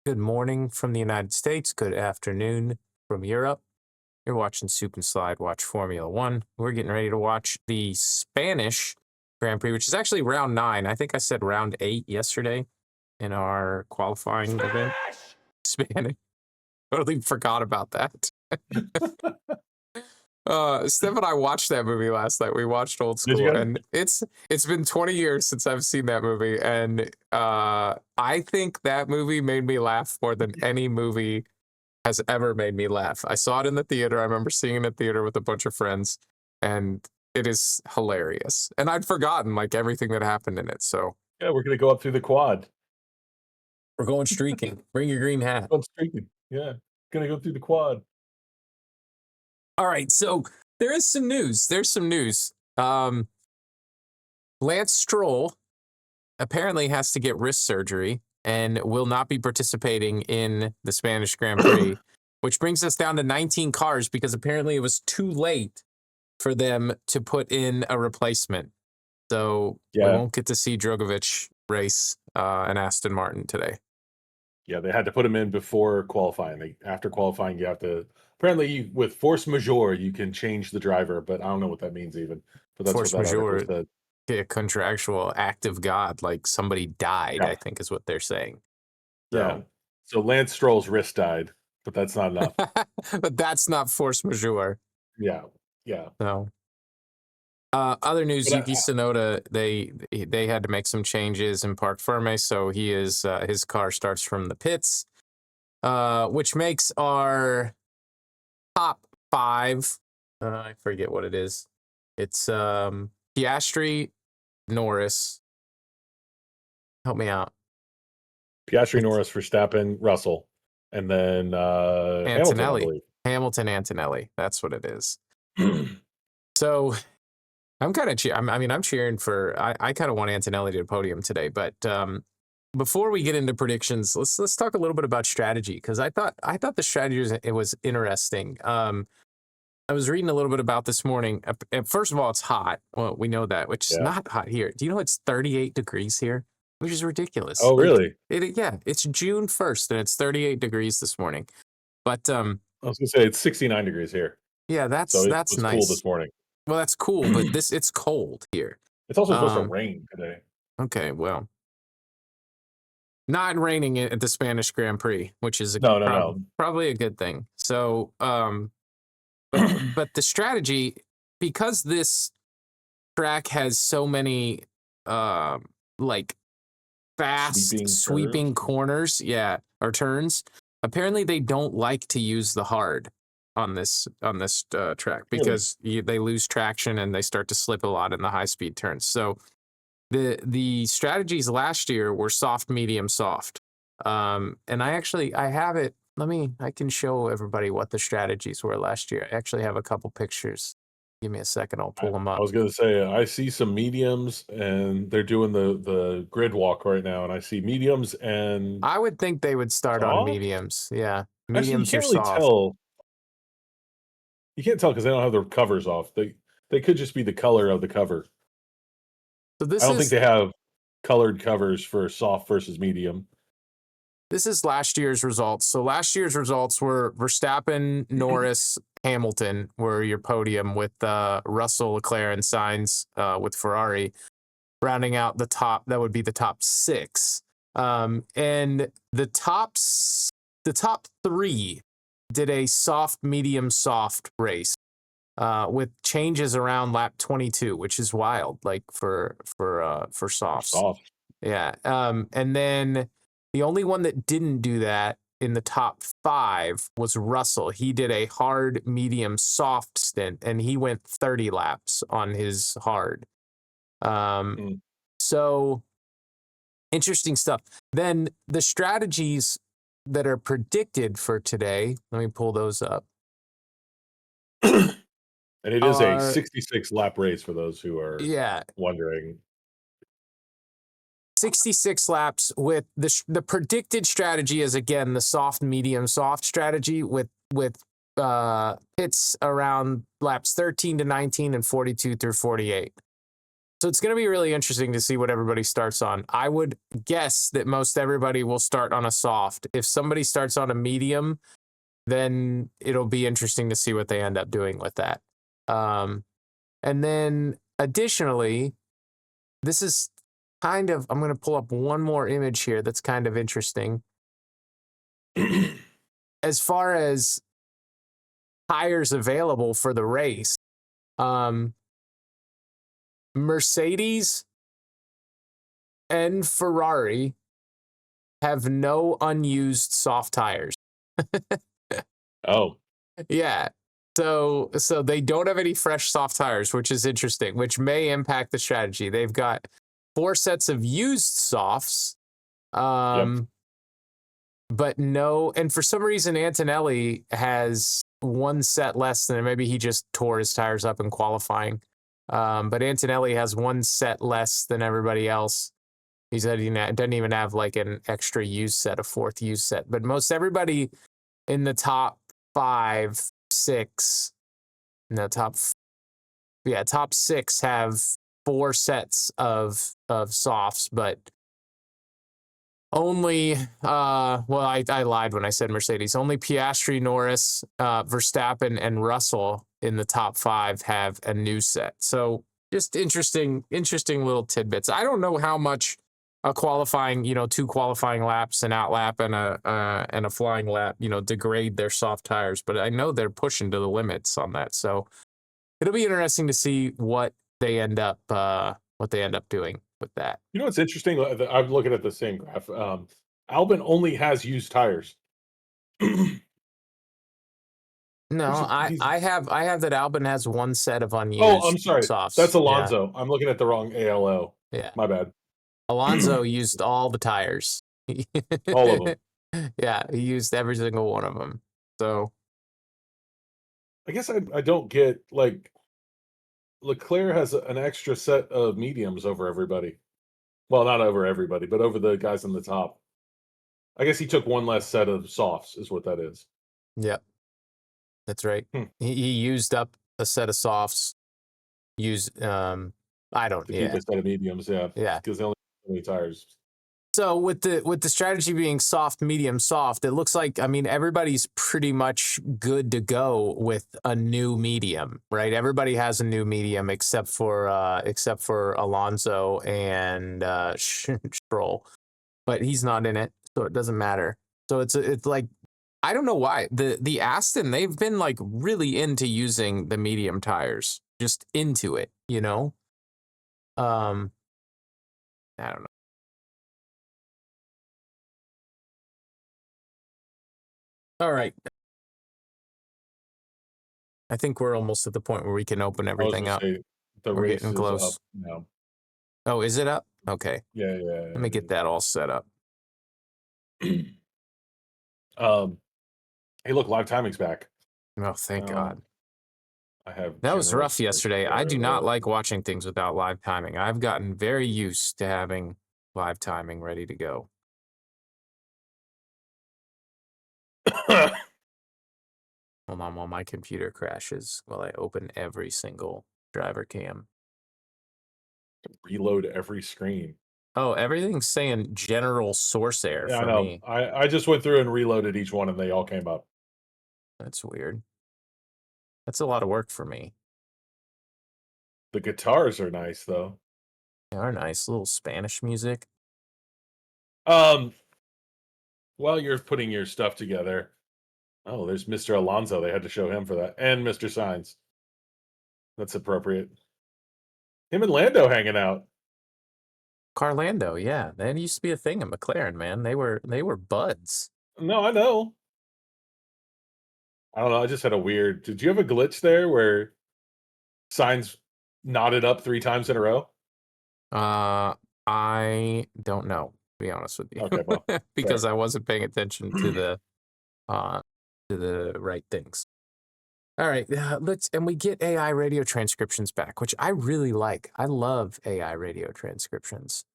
Good morning from the United States. Good afternoon from Europe. You're watching Soup and Slide Watch Formula One. We're getting ready to watch the Spanish Grand Prix, which is actually round 9. I think I said round 8 yesterday in our qualifying event. Spanish. Totally forgot about that. Steph and I watched that movie last night. We watched Old Did you School, guys? and it's been 20 years since I've seen that movie, and I think that movie made me laugh more than any movie has ever made me laugh. I saw it in the theater. I remember seeing it in the theater with a bunch of friends, and it is hilarious. And I'd forgotten like everything that happened in it. So Yeah, we're gonna go up through the quad. we're going streaking. Bring your green hat. Going streaking. Yeah, gonna go through the quad. All right, so there is some news. There's some news. Lance Stroll apparently has to get wrist surgery and will not be participating in the Spanish Grand Prix, which brings us down to 19 cars because apparently it was too late for them to put in a replacement. So we Yeah, won't get to see Drogovic race an Aston Martin today. yeah, they had to put him in before qualifying. After qualifying, you have to apparently with force majeure, you can change the driver, but I don't know what that means even. But that's what Force that article majeure, said. a contractual act of God, like somebody died, Yeah, I think is what they're saying. yeah. So, So Lance Stroll's wrist died, but that's not enough. but that's not force majeure. Yeah, yeah. No. Other news: But Yuki Tsunoda, they had to make some changes in Parc Ferme, so he is his car starts from the pits, which makes our top 5. I forget what it is. It's Piastri, Norris. Help me out. Piastri, It's Norris, Verstappen, Russell, and then Hamilton, I Antonelli, believe. Hamilton, Antonelli. That's what it is. So I'm kind of I'm cheering for. I kind of want Antonelli to the podium today, but before we get into predictions, let's talk a little bit about strategy because I thought the strategy was interesting. I was reading a little bit about this morning. First of all, it's hot. Well, we know that, which is Yeah. not hot here. Do you know it's 38 degrees here, which is ridiculous. Oh, Like really? yeah, it's June 1st and it's 38 degrees this morning. But I was gonna say it's 69 degrees here, yeah, so it that's was cool nice. this morning. Well, that's cool, but it's cold here. It's also supposed to Um, rain today. okay, well, not raining at the Spanish Grand Prix, which is No, no, no. probably a good thing. So, but the strategy, because this track has so many like fast Sweeping curves. sweeping corners, yeah, or turns. Apparently, they don't like to use the hard on this track Really? because they lose traction and they start to slip a lot in the high speed turns. So the strategies last year were soft, medium, soft. And I have it. I can show everybody what the strategies were last year. I actually have a couple pictures. Give me a second, I'll I pull them I up. was gonna say, I see some mediums, and they're doing the grid walk right now, and I see mediums and I would think they would start on soft? mediums. Yeah, Actually, you mediums or can't really soft. tell. You can't tell because they don't have their covers off. They could just be the color of the cover. So I don't think they have colored covers for soft versus medium. this is last year's results. So last year's results were Verstappen, Norris, Hamilton were your podium with Russell, Leclerc, and Sainz with Ferrari. Rounding out the top, that would be the top 6. And the top 3 did a soft, medium, soft race with changes around lap 22, which is wild, like for They're softs. soft. Yeah. And then the only one that didn't do that in the top 5 was Russell. He did a hard, medium, soft stint, and he went 30 laps on his hard. Mm. So interesting stuff. Then the strategies that are predicted for today, let me pull those up, And it is a are 66 lap race for those who are yeah, wondering. 66 laps with the predicted strategy is again the soft, medium, soft strategy with pits around laps 13 to 19 and 42 through 48. So it's going to be really interesting to see what everybody starts on. I would guess that most everybody will start on a soft. If somebody starts on a medium, then it'll be interesting to see what they end up doing with that. And then additionally, this is kind of, I'm going to pull up one more image here that's kind of interesting. As far as tires available for the race, Mercedes and Ferrari have no unused soft tires. Oh, Yeah. So they don't have any fresh soft tires, which is interesting, which may impact the strategy. They've got 4 sets of used softs. yep. But no, and for some reason Antonelli has 1 set less than, maybe he just tore his tires up in qualifying. But Antonelli has 1 set less than everybody else. He said he doesn't even have like an extra used set, a 4th used set. But most everybody in the top 5, 6, no, top 6 have 4 sets of softs, but only well, I lied when I said Mercedes. Only Piastri, Norris, Verstappen, and Russell in the top 5 have a new set. So just interesting little tidbits. I don't know how much a qualifying, 2 qualifying laps, an out lap, and a flying lap, degrade their soft tires, but I know they're pushing to the limits on that. So it'll be interesting to see what they end up doing with that. You know what's interesting? I'm looking at the same graph. Albon only has used tires. No, He's I have that Albin has 1 set of Oh, I'm unused sorry. That's softs. Yeah, Alonso. I'm looking at the wrong ALO. yeah. My bad. Alonso used all the tires. All of them. Yeah, he used every single one of them. So I guess I don't get, like, Leclerc has an extra set of mediums over everybody. Well, not over everybody, but over the guys on the top. I guess he took 1 less set of softs is what that is. yeah, that's right. Hmm. He used up a set of softs. I don't. To keep Yeah, a set of mediums, yeah, yeah. because they only have so many tires. So with the strategy being soft, medium, soft, it looks like, I mean, everybody's pretty much good to go with a new medium, right? Everybody has a new medium except for Alonso and Stroll, but he's not in it, so it doesn't matter. So it's like, I don't know why the Aston, they've been like really into using the medium tires, just into it, I don't know. All right. I think we're almost at the point where we can open I was everything gonna up. say the We're race getting is up close. now. Oh, is it up? Okay. Yeah, Let me get that all set up. yeah. Hey, look, live timing's back. Oh, thank God. I have That was general rough yesterday. I do not available. like watching things without live timing. I've gotten very used to having live timing ready to go. Hold on while my computer crashes while I open every single driver cam. Reload every screen. Oh, everything's saying general source error Yeah, I for know. me. I just went through and reloaded each one, and they all came up. That's weird. That's a lot of work for me. The guitars are nice, though. They are nice. Little Spanish music. Um, while you're putting your stuff together, oh, there's Mr. Alonso. They had to show him for that, and Mr. Signs. That's appropriate. Him and Lando hanging out. Carlando, yeah. That used to be a thing in McLaren, man. They were buds. No, I know. I don't know. I just had a weird. Did you have a glitch there where Signs nodded up 3 times in a row? I don't know, to be honest with you. Okay, well, Because fair. I wasn't paying attention uh to the right things. All right, and we get AI radio transcriptions back, which I really like. I love AI radio transcriptions.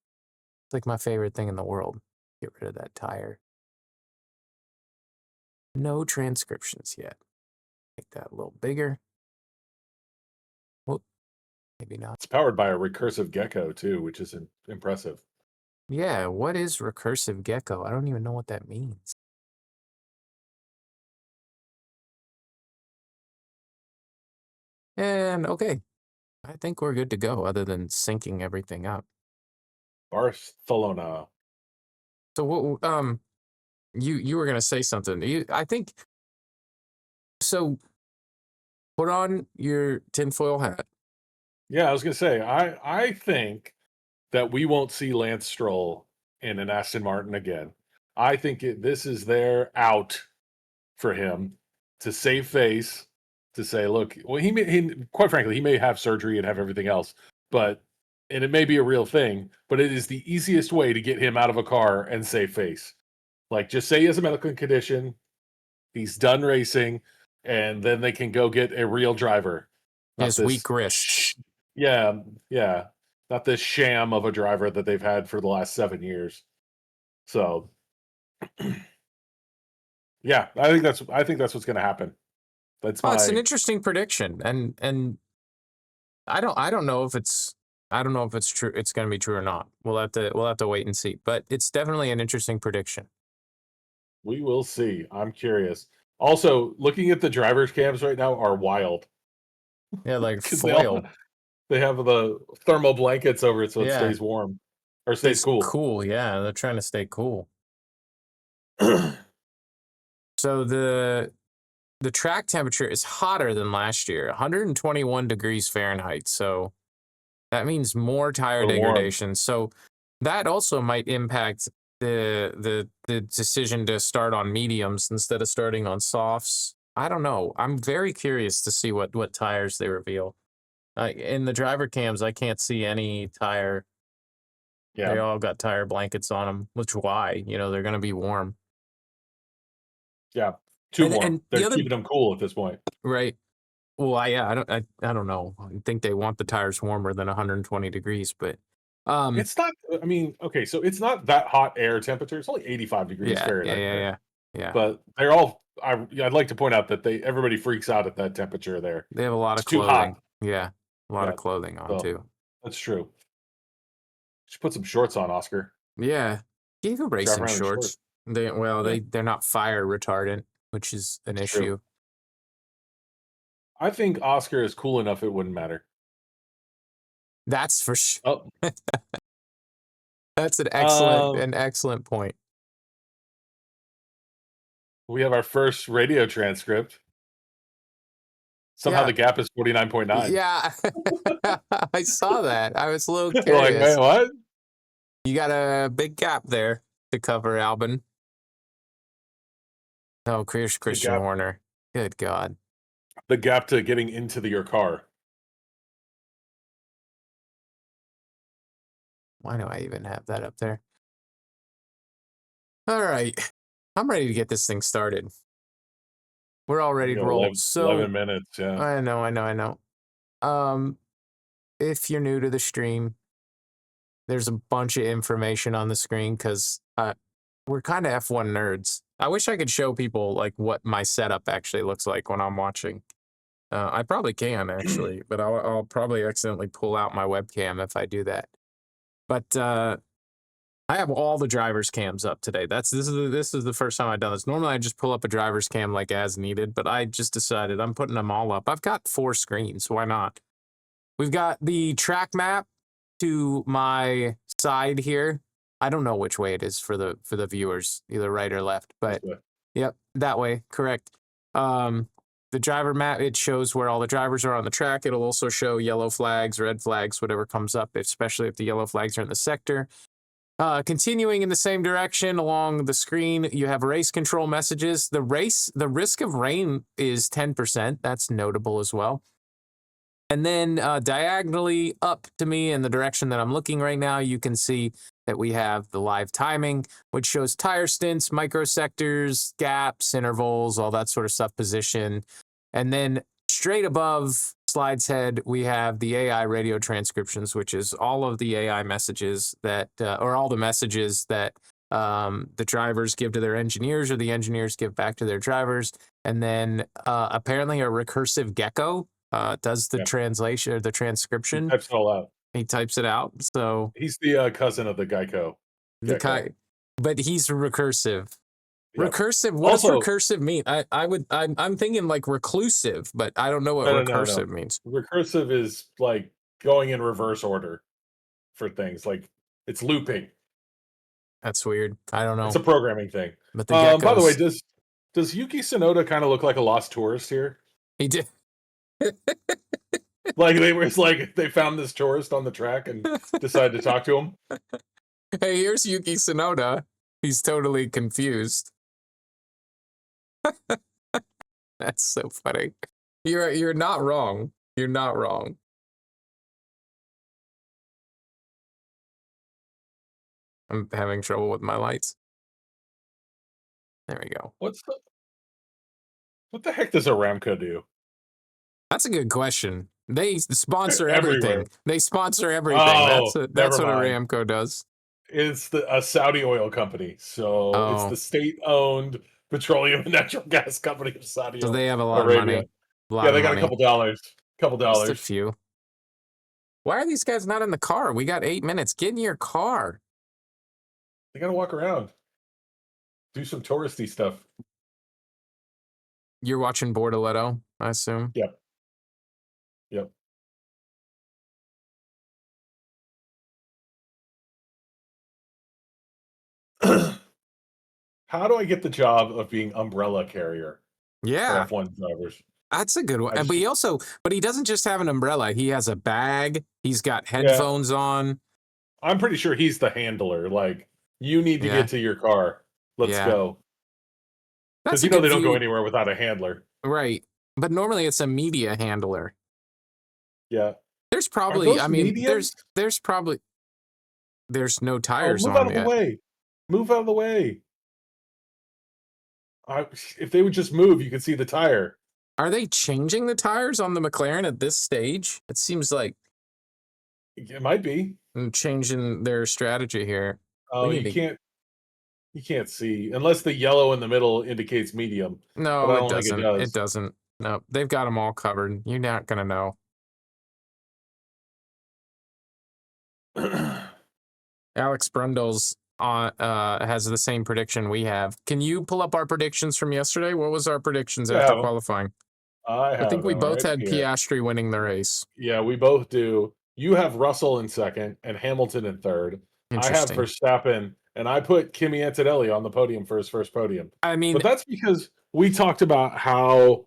It's like my favorite thing in the world. Get rid of that tire. No transcriptions yet. Make that a little bigger. Whoop. maybe not. It's powered by a recursive gecko too, which is impressive. Yeah, what is recursive gecko? I don't even know what that means. And okay, I think we're good to go other than syncing everything up. Barcelona. So what you were gonna say something. I think so. Put on your tinfoil hat. Yeah, I was gonna say, I think that we won't see Lance Stroll in an Aston Martin again. I think this is their out for him to save face, to say, look, well, quite frankly, he may have surgery and have everything else, but and it may be a real thing, but it is the easiest way to get him out of a car and save face. Like, just say he has a medical condition, he's done racing, and then they can go get a real driver, not His this. weak wrists. Yeah, yeah, not this sham of a driver that they've had for the last 7 years. So, yeah, I think that's what's going to happen. That's Oh, it's an my interesting prediction, and I don't know if it's true. It's going to be true or not. We'll have to wait and see. But it's definitely an interesting prediction. We will see. I'm curious. Also, looking at the drivers' cams right now are wild Yeah, like because foil. they have the thermal blankets over it so it Yeah, stays warm or stays it's cool. cool. Yeah, they're trying to stay cool. So the track temperature is hotter than last year, 121 degrees Fahrenheit. So that means more tire So warm. degradation. So that also might impact the decision to start on mediums instead of starting on softs. I don't know. I'm very curious to see what tires they reveal. In the driver cams, I can't see any tire. Yeah, They all got tire blankets on them, which why? They're going to be warm. yeah. Too And warm. the They're other keeping them cool at this point. right. Well, I don't know. I think they want the tires warmer than 120 degrees, but um It's not. I mean, okay, so it's not that hot air temperature. It's only 85 degrees yeah, yeah, Fahrenheit yeah, there, yeah. Yeah. but they're all. I'd like to point out that everybody freaks out at that temperature there. They have a lot It's of too hot. clothing. Yeah. A lot Yeah, of clothing on so too. that's true. Should put some shorts on, Oscar. Yeah. You can race Drive in around in shorts. shorts. Yeah, They're not fire retardant, which is an it's true. issue. I think Oscar is cool enough; it wouldn't matter. That's for sure. Oh, That's um, an excellent point. we have our first radio transcript. Somehow Yeah. the gap is 49.9. Yeah. I saw that. I was a little Like, wait, curious. what? You got a big gap there to cover, Albin. Oh, The Christian gap, Horner. Good God. the gap to getting into your car. Why do I even have that up there? All right. I'm ready to get this thing started. We're all We ready to got roll. 11 So minutes. Yeah. I know, I know, I know. Um, if you're new to the stream, there's a bunch of information on the screen because we're kind of F1 nerds. I wish I could show people like what my setup actually looks like when I'm watching. I probably can actually, but I'll probably accidentally pull out my webcam if I do that. But I have all the driver's cams up today. This is the first time I've done this. Normally I just pull up a driver's cam like as needed, but I just decided I'm putting them all up. I've got 4 screens, why not? We've got the track map to my side here. I don't know which way it is for the viewers, either right or left, but yep, that way, correct. The driver map, it shows where all the drivers are on the track. It'll also show yellow flags, red flags, whatever comes up, especially if the yellow flags are in the sector. Continuing in the same direction along the screen, you have race control messages. The risk of rain is 10%. That's notable as well. And then diagonally up to me in the direction that I'm looking right now, you can see that we have the live timing, which shows tire stints, microsectors, gaps, intervals, all that sort of stuff, position. And then straight above slide's head, we have the AI radio transcriptions, which is all of the AI messages that, or all the messages that the drivers give to their engineers or the engineers give back to their drivers. And then apparently a recursive gecko does the Yeah. translation or the He transcription. types it all out. He types it out. So He's the cousin of the Geico. the Gecko. guy, but he's recursive. Yep. Recursive. What does Also, recursive mean? I'm thinking like reclusive, but I don't know what no. recursive means. Recursive is like going in reverse order for things. Like it's looping. That's weird. I don't It's know. a programming thing. But the By the way, geckos, does Yuki Tsunoda kind of look like a lost tourist here? he did. Like they found this tourist on the track and decided to talk to him. Hey, here's Yuki Tsunoda. He's totally confused. That's so funny. You're not wrong. You're not wrong. I'm having trouble with my lights. There we go. What the heck does Aramco do? That's a good question. They sponsor Everywhere. everything. They sponsor everything. Oh, That's never what mind. Aramco does. It's a Saudi oil company, so it's Oh, the state-owned petroleum and natural gas company of Saudi so they have a lot of Arabia. money. A lot Yeah, of they got money. a couple dollars. Just a few. Why are these guys not in the car? We got 8 minutes. Get in your car. They gotta walk around, do some touristy stuff. You're watching Bortoletto, I assume. Yep. Yep. How do I get the job of being umbrella carrier for Yeah, F1 drivers? that's a good one. I But he doesn't just have an umbrella. He has a bag. He's got Yeah, headphones on. I'm pretty sure he's the handler. Like, you need to Yeah, get to your car. Let's yeah. go. That's Because a they good don't go view. anywhere without a handler. Right. But normally it's a media handler. Yeah. There's Are probably, those I mean, mediums? there's probably, there's no Oh, tires move out on of the yet. way. Move out of the way. If they would just move, you could see the tire. Are they changing the tires on the McLaren at this stage? It seems like It might be. they're changing their strategy here. Oh, We need to. you can't see unless the yellow in the middle indicates medium, but No, I it don't think it doesn't. It does. doesn't. No, they've got them all covered. You're not gonna know. Alex Brundle's has the same prediction we have. Can you pull up our predictions from yesterday? What was our predictions Yeah, I after have 'em. qualifying? I I think have we them both right had here. Piastri winning the race. Yeah, we both do. You have Russell in second and Hamilton in third. I have Interesting. Verstappen, and I put Kimi Antonelli on the podium for his first podium. I mean, But that's because we talked about how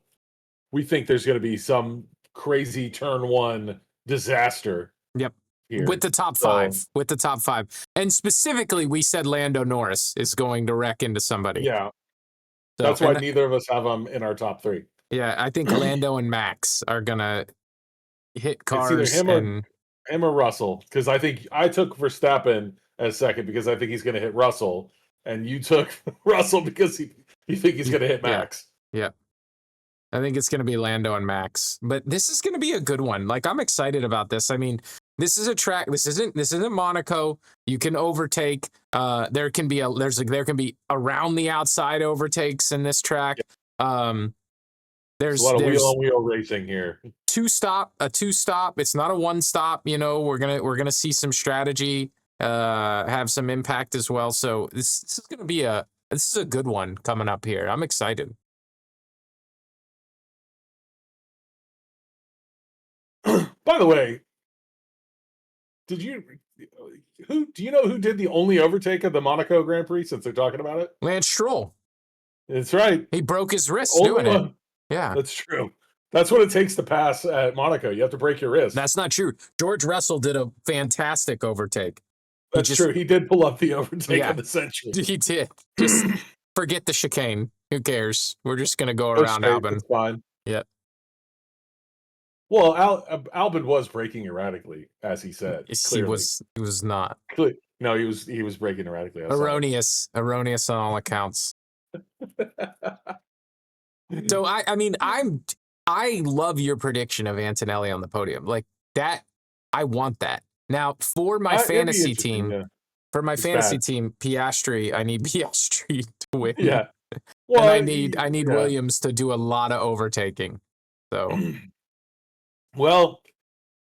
we think there's going to be some crazy turn one disaster yep. here. With the top So, five. With the top five. And specifically, we said Lando Norris is going to wreck into somebody. yeah, So, that's why neither of us have them in our top three. yeah, I think Lando and Max are going to hit It's either cars him or Russell, because I think I took Verstappen as second because I think he's going to hit Russell, and you took Russell because you think he's going to hit Max. Yeah. I think it's going to be Lando and Max, but this is going to be a good one. Like, I'm excited about this. I mean, this is a track. This isn't Monaco. You can overtake. There can be around the outside overtakes in this track. There's a lot of wheel-on-wheel racing here. a two stop. It's not a one stop. You know, we're gonna see some strategy, have some impact as well. So this is gonna be a good one coming up here. I'm excited. By the way, do you know who did the only overtake of the Monaco Grand Prix since they're talking about it? Lance Stroll. That's right. He broke his wrist Only doing one. it. Yeah. That's true. That's what it takes to pass at Monaco. You have to break your wrist. That's not true. George Russell did a fantastic overtake. That's true. He did pull up the overtake of the century. He did. Just forget the chicane. Who cares? We're just going to go around Albon. It's fine. Yep. Well, Albon was braking erratically, as he said. He was not. No, he was braking erratically. Erroneous on all accounts. So I love your prediction of Antonelli on the podium. Like that, I want that. Now for my fantasy team, Piastri, I need Piastri to win. Yeah. Well, and I need Williams to do a lot of overtaking. So Well,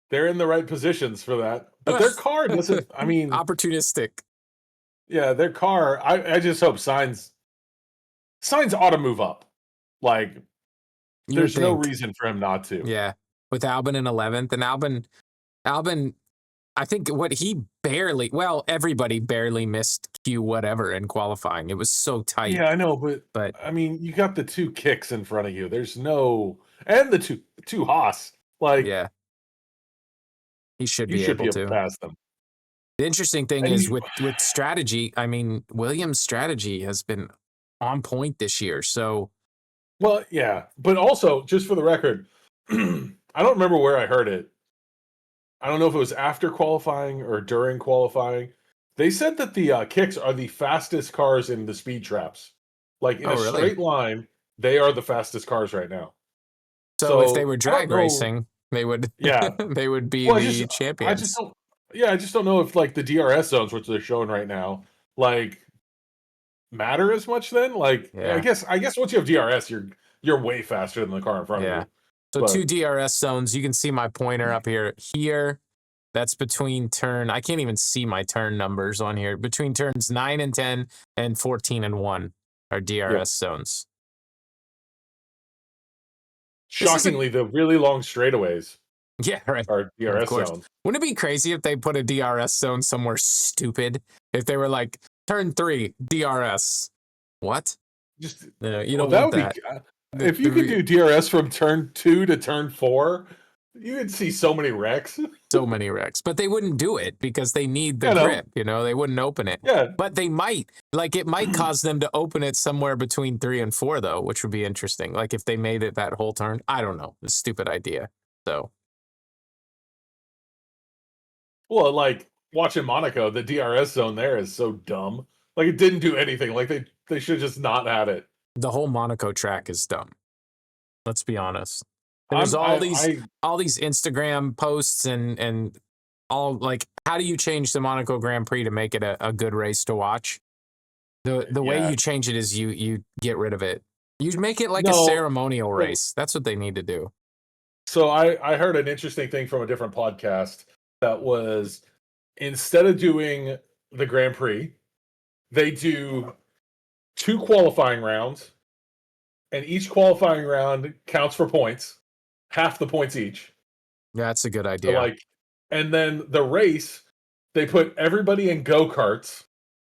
they're in the right positions for that. But their car doesn't, I mean, Opportunistic. yeah, their car, I just hope signs ought to move up. Like, You would there's no think. reason for him not to. Yeah. With Albon in 11th. And Albon, I think everybody barely missed Q whatever in qualifying. It was so tight. Yeah, I know, but But I mean, you got the two kicks in front of you. There's no, and the two Haas. Like, yeah, he should you be should be able able to to. pass them. The interesting thing And is you, with strategy, I mean, Williams' strategy has been on point this year. So well, yeah, but also just for the record, I don't remember where I heard it. I don't know if it was after qualifying or during qualifying. They said that the kicks are the fastest cars in the speed traps. Like in oh a really? straight line, they are the fastest cars right now. So if they So were I don't drag know. racing, they would Yeah. they would be Well, the I just champions. don't. Yeah, I just don't know if like the DRS zones, which they're showing right now, like matter as much. Then, like, Yeah. I guess once you have DRS, you're way faster than the car in front of Yeah. you. So two But DRS zones. You can see my pointer up here. Here, that's between turn. I can't even see my turn numbers on here. Between turns 9 and 10 and 14 and 1 are yeah, DRS zones. This is a shockingly, the really long straightaways yeah, right. are Of DRS course. zones. Wouldn't it be crazy if they put a DRS zone somewhere stupid? If they were like turn 3 DRS. What? Just No, you well, don't that want would be that. if you could The do DRS from turn 2 to turn 4, you would see so many wrecks. so many wrecks, but they wouldn't do it because they need the You know, grip. They wouldn't open it, yeah. but they might. Like it might cause them to open it somewhere between 3 and 4, though, which would be interesting. Like if they made it that whole turn, I don't know, a stupid idea. So Well, like watching Monaco, the DRS zone there is so dumb. Like it didn't do anything. Like they should just not had it. the whole Monaco track is dumb. Let's be honest. There's I'm all these Instagram posts and all like, how do you change the Monaco Grand Prix to make it a good race to watch? The way yeah. you change it is you get rid of it. You make it like a No. ceremonial So, race. That's what they need to do. so I heard an interesting thing from a different podcast that was instead of doing the Grand Prix, they do two qualifying rounds, and each qualifying round counts for points, half the points each. That's a good So idea. like, and then the race, they put everybody in go-karts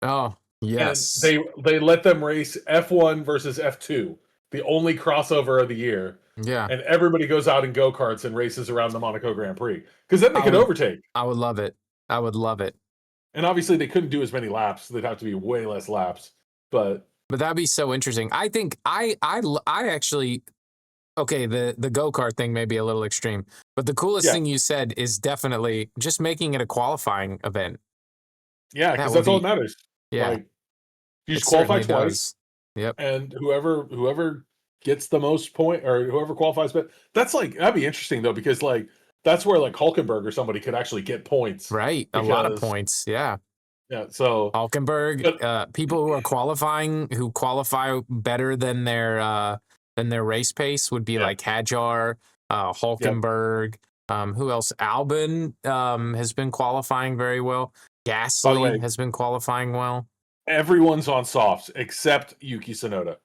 Oh, and yes. they let them race F1 versus F2, the only crossover of the year, Yeah. and everybody goes out in go-karts and races around the Monaco Grand Prix because then they I could would overtake. I would love it. I would love it. And obviously they couldn't do as many laps; they'd have to be way less laps. But But that'd be so interesting. I think I actually okay, the go-kart thing may be a little extreme, but the coolest yeah, thing you said is definitely just making it a qualifying event. yeah, That because would that's all be that matters. yeah, Like you it just qualify certainly twice, does. Yep. and whoever gets the most point or whoever qualifies, but that's like that'd be interesting though because like that's where like Hulkenberg or somebody could actually get points Right. A lot of because points. Yeah. yeah. So, Hulkenberg, but people who are qualifying who qualify better than their race pace would be yeah, like Hadjar, yep. Hulkenberg, who else? Albon has been qualifying very well. By the Gasly way, has been qualifying well. everyone's on softs except Yuki Tsunoda.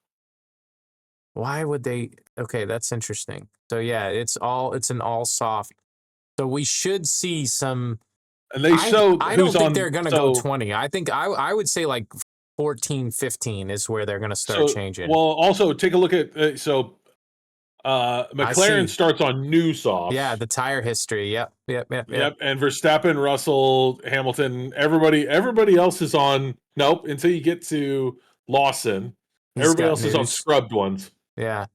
Why would they? Okay, that's interesting. So yeah, it's an all soft. So we should see some. And they show I who's don't think on. they're gonna go So 20. I think I would say like 14, 15 is where they're gonna start so changing. well. Also, take a look at I McLaren see. starts on new Yeah, softs. the tire history. Yep, yep, yep, yep. Yep, and Verstappen, Russell, Hamilton, everybody else is on. Nope, until you get to Lawson, He's everybody got else is on news. scrubbed ones. Yeah,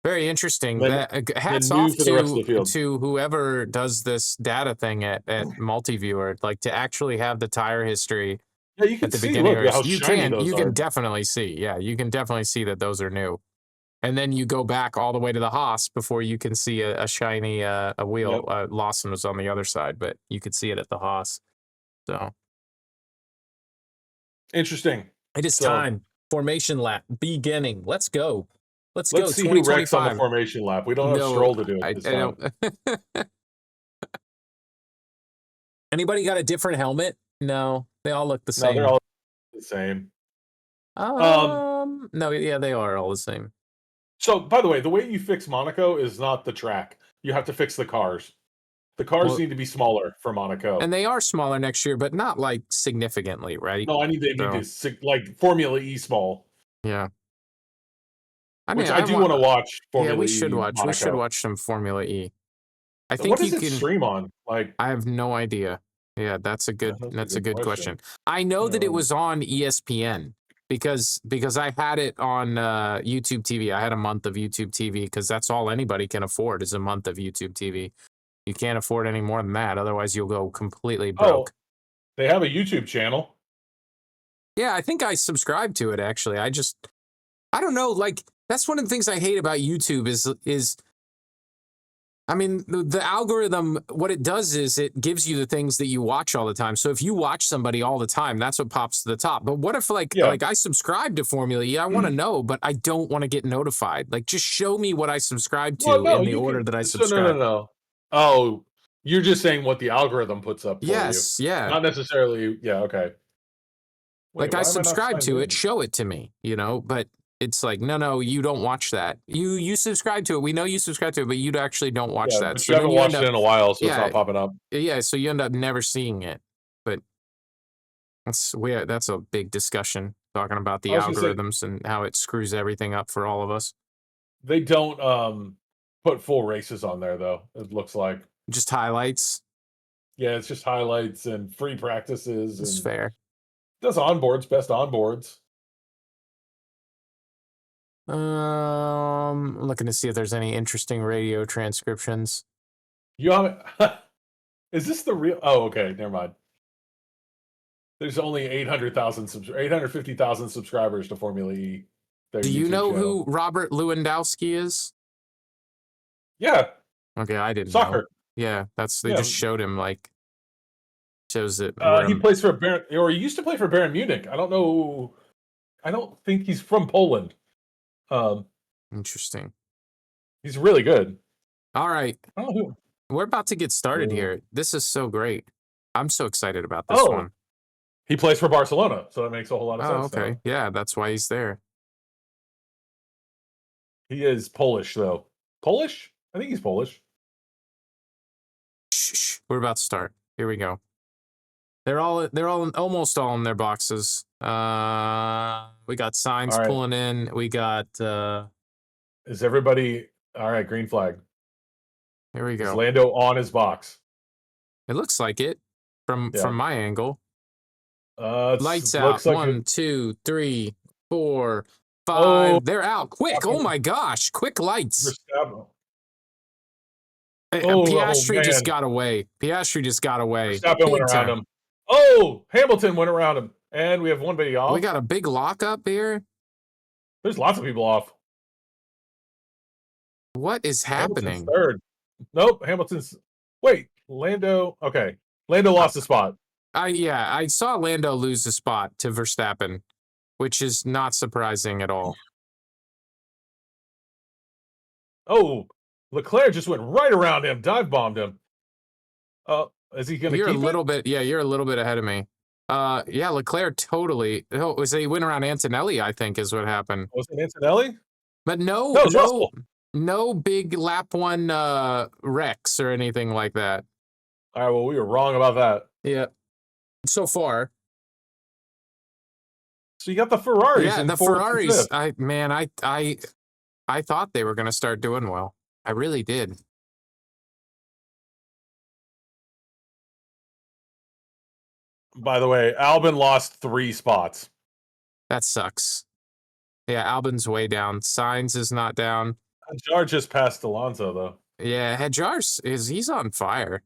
very interesting. Then That hats then new off for the rest of the field. to whoever does this data thing at Multiviewer. Like to actually have the tire history Yeah, you can at the see. beginning of Look the at how race. shiny those You can are. definitely see. Yeah, you can definitely see that those are new. And then you go back all the way to the Haas before you can see a shiny a wheel. Yep, Lawson was on the other side, but you could see it at the Haas. So interesting. it is So time. Formation lap beginning. Let's go. Let's go. Let's see who wrecks on the 2025. formation lap. We don't have No, Stroll to do it I this time. don't. Anybody got a different helmet? No, they all look the No, they're same. all the same. No, yeah, they are all the same. So, by the way, the way you fix Monaco is not the track. You have to fix the cars. The cars Well, need to be smaller for Monaco. and they are smaller next year, but not like significantly, right? No, they need to like Formula E small, Yeah. I mean, which I do want to watch. yeah, we Formula should E watch. We should Monaco. watch some Formula E. I What think you does it can. stream on? Like, I have no idea. Yeah, that's a good. that's a That's a good good question. question. I know that it Um, was on ESPN because I had it on YouTube TV. I had a month of YouTube TV because that's all anybody can afford is a month of YouTube TV. You can't afford any more than that, otherwise you'll go completely oh, broke. they have a YouTube channel. Yeah, I think I subscribe to it actually. I don't know, like that's one of the things I hate about YouTube is I mean, the algorithm, what it does is it gives you the things that you watch all the time. So if you watch somebody all the time, that's what pops to the top. But what if Yeah. like I subscribe to Formula E, I want to know, but I don't want to get notified. Like just show me what I subscribe Well, to no, in the you order can. that I So subscribe. no. Oh, you're just saying what the algorithm puts up for you, Yes, yeah. not necessarily. Yeah, okay. Wait, Like I why am I not subscribe signed to it, in? show it to me, but it's like, no, you don't watch that. You subscribe to it. We know you subscribe to it, but you actually don't watch Yeah, that. but So you then haven't you end watched it up, in a while, so it's yeah, not popping up. yeah. So you end up never seeing it. But that's weird. That's a big discussion talking about the I was gonna say algorithms and how it screws everything up for all of us. they don't put full races on there though. It looks like Just highlights. yeah, it's just highlights and free practices It's and fair. does onboards, best onboards. Looking to see if there's any interesting radio transcriptions. You haven't. Is this the real? Oh, okay, never mind. There's only 850,000 subscribers to Formula E. Their Do you YouTube know channel. who Robert Lewandowski is? Yeah, Okay, I didn't know. soccer. Yeah, they Yeah, just showed him like shows it where he I'm plays for or he used to play for Bayern Munich. I don't know. I don't think he's from Poland. Um, interesting. he's really good. All right. I don't know We're about to get started who. here. This is so great. I'm so excited about this Oh, one. he plays for Barcelona, so that makes a whole lot of Oh, sense okay. now. Yeah, that's why he's there. He is Polish though. Polish? I think he's Polish. Shh. We're about to start. Here we go. They're almost all in their boxes. We got signs All right. pulling in. We got Is everybody all right? Green flag. here we Is go. Lando on his box? It looks like it from Yeah. my angle. Lights out. Looks like 1, 2, 3, 4, 5. Oh, They're out. Quick. Oh my gosh. Quick lights. Verstappen. Piastri man. just got away. Verstappen went Big around time. him. Oh, Hamilton went around him. And we have one biddy off. We got a big lockup here. There's lots of people off. What is Hamilton's happening? third. Nope, Hamilton's. Wait, Lando. Okay, Lando lost a spot. I saw Lando lose a spot to Verstappen, which is not surprising at all. Oh, Leclerc just went right around him, dive bombed him. Is he gonna? You're keep a little it? bit, yeah, you're a little bit ahead of me. Yeah, Leclerc totally. Oh, he went around Antonelli, I think, is what happened. Was it Antonelli? But No, it was Russell. no big lap one wrecks or anything like that. All right, well, we were wrong about that. Yeah, so far. So you got the Ferraris. Yeah, in the fourth and Ferraris. fifth. I thought they were going to start doing well. I really did. By the way, Albon lost 3 spots. That sucks. Yeah, Albon's way down. Sainz is not down. Jar just passed Alonso though. Yeah, Hadjar's he's on fire.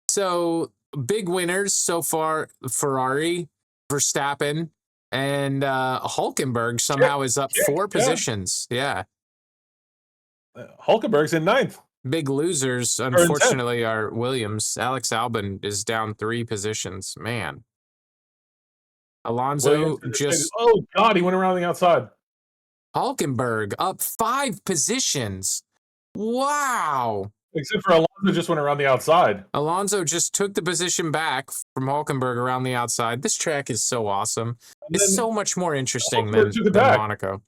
So big winners so far: Ferrari, Verstappen, and Hulkenberg somehow is up 4 positions. Yeah. Hulkenberg's in 9th. Big losers, unfortunately, are Williams. Alex Albon is down 3 positions. Man. Alonso Williams just. oh God, he went around the outside. Hulkenberg up 5 positions. Wow. Except for Alonso just went around the outside. Alonso just took the position back from Hulkenberg around the outside. This track is so awesome. And It's then so much more interesting Hulkenberg took it than back. Monaco.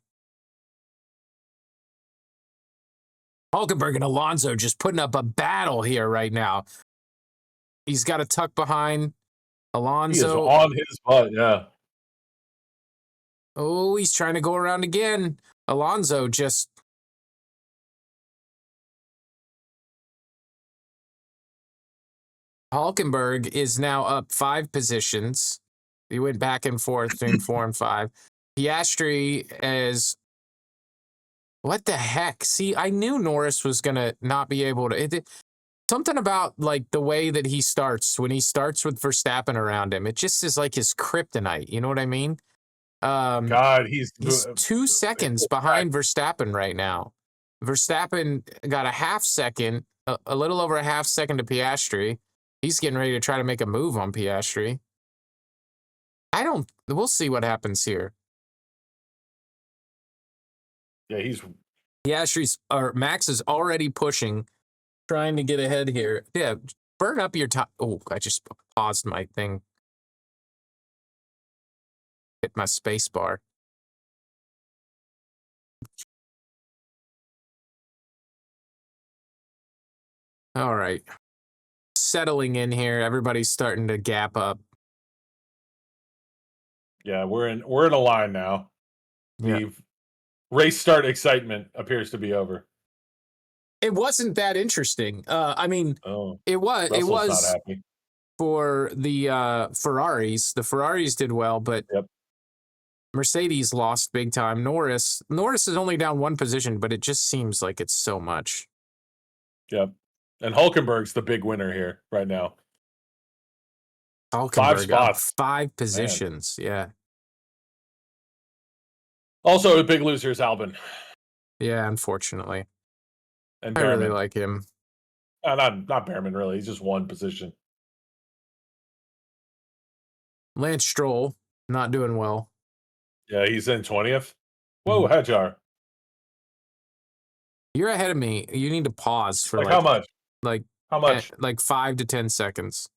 Hulkenberg and Alonso just putting up a battle here right now. He's got a tuck behind Alonso. He is on his butt, yeah. Oh, he's trying to go around again. Alonso just... Hulkenberg is now up 5 positions. He went back and forth between 4 and 5. Piastri is... What the heck? See, I knew Norris was going to not be able to... Something about like the way that he starts, when he starts with Verstappen around him, it just is like his kryptonite. You know what I mean? God, he's 2 seconds behind Verstappen right now. Verstappen got a half second, a little over a half second to Piastri. He's getting ready to try to make a move on Piastri. We'll see what happens here. Yeah, Max is already pushing, trying to get ahead here. Yeah, burn up your top. Oh, I just paused my thing. Hit my space bar. All right. Settling in here. Everybody's starting to gap up. Yeah, we're in a line now. Yeah. The race start excitement appears to be over. It wasn't that interesting. I mean, it was. Russell's It was not happy. for the Ferraris. The Ferraris did well, but Mercedes lost big time. Norris is only down 1 position, but it just seems like it's so much. Yep. And Hulkenberg's the big winner here right now. Hulkenberg 5 spots. up 5 positions. Man. Yeah. Also, a big loser is Albon. Yeah, unfortunately. And I Behrman. really like him. Not Behrman, really. He's just 1 position. Lance Stroll, not doing well. Yeah, he's in 20th. Whoa, Hadjar. You're ahead of me. You need to pause for how much? How much? Like 5 to 10 seconds.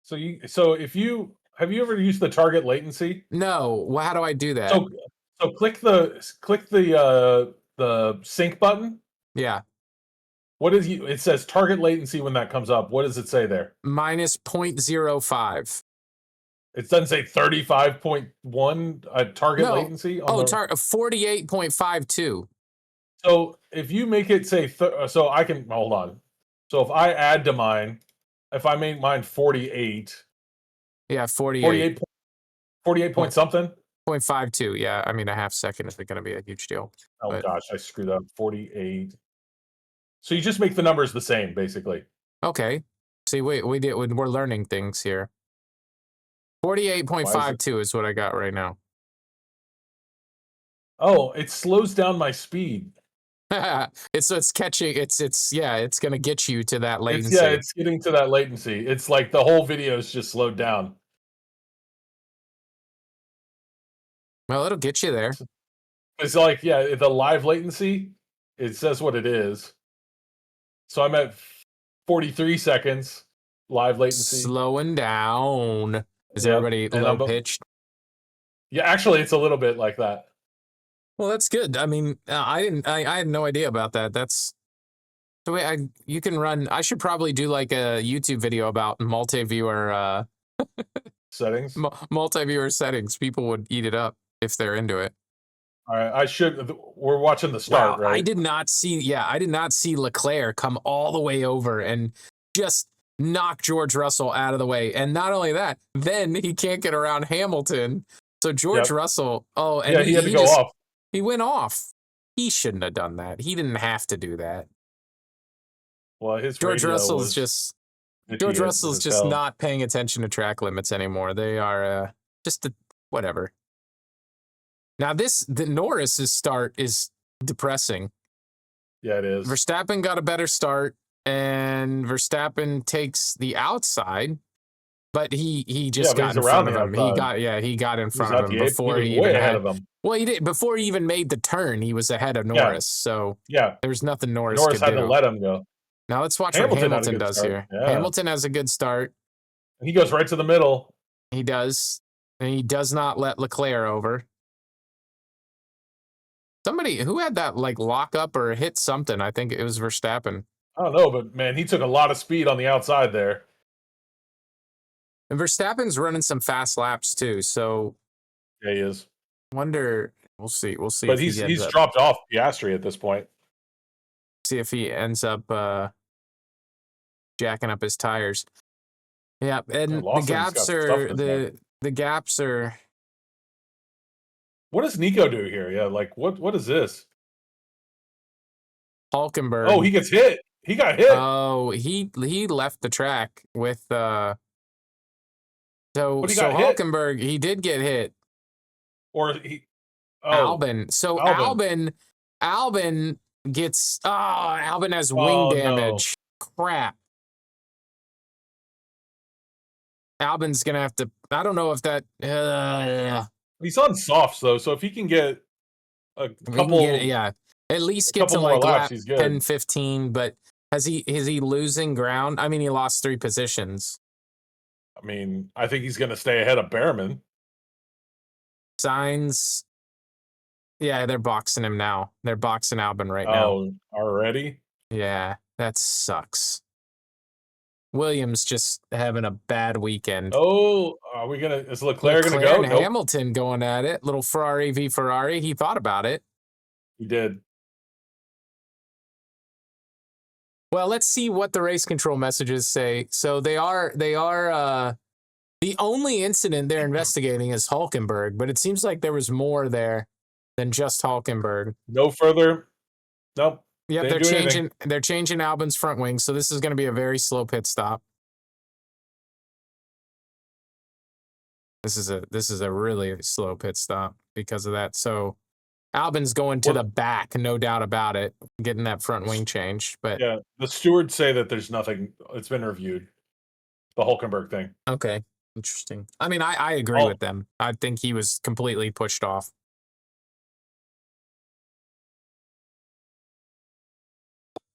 So have you ever used the target latency? No. Well, how do I do that? So click the sync button. Yeah. It says target latency when that comes up. What does it say there? Minus 0.05. It doesn't say 35.1 target latency. 48.52. So if you make it say, so I can hold on. So if I add to mine, if I make mine 48. Yeah, 48. 48 point something. 0.52. Yeah, I mean a half second isn't going to be a huge deal. Oh gosh, I screwed up. 48. So you just make the numbers the same, basically. Okay. See, we're learning things here. 48.52 is what I got right now. Oh, it slows down my speed. it's catching. It's going to get you to that latency. It's getting to that latency. It's like the whole video is just slowed down. Well, it'll get you there. It's like, the live latency, it says what it is. So I'm at 43 seconds live latency. Slowing down. Is everybody low pitched? Yeah, actually, it's a little bit like that. Well, that's good. I mean, I had no idea about that. That's the way you can run. I should probably do like a YouTube video about multi-viewer settings. Multi-viewer settings. People would eat it up if they're into it. All right, we're watching the start, right? I did not see Leclerc come all the way over and just knock George Russell out of the way. And not only that, then he can't get around Hamilton. So George Russell, he had to go off. He went off. He shouldn't have done that. He didn't have to do that. Well, George Russell's just not paying attention to track limits anymore. They are whatever. Now the Norris's start is depressing. Yeah, it is. Verstappen got a better start, and Verstappen takes the outside, but he Yeah, just but got he's in around front the of him. outside. He got in He's front of at him the eighth. He before was he way even ahead had. of him. Well, he did before he even made the turn. He was ahead of Yeah, Norris, so yeah. there was nothing Norris Norris could had to do. let him go. Now let's watch what Hamilton had a Hamilton good does start. here. Yeah. Hamilton has a good start. He goes right to the middle. He does, and he does not let Leclerc over. Somebody who had that like lock up or hit something. I think it was Verstappen. I don't know, but man, he took a lot of speed on the outside there. And Verstappen's running some fast laps too, so Yeah, he is. wonder. We'll see. We'll see But if he ends he's up. dropped off Piastri at this point. See if he ends up jacking up his tires. Yeah, and the Lawson's gaps got some stuff in are his head. the gaps are. What does Nico do here? Yeah, like what is this? Oh, Hulkenberg. he gets hit. He got hit. Oh, he left the track with But he so got hit. Hulkenberg, he did get hit. Or he Albon. So Albon. Albon gets Albon has wing Oh no. damage. Crap. Albon's gonna have to. I don't know if that. He's on softs though, so if he can get a We couple can get yeah. At least get to more like laps, lap he's good. 10, 15, but is he losing ground? I mean, he lost 3 positions. I mean, I think he's gonna stay ahead of Behrman. Signs. Yeah, they're boxing him now. They're boxing Albon right now. Oh, already? Yeah, that sucks. Williams just having a bad weekend. Oh, are we gonna is Leclerc gonna go? And Nope. Hamilton going at it. Little Ferrari v Ferrari. He thought about it. He did. Well, let's see what the race control messages say. So they are the only incident they're investigating is Hulkenberg, but it seems like there was more there than just Hulkenberg. No further. Nope. Yep, they're changing Albon's front wing, so this is going to be a very slow pit stop. This is a really slow pit stop because of that. So Albon's going to the back, no doubt about it, getting that front wing changed. But yeah, the stewards say that there's nothing. It's been reviewed. The Hulkenberg thing. Okay, interesting. I mean, I agree with them. I think he was completely pushed off.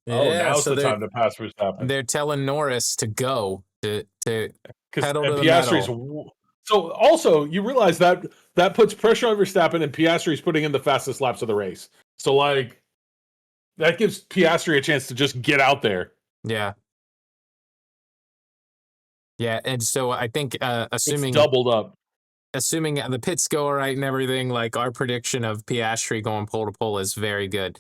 Now's the time to pass Verstappen. They're telling Norris to go to pedal to the Piastri's metal. So also, you realize that puts pressure on Verstappen, and Piastri's putting in the fastest laps of the race. So like, that gives Piastri a chance to just get out there. Yeah. Yeah, and so I think assuming it's doubled up. Assuming the pits go all right and everything, like our prediction of Piastri going pole to pole is very good.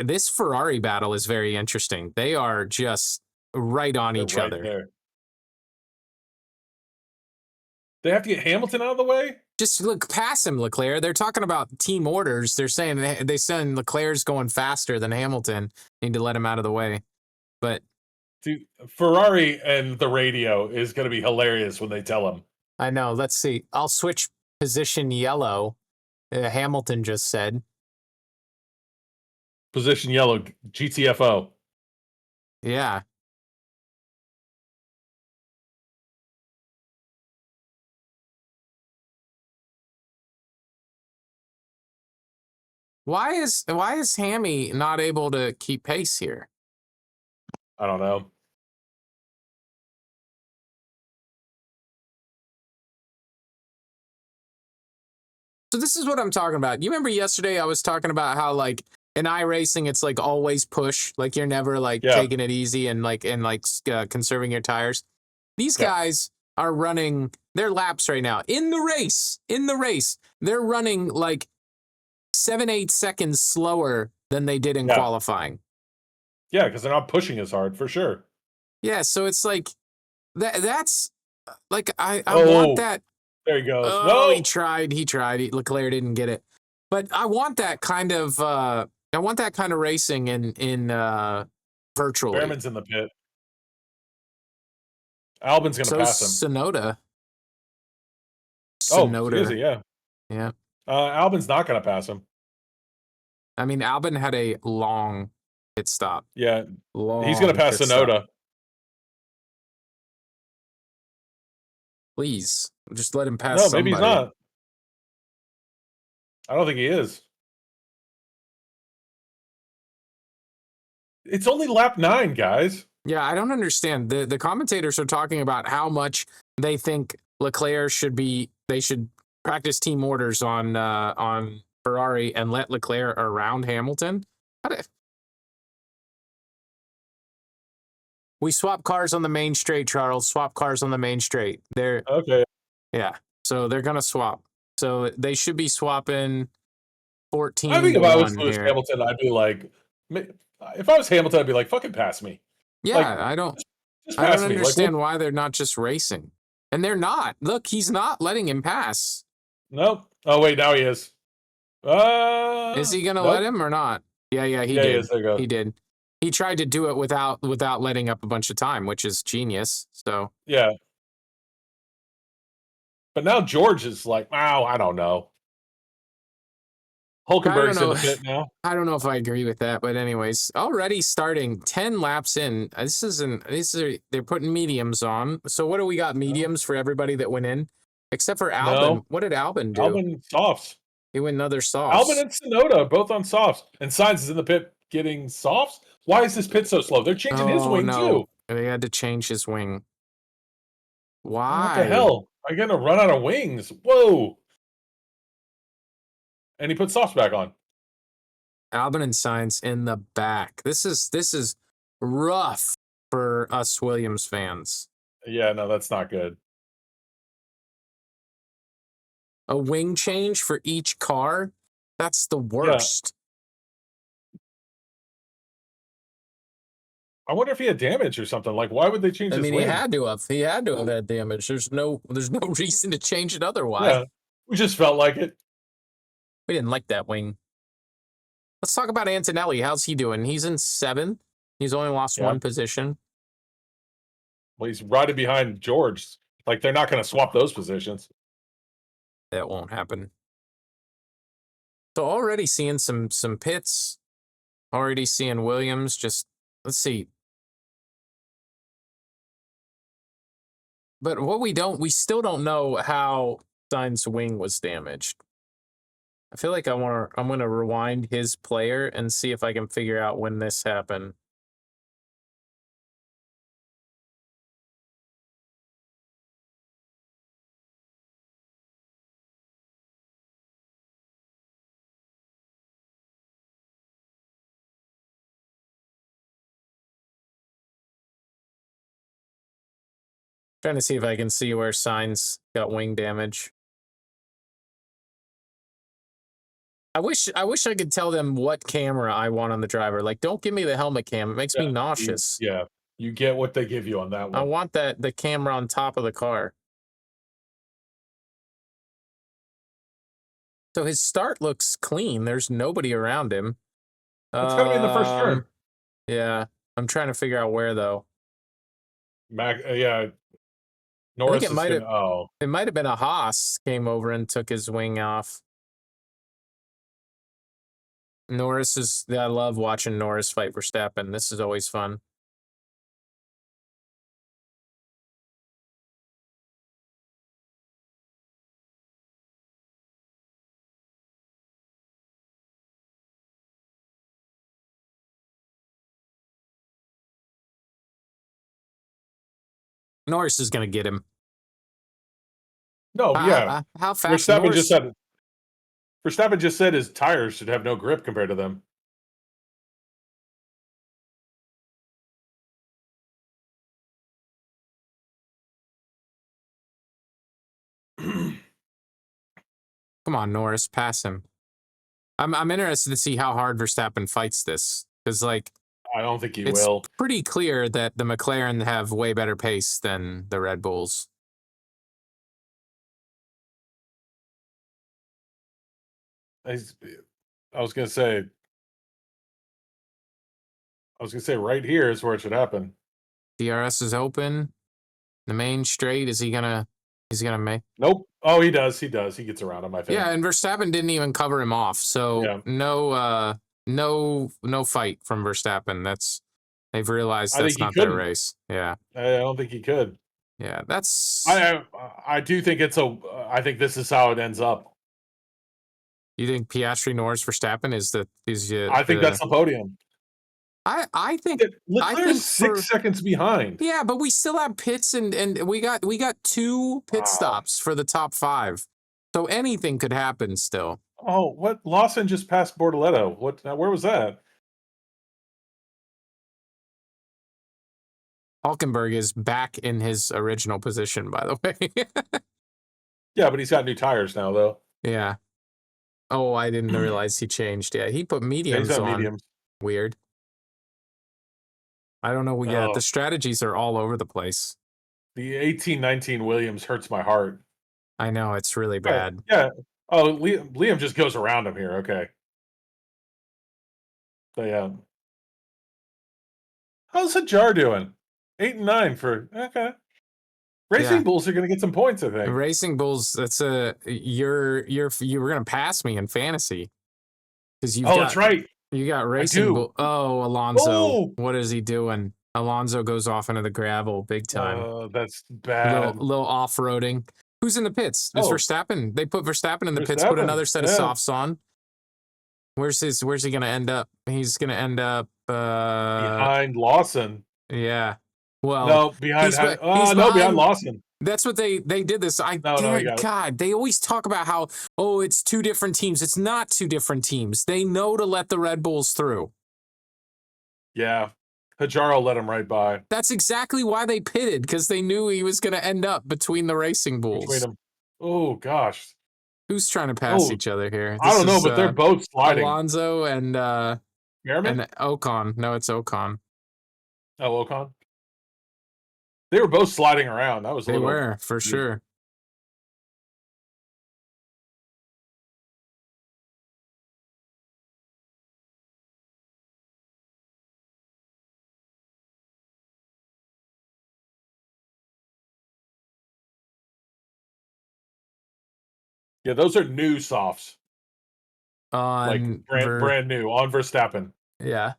This Ferrari battle is very interesting. They are just right on each other. There. They have to get Hamilton out of the way? Just look past him, Leclerc. They're talking about team orders. They're saying they send Leclerc's going faster than Hamilton. Need to let him out of the way. But dude, Ferrari and the radio is going to be hilarious when they tell him. I know. Let's see. I'll switch position yellow. Hamilton just said. Position yellow, GTFO. Yeah. Why is Hammy not able to keep pace here? I don't know. So this is what I'm talking about. You remember yesterday I was talking about how like in iRacing it's like always push, like you're never like taking it easy and conserving your tires. These guys are running their laps right now in the race. They're running like 7-8 seconds slower than they did in qualifying. Yeah, because they're not pushing as hard for sure. Yeah, so it's like that's like I want that. There he goes. Oh, no, he tried. Leclerc didn't get it, but I want that kind of racing in virtually. Behrman's in the pit. Albon's going to pass him. Sonoda. Oh, is he? Yeah. Yeah. Albon's not going to pass him. I mean, Albon had a long pit stop. Yeah. He's going to pass Sonoda. Please, just let him pass No, maybe he's somebody. not. I don't think he is. It's only lap 9, guys. Yeah, I don't understand. The commentators are talking about how much they think Leclerc should be. They should practice team orders on Ferrari and let Leclerc around Hamilton. We swap cars on the main straight, Charles. Swap cars on the main straight. Okay. Yeah. So they're gonna swap. So they should be swapping 14 I think to if I was 1 Lewis here. Hamilton, I'd be like, if I was Hamilton, I'd be like, fucking pass me. Like, Yeah, I don't just I don't pass me. Like, understand why they're not just racing. And they're not. Look, he's not letting him pass. nope. Oh, wait, now he is. Is he gonna let Nope. him or not? Yeah, he Yeah, he did. is. There you go. He did. He tried to do it without letting up a bunch of time, which is genius. So Yeah. But now George is like, wow, I don't know. I don't Hulkenberg's in know. the pit now. I don't know if I agree with that, but anyways, already starting 10 laps in. They're putting mediums on. So what do we got? Mediums for everybody that went in, except for Albon. No. What did Albon do? Albon softs. He went another Albon softs. and Tsunoda both on softs. And Sainz is in the pit getting softs. Why is this pit so slow? They're changing his wing too. They had to change his wing. Why? What the hell? I'm gonna run out of wings. Whoa. And he put softs back on. Albon and Sainz in the back. This is rough for us Williams fans. Yeah, no, that's not good. A wing change for each car? That's the worst. I wonder if he had damage or something. Like, why would they change his wing? He had to have had damage. There's no reason to change it otherwise. Yeah, we just felt like it. We didn't like that wing. Let's talk about Antonelli. How's he doing? He's in 7th. He's only lost 1 position. Well, he's riding behind George. Like, they're not going to swap those positions. That won't happen. So already seeing some pits. Already seeing Williams. Just let's see. But what we still don't know how Sainz's wing was damaged. I feel like I'm gonna rewind his player and see if I can figure out when this happened. Trying to see if I can see where Sainz got wing damage. I wish I could tell them what camera I want on the driver. Like, don't give me the helmet cam. It makes me nauseous. You get what they give you on that one. I want the camera on top of the car. So his start looks clean. There's nobody around him. It's gotta be in the first turn. Yeah, I'm trying to figure out where though. Norris it might have been a Haas came over and took his wing off. I love watching Norris fight Verstappen. This is always fun. Norris is going to get him. No, yeah. How fast Norris? Verstappen just said his tires should have no grip compared to them. Come on, Norris, pass him. I'm interested to see how hard Verstappen fights this because, like, I don't think he it's will. pretty clear that the McLaren have way better pace than the Red Bulls. I was gonna say right here is where it should happen. DRS is open. The main straight, he's gonna make? Nope. Oh, he does. He gets around him, I think. Yeah, and Verstappen didn't even cover him off. So no fight from Verstappen. They've realized that's not their race. Yeah. I don't think he could. Yeah, that's. I do think it's a. I think this is how it ends up. You think Piastri, Norris, Verstappen is I think that's the? the podium. I think I Leclerc's think 6 seconds behind. yeah, but we still have pits and we got 2 pit Wow. stops for the top 5, so anything could happen still. Oh, what? Lawson just passed Bortoletto. What? Where was that? Hulkenberg is back in his original position, by the way. Yeah, but he's got new tires now, though. Yeah. Oh, I didn't realize he changed. Yeah, he put Yeah, he's mediums got on. mediums. Weird. I don't know. Yeah, the Oh, strategies are all over the place. the 1819 Williams hurts my heart. I know it's really Right. bad. Yeah. Oh, Liam just goes around him here. Okay. So yeah. How's Hajar doing? 8 and 9 for okay. Yeah. Racing Bulls are going to get some points, I think. Racing Bulls, that's a you were gonna pass me in fantasy because Oh, that's right. you got I Racing do. Bull. Oh, Alonso, Oh, what is he doing? Alonso goes off into the gravel big time. that's Little bad. little off roading. Who's in the pits? It's Oh, Verstappen. They put Verstappen in the pits. Put Verstappen. another set of Yeah, softs on. Where's he gonna end up? He's gonna end up. behind Lawson. Yeah. Well, No, behind. he's No, behind behind. Lawson. That's what they did this. I No, no, he dare got it. God. They always talk about how it's 2 different teams. It's not 2 different teams. They know to let the Red Bulls through. Yeah, Hajaro let him right by That's exactly why they pitted, because they knew he was going to end up between the Racing between Bulls. them. Oh gosh. Who's trying to pass Oh, each other here? I This don't know, is but they're both sliding. Alonso and Merriman? Ocon. No, it's Ocon. Oh, Ocon. They were both sliding around. That was a They little. were for sure. Yeah, those are new softs, like On brand new on Verstappen. yeah.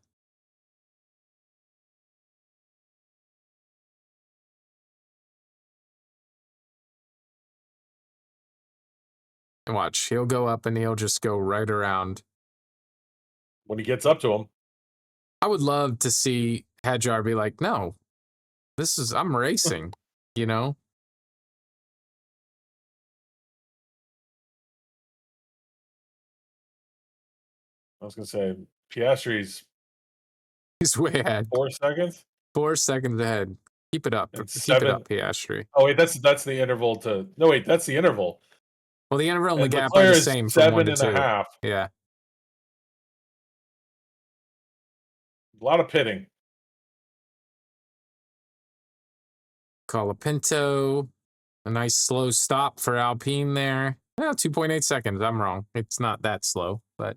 Watch, he'll go up and he'll just go right around. When he gets up to him, I would love to see Hadjar be like, no, I'm racing, you know? I was gonna say Piastri's He's way ahead. 4 seconds 4 seconds ahead. Keep it up. and Keep it 7. up, Piastri. Oh wait, that's the interval to. No wait, that's the interval. Well, the interval and the And gap are Leclerc the is same from 1 7 to and a 2. half. Yeah. A lot of pitting. Colapinto. A nice slow stop for Alpine there. Well, 2.8 seconds. I'm wrong. It's not that slow, but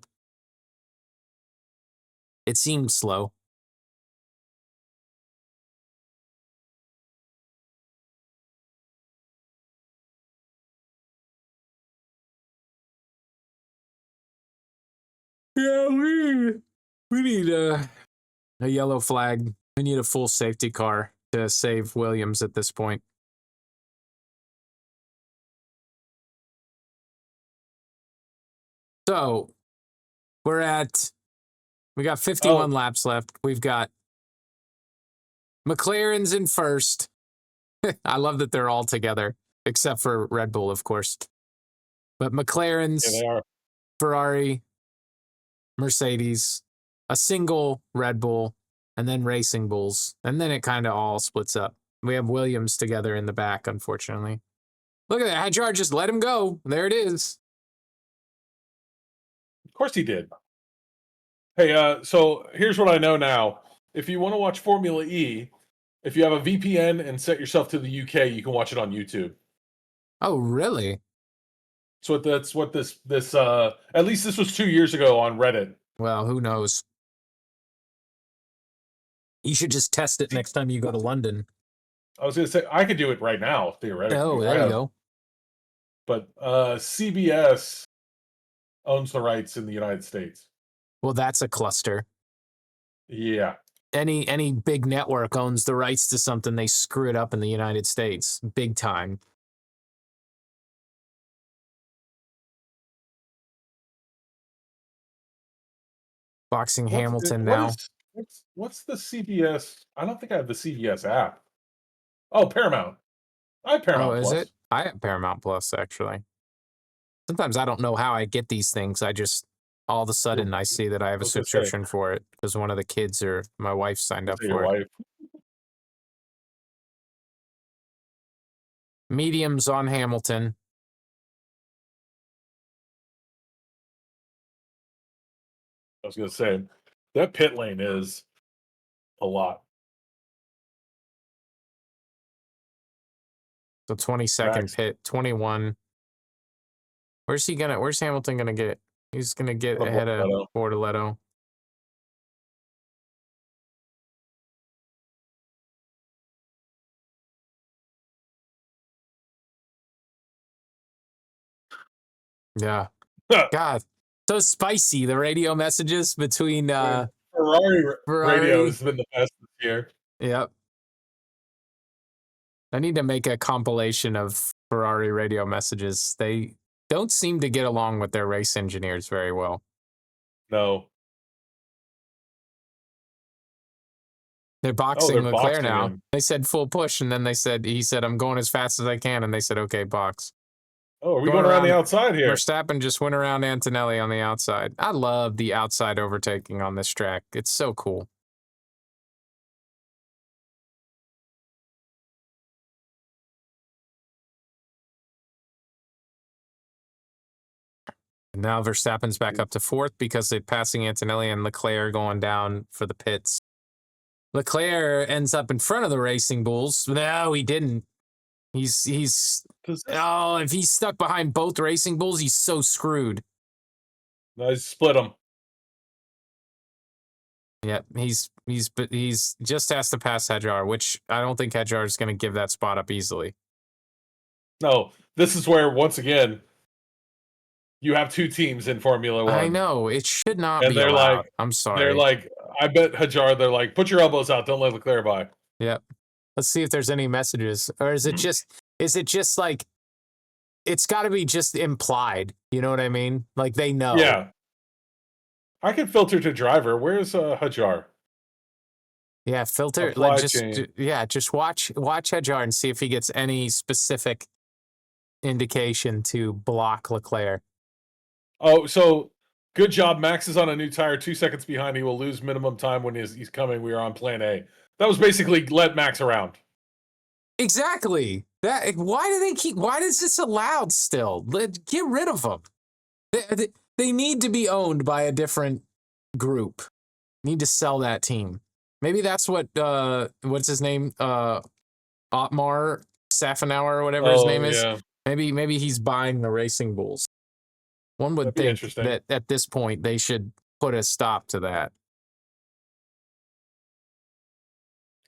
it seems slow. Yeah, we need a yellow flag. We need a full safety car to save Williams at this point. So we got 51 laps left. We've got McLaren's in first. I love that they're all together, except for Red Bull, of course. But McLaren's, Yeah, they are. Ferrari, Mercedes, a single Red Bull, and then Racing Bulls. And then it kind of all splits up. We have Williams together in the back, unfortunately. Look at that. Hadjar just let him go. There it is. Of course he did. Hey, so here's what I know now. If you want to watch Formula E, if you have a VPN and set yourself to the UK, you can watch it on YouTube. Oh, really? So that's what this at least this was 2 years ago on Reddit. Well, who knows? You should just test it next time you go to London. I was gonna say I could do it right now, theoretically. Oh, there you go. But CBS owns the rights in the United States. Well, that's a cluster. Yeah. any big network owns the rights to something, they screw it up in the United States big time. Boxing Hamilton now. What's the CBS? I don't think I have the CBS app. Oh, Paramount. I have Oh, Paramount is it? Plus. I have Paramount Plus, actually. Sometimes I don't know how I get these things. I just, all of a Your sudden, I see that I have I a was gonna say, subscription for it because one of the kids or my wife signed up your for it. wife. Mediums on Hamilton. I was gonna say that pit lane is a lot. The 22nd Max pit, 21. Where's Hamilton gonna get? He's gonna get the ahead of Bortoleto. Bortoleto. Yeah. God, so spicy, the radio messages between Radio Ferrari. has been the best this year. Yep. I need to make a compilation of Ferrari radio messages. They don't seem to get along with their race engineers very well. No. They're Oh, boxing they're Leclerc boxing now. him. They said full push, and then he said, I'm going as fast as I can. And they said, okay, box. Oh, are we going around the outside here? Verstappen just went around Antonelli on the outside. I love the outside overtaking on this track. It's so cool. And now Verstappen's back up to fourth because they're passing Antonelli and Leclerc going down for the pits. Leclerc ends up in front of the Racing Bulls. No, he didn't. If he's stuck behind both Racing Bulls, he's so screwed. No, he's split them. Yep, he's just has to pass Hadjar, which I don't think Hadjar is going to give that spot up easily. No, this is where once again you have two teams in Formula One. I know it should not and be they're allowed. like, I'm sorry. They're like, I bet Hadjar. They're like, put your elbows out. Don't let Leclerc by. Yep. Let's see if there's any messages, or is it just like it's got to be just implied? You know what I mean? Like they know. Yeah. I can filter to driver. Where's Hadjar? Yeah, filter. Apply Like just chain. just watch Hadjar and see if he gets any specific indication to block Leclerc. Oh, so good job. Max is on a new tire, 2 seconds behind. He will lose minimum time when he's coming. We are on plan A. That was basically let Max around. Exactly. Why is this allowed still? Get rid of them. They need to be owned by a different group. Need to sell that team. Maybe that's what's his name? Otmar Safenauer or whatever his name is. Yeah. Maybe he's buying the Racing Bulls. One would think that at this point they should put a stop to that.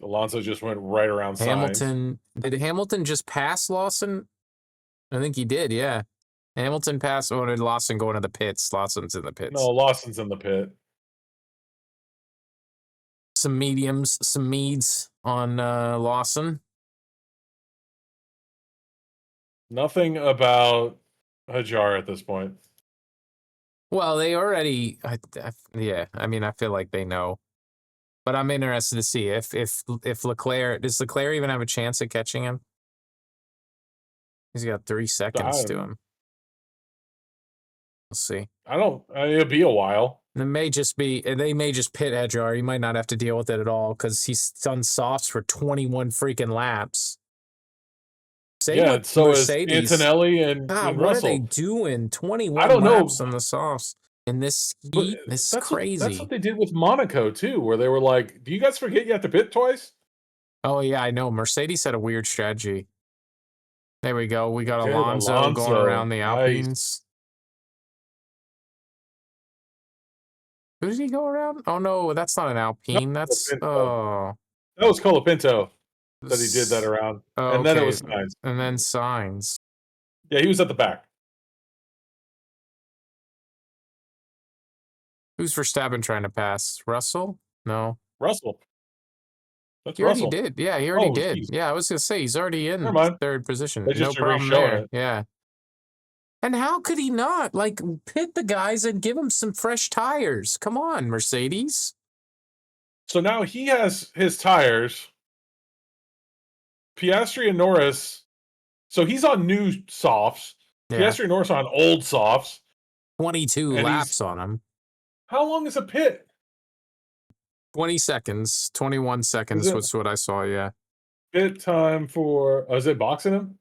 Alonso just went right around Hamilton. Did Hamilton just pass Lawson? I think he did, yeah. Hamilton passed, or did Lawson go into the pits? Lawson's in the pits. No, Lawson's in the pit. Some mediums, some meads on Lawson. Nothing about Hadjar at this point. Well, they already, yeah. I mean, I feel like they know, but I'm interested to see if Leclerc does even have a chance at catching him. He's got 3 seconds to him. We'll see. It'll be a while. They may just pit Hadjar. He might not have to deal with it at all because he's done softs for 21 freaking laps. So Mercedes. is Antonelli and God, Russell. what are they doing? 21 laps on the softs in this heat? This is crazy. That's what they did with Monaco too, where they were like, "Do you guys forget you have to pit twice?" Oh yeah, I know. Mercedes had a weird strategy. There we go. We got Alonso going around the Alpines. Nice. Who did he go around? Oh no, that's not an Alpine. That was Colapinto that he did that around. Oh, and then it was Sainz. And then Sainz. Yeah, he was at the back. Who's Verstappen trying to pass? Russell? No. Russell. That's He already Russell. did. Yeah, he already Oh, did. jeez. Yeah, I was gonna say he's already Never in mind. third position. They No just problem re-showing there. it. Yeah. And how could he not like pit the guys and give them some fresh tires? Come on, Mercedes. So now he has his tires. Piastri and Norris. So he's on new softs. Yeah, Piastri and Norris are on old softs. 22 And he's laps on him. how long is a pit? 20 seconds, 21 Is seconds it was what I saw. Yeah. pit time for? Oh, is it boxing him?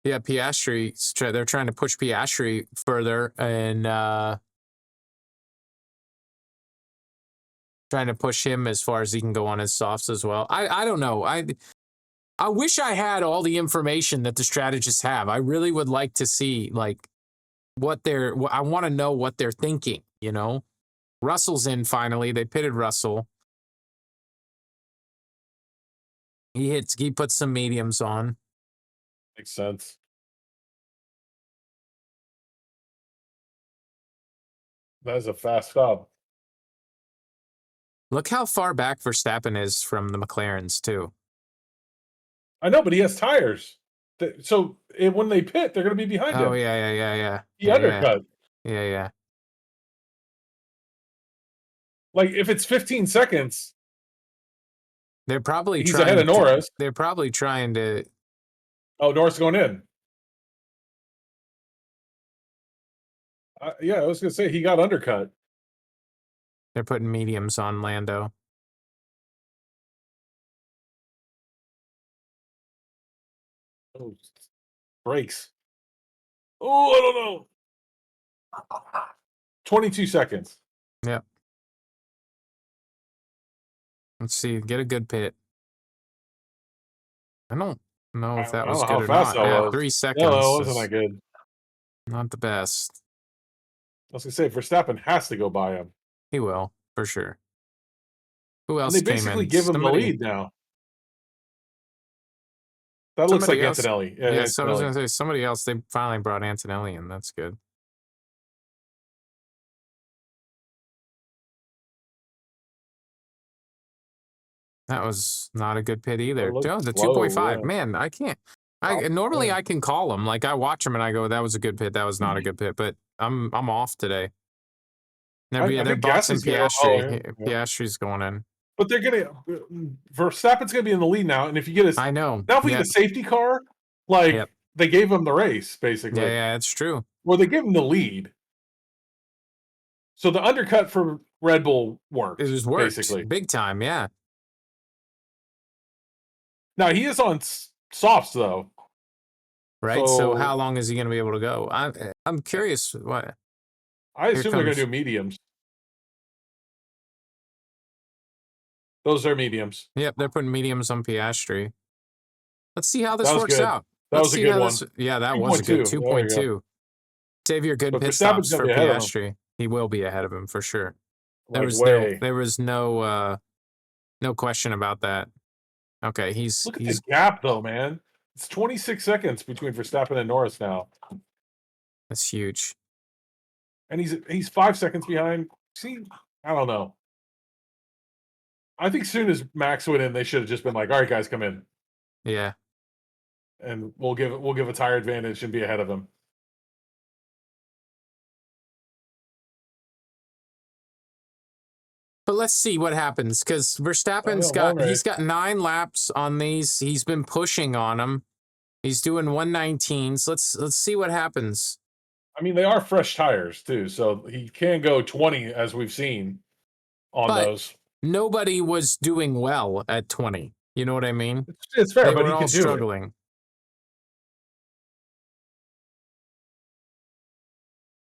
Yeah, Piastri. They're trying to push Piastri further and trying to push him as far as he can go on his softs as well. I don't know. I wish I had all the information that the strategists have. I really would like to see like I want to know what they're thinking, you know? Russell's in finally. They pitted Russell. He puts some mediums on. Makes sense. That is a fast stop. Look how far back Verstappen is from the McLarens too. I know, but he has tires. So when they pit, they're going to be behind Oh him. yeah. He undercut. Yeah. Like if it's 15 seconds, They're probably he's ahead of Norris. They're probably trying to. Oh, Norris going in. Yeah, I was going to say he got undercut. They're putting mediums on Lando. Oh, brakes. Oh, I don't know. 22 seconds. Yep. Let's see. Get a good pit. I don't know if I that don't was know how good or fast not. that Yeah, was. 3 No, seconds it wasn't is that good. not the best. I was going to say Verstappen has to go by him. He will for sure. Who And else they came basically in? give him the lead now. That looks like Somebody else. Antonelli. Yeah, so I was Antonelli. gonna say somebody else. They finally brought Antonelli in. That's good. That was not a good pit either. It looked Oh, the slow, 2.5. yeah. Man, I can't. Top Normally 10. I can call them. Like I watch them and I go, that was a good pit. That was not a good pit. But I'm off today. I They're think boxing Gasly's going to go. Oh, Piastri. yeah. Piastri's going in. But they're going to Verstappen's going to be in the lead now. And if you get I know. now if we get Yep. a safety car, like Yep. they gave him the race basically. Yeah, it's true. Well, they gave him the lead. So the undercut for Red Bull worked. It was worked basically. big time. Yeah. Now he is on softs though. Right. So how long is he going to be able to go? I'm curious. What? I assume they're going to do mediums. Those are mediums. Yep, they're putting mediums on Piastri. Let's see how this That was works good. out. That Let's was a see good how one. this. Yeah, that was a good 2.2. There you 2.2. Xavier, good But pit Verstappen's stops gonna for be ahead of him. Piastri. He will be ahead of him for sure. Like way. There was no question about that. Okay, Look at the gap though, man. It's 26 seconds between Verstappen and Norris now. That's huge. And he's 5 seconds behind. See, I don't know. I think soon as Max went in, they should have just been like, "All right, guys, come in, Yeah. and we'll give a tire advantage and be ahead of him." But let's see what happens because Verstappen's he's got 9 laps on these. He's been pushing on them. He's doing 119s. Let's see what happens. I mean, they are fresh tires too, so he can go 20 as we've seen on those. Nobody was doing well at 20. You know what I mean? It's fair, they but were he all can do struggling. it.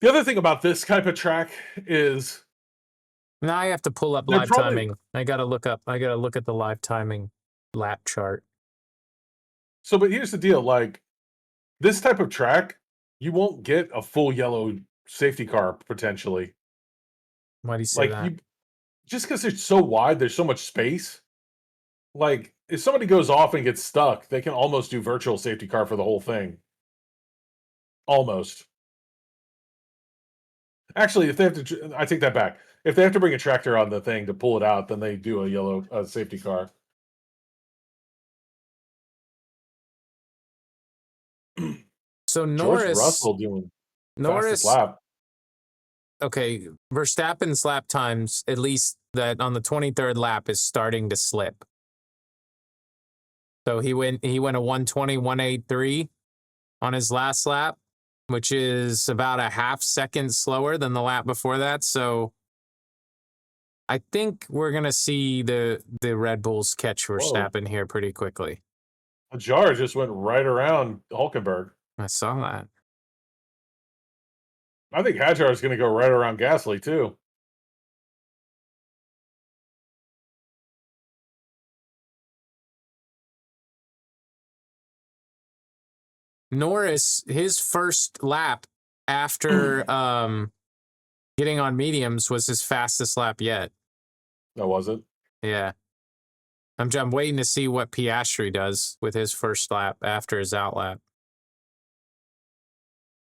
The other thing about this type of track is now I have to pull up live timing. I gotta look at the live timing lap chart. So, but here's the deal: like this type of track, you won't get a full yellow safety car potentially. Why do you say that? Just because it's so wide, there's so much space. Like if somebody goes off and gets stuck, they can almost do virtual safety car for the whole thing. Almost. Actually, if they have to, I take that back. If they have to bring a tractor on the thing to pull it out, then they do a yellow safety car. So George Norris, Russell doing fastest Norris, lap. okay, Verstappen's lap times, at least that on the 23rd lap, is starting to slip. So he went a 120, 183 on his last lap, which is about a half second slower than the lap before that. So I think we're gonna see the Red Bulls catch Whoa. Verstappen here pretty quickly. A jar just went right around Hulkenberg. I saw that. I think Hadjar is going to go right around Gasly too. Norris, his first lap after getting on mediums was his fastest lap yet. That wasn't. Yeah. I'm waiting to see what Piastri does with his first lap after his out lap.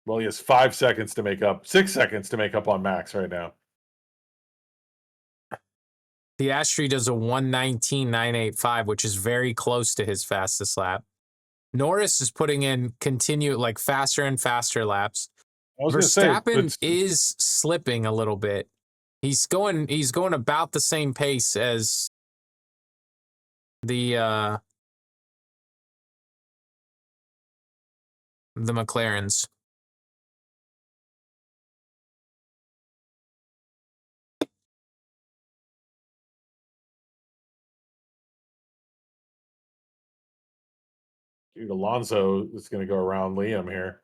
Well, he has 5 seconds to make up, 6 seconds to make up on Max right now. Piastri does a 119.985, which is very close to his fastest lap. Norris is putting in faster and faster laps. I was going to say, Verstappen is slipping a little bit. He's going about the same pace as the McLarens. dude, Alonso is going to go around Liam here.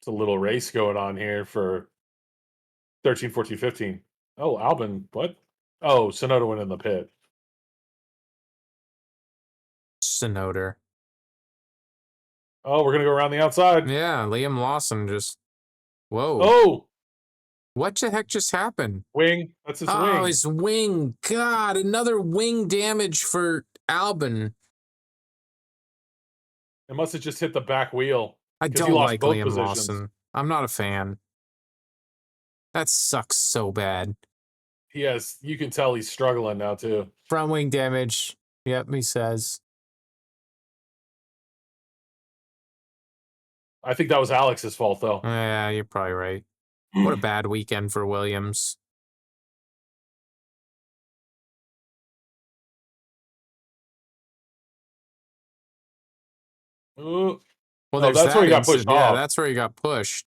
It's a little race going on here for 13, 14, 15. Oh, Albon, what? Oh, Sonoda went in the pit. Sonoda. Oh, we're going to go around the outside. Yeah, Liam Lawson just. Whoa. Oh! What the heck just happened? Wing. That's his wing. Oh, his wing. God, another wing damage for Albon. It must have just hit the back wheel. I 'cause he don't lost like both Liam positions. Lawson. I'm not a fan. That sucks so bad. Yes, you can tell he's struggling now too. Front wing damage. Yep, he says. I think that was Alex's fault though. Yeah, you're probably right. What a bad weekend for Williams. Ooh. Well, Oh, that's where he got pushed Yeah, off. that's where he got pushed.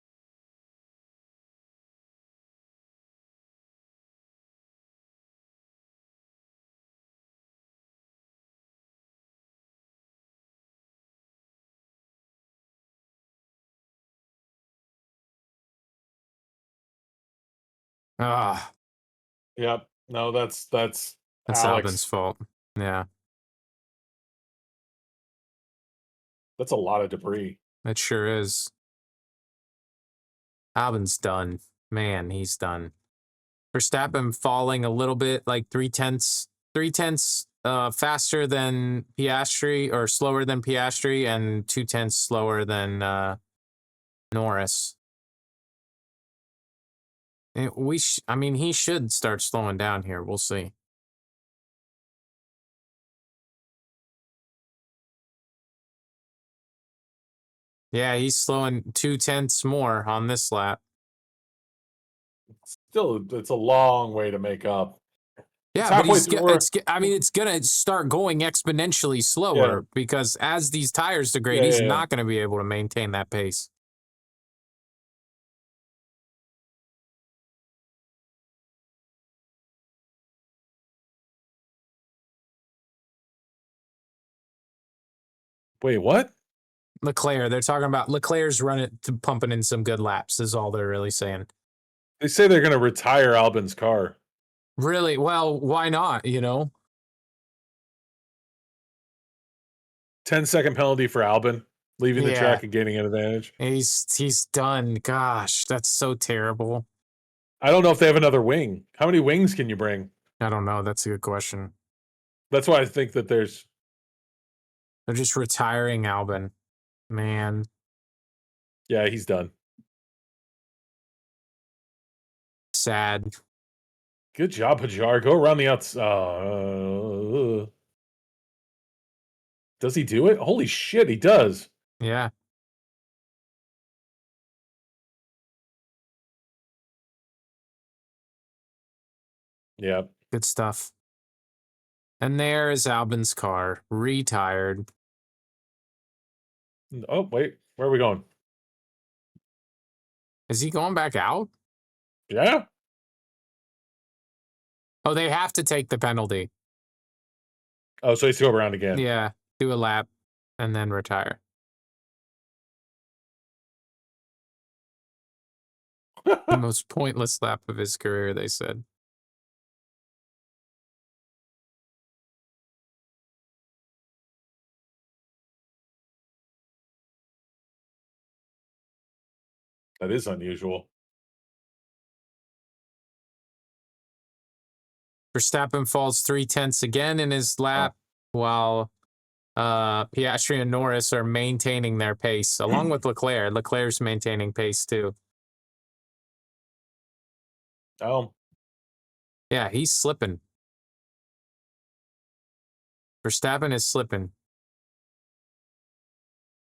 Ah, Yep. No, that's that's Alex. Albon's fault. Yeah, That's a lot of debris. it sure is. Albon's done. Man, he's done. Verstappen falling a little bit, like 3/10 faster than Piastri, or slower than Piastri, and 0.2 slower than Norris. I mean, he should start slowing down here. We'll see. Yeah, he's slowing 0.2 more on this lap. Still, it's a long way to make up. Yeah, but it's gonna start going exponentially slower because as these tires degrade, he's not gonna be able to maintain that pace. Wait, what? Leclerc, they're talking about Leclerc's pumping in some good laps, is all they're really saying. They say they're going to retire Albon's car. Really? Well, why not, 10-second penalty for Albon, leaving the track and gaining an advantage. He's done. Gosh, that's so terrible. I don't know if they have another wing. How many wings can you bring? I don't know. That's a good question. That's why I think that They're just retiring Albon. Man. Yeah, he's done. sad. Good job, Hajar. Go around the outside. Does he do it? Holy shit, he does. Yeah, Yeah. good stuff. And there is Albin's car, retired. Oh, wait. Where are we going? Is he going back out? Yeah. Oh, they have to take the penalty. Oh, so he's go around again. Yeah, do a lap and then retire. The most pointless lap of his career, they said. That is unusual. Verstappen falls 3/10 again in his lap, while Piastri and Norris are maintaining their pace, along with Leclerc. Leclerc's maintaining pace too. Oh, Yeah, he's slipping. Verstappen is slipping.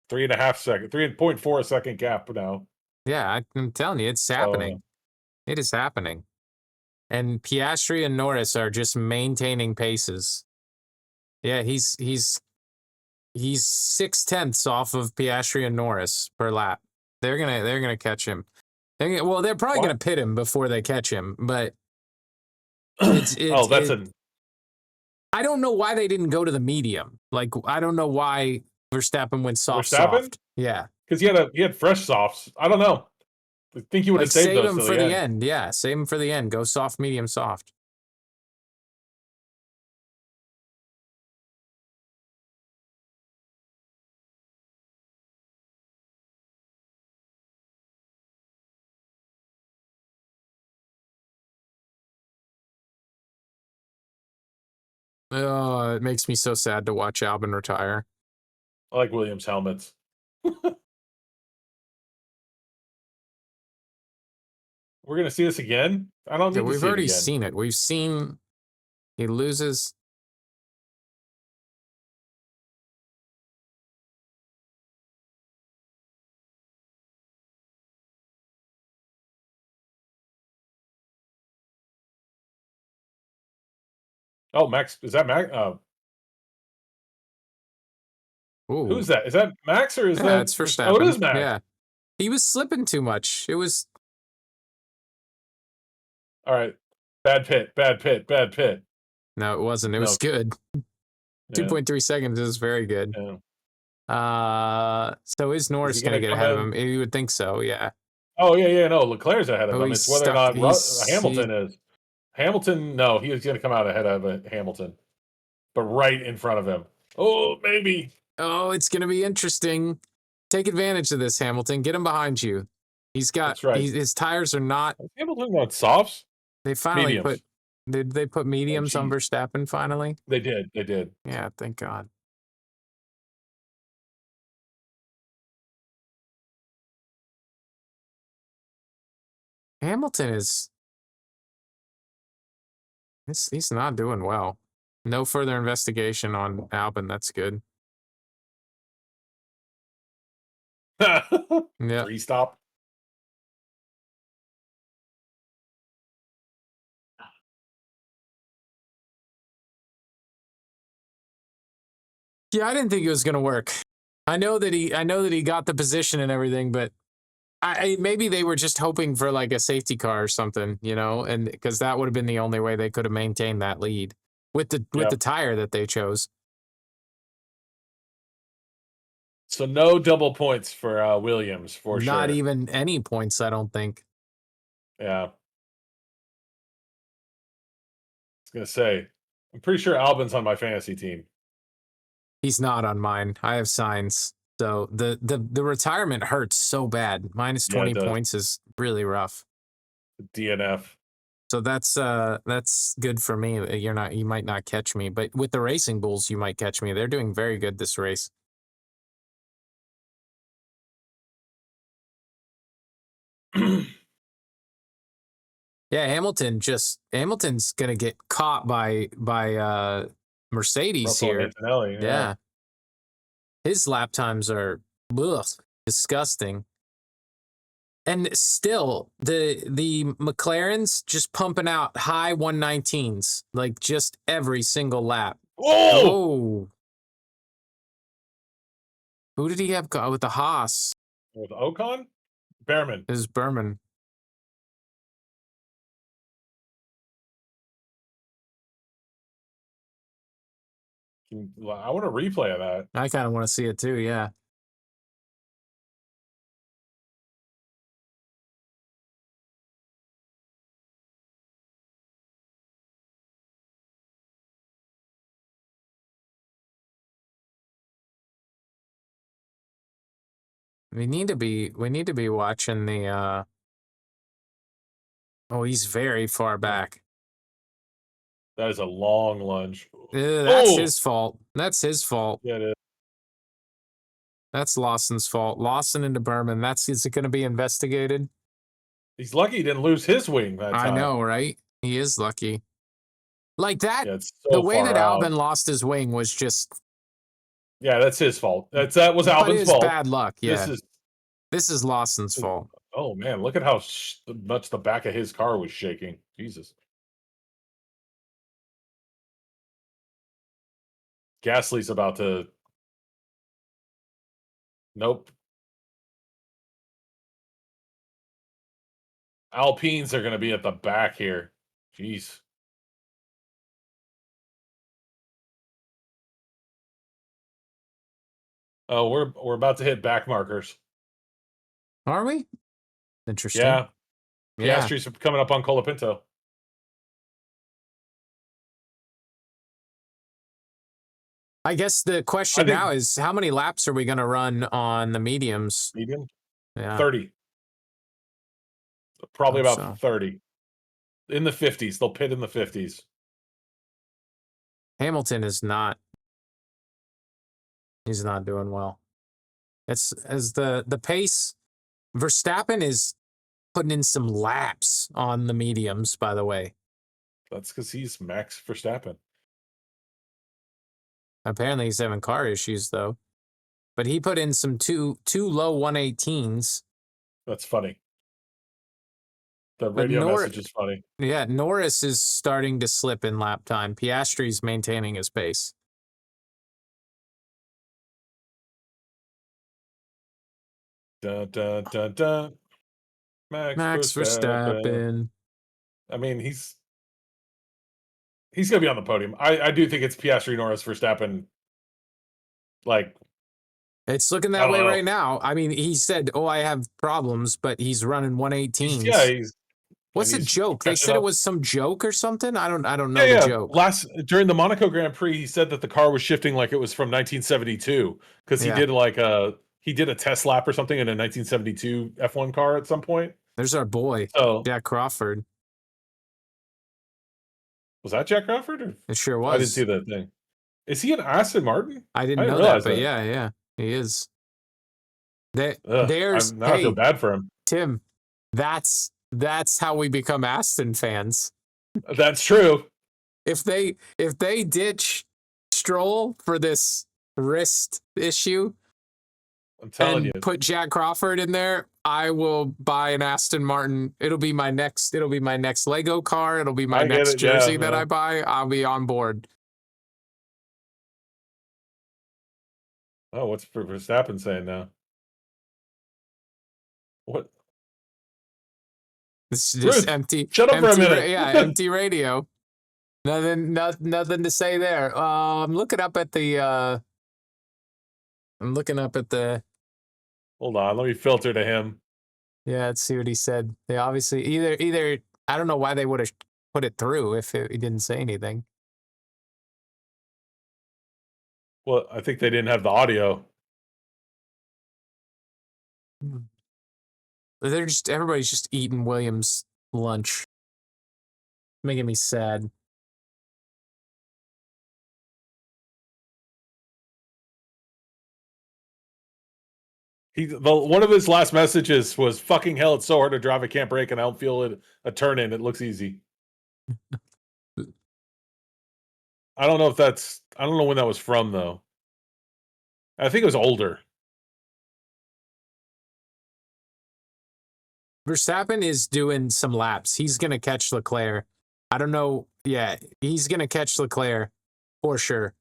3.5 second, 3.4 second gap now. Yeah, I'm telling you, it's happening. It is happening. And Piastri and Norris are just maintaining paces. Yeah, he's 6/10 off of Piastri and Norris per lap. They're gonna catch him. They're probably What? gonna pit him before they catch him, but Oh, that's a I don't know why they didn't go to the medium. Like, I don't know why Verstappen went soft, Verstappen? soft. Yeah, because he had fresh softs. I don't know. I think he would like have saved save those him till for the the end. end. Yeah, save him for the end. Go soft, medium, soft. Oh, it makes me so sad to watch Albin retire. I like Williams helmets. We're gonna see this again. I don't Yeah, need to we've see it already again. seen it. We've seen he loses. Oh, Max, is that Max? Ooh, Who's that? Is that Max or is yeah, that? it's Oh, it Verstappen. is Max. Yeah, he was slipping too much. It was All right, bad pit, bad pit, bad pit. no, it wasn't. It No, was good. yeah, 2.3 seconds is very good. yeah. So is Is he Norris gonna gonna get come ahead of in? him? You would think so, yeah. Oh yeah, yeah. No, Leclerc's ahead of Oh, him. he's It's whether or stuck. not He Hamilton is. Hamilton, no, he is gonna come out ahead of Hamilton, but right in front of him. Oh, maybe. oh, it's gonna be interesting. Take advantage of this, Hamilton. Get him behind you. That's right. His tires are not. Is Hamilton on softs, They finally mediums. did they put Oh, mediums on geez. Verstappen finally? They did. They did. Yeah, thank God. Hamilton is he's not doing well. No further investigation on Albin. That's good. Yeah. Three stop. Yeah, I didn't think it was gonna work. I know that he got the position and everything, but maybe they were just hoping for like a safety car or something, you know, and because that would have been the only way they could have maintained that lead with the Yep. tire that they chose. So no double points for Williams for Not sure. even any points, I don't think. Yeah. I was gonna say, I'm pretty sure Albin's on my fantasy team. He's not on mine. I have signs. So the retirement hurts so bad. Minus Yeah, it 20 does. points is really rough. DNF. So that's good for me. You might not catch me, but with the Racing Bulls, you might catch me. They're doing very good this race. Yeah, Hamilton's gonna get caught by Mercedes Russell and here. Antonelli. Yeah. Yeah. His lap times are disgusting. And still, the McLarens just pumping out high 119s, like just every single lap. Oh! Oh. Who did he have with the Haas? With Ocon? Behrman. It was Berman. I want a replay of that. I kind of want to see it too, yeah. We need to be watching the oh, he's very far back. That is a long lunge. That's his fault. That's his fault. Yeah, it is. That's Lawson's fault. Lawson into Berman. Is it going to be investigated? He's lucky he didn't lose his wing that time. I know, right? He is lucky. Like that, Yeah, it's the so way far that out. Albin lost his wing was just. Yeah, that's his fault. That was Albin's fault. Bad luck. Yeah, This is Lawson's fault. Oh man, look at how much the back of his car was shaking. Jesus. Gasly's about to. Nope. Alpines are going to be at the back here. Jeez. Oh, we're about to hit back markers. Are we? Interesting. Yeah. Yeah. Piastri's coming up on Colapinto. I guess the question now is how many laps are we going to run on the mediums? Medium? Yeah. 30. Probably about 30. In the 50s. They'll pit in the 50s. Hamilton is not. He's not doing well. It's as the pace. Verstappen is putting in some laps on the mediums, by the way. That's because he's Max Verstappen. Apparently he's having car issues though. But he put in some two low 118s. That's funny. The radio message is funny. Yeah, Norris is starting to slip in lap time. Piastri's maintaining his pace. Dun, dun, dun, dun. Max Verstappen. I mean, he's gonna be on the podium. I do think it's Piastri, Norris, Verstappen. Like, it's looking that way right now. I mean, he said, "Oh, I have problems," but he's running 118s. What's a joke? They said it was some joke or something. I don't know the joke. During the Monaco Grand Prix, he said that the car was shifting like it was from 1972 because he did a test lap or something in a 1972 F1 car at some point. There's our boy, Jack Crawford. Was that Jack Crawford? Or? It sure was. I didn't see that thing. Is he an Aston Martin? I didn't know that, but yeah, he is. I feel bad for him. Tim, that's how we become Aston fans. That's true. If they ditch Stroll for this wrist issue, I'm telling you, put Jack Crawford in there, I will buy an Aston Martin. It'll be my next Lego car. It'll be my next jersey that I buy. I'll be on board. Oh, what's Verstappen saying now? What? It's just empty. Shut up for a minute. Empty radio. Nothing to say there. I'm looking up at the. Hold on, let me filter to him. Yeah, let's see what he said. They obviously either I don't know why they would have put it through if he didn't say anything. Well, I think they didn't have the audio. Everybody's just eating Williams' lunch. Making me sad. One of his last messages was, "Fucking hell, it's so hard to drive. I can't brake, and I don't feel it a turn in. It looks easy." I don't know if that's. I don't know when that was from though. I think it was older. Verstappen is doing some laps. He's going to catch Leclerc. I don't know. Yeah, he's going to catch Leclerc for sure.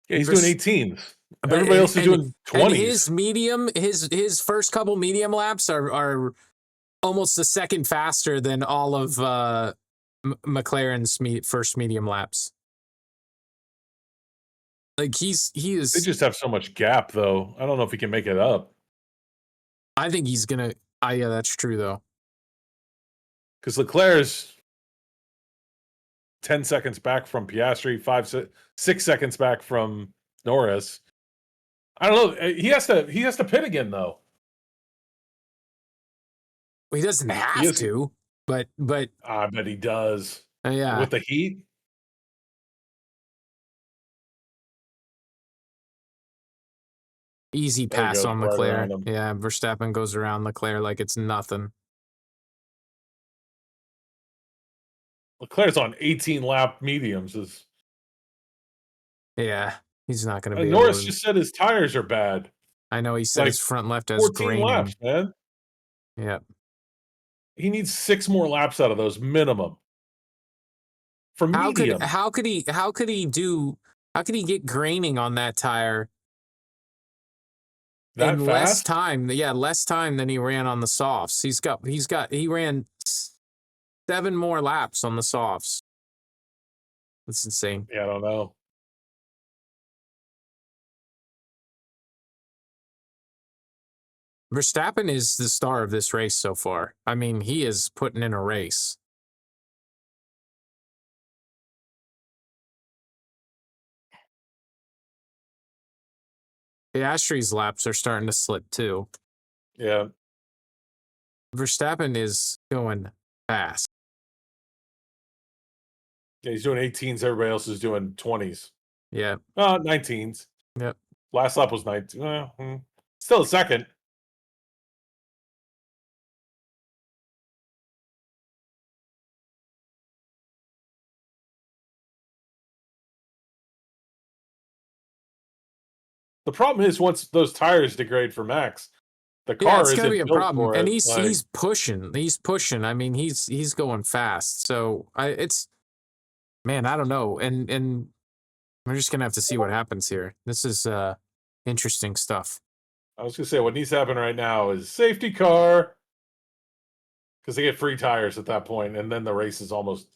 Yeah, he's doing 18s. But Everybody else is doing 20s. And his medium, his first couple medium laps are almost a second faster than all of McLaren's first medium laps. Like he is. They just have so much gap, though. I don't know if he can make it up. I think he's gonna. Yeah, that's true though. Because Leclerc's 10 seconds back from Piastri, 6 seconds back from Norris. I don't know. He has to pit again though. Well, he doesn't have to, but I bet he does. Yeah, with the heat. Easy pass on Leclerc. Yeah, Verstappen goes around Leclerc like it's nothing. Leclerc's on 18 lap mediums. Yeah, he's not going to be. Norris just said his tires are bad. I know he said his front left has 14 graining. laps, man. Yeah. He needs 6 more laps out of those minimum. For medium. How could he get graining on that tire in less time? Yeah, less time than he ran on the softs. He ran 7 more laps on the softs. That's insane. Yeah, I don't know. Verstappen is the star of this race so far. I mean, he is putting in a race. Piastri's laps are starting to slip too. Yeah. Verstappen is going fast. Yeah, he's doing 18s. Everybody else is doing 20s. Yeah. 19s. Yep. Last lap was 19. Still a second. The problem is once those tires degrade for Max, the car it's gonna be a problem. And he's pushing. He's pushing. I mean, he's going fast. So I don't know. And we're just gonna have to see what happens here. This is interesting stuff. I was gonna say what needs to happen right now is safety car. Because they get free tires at that point, and then the race is almost.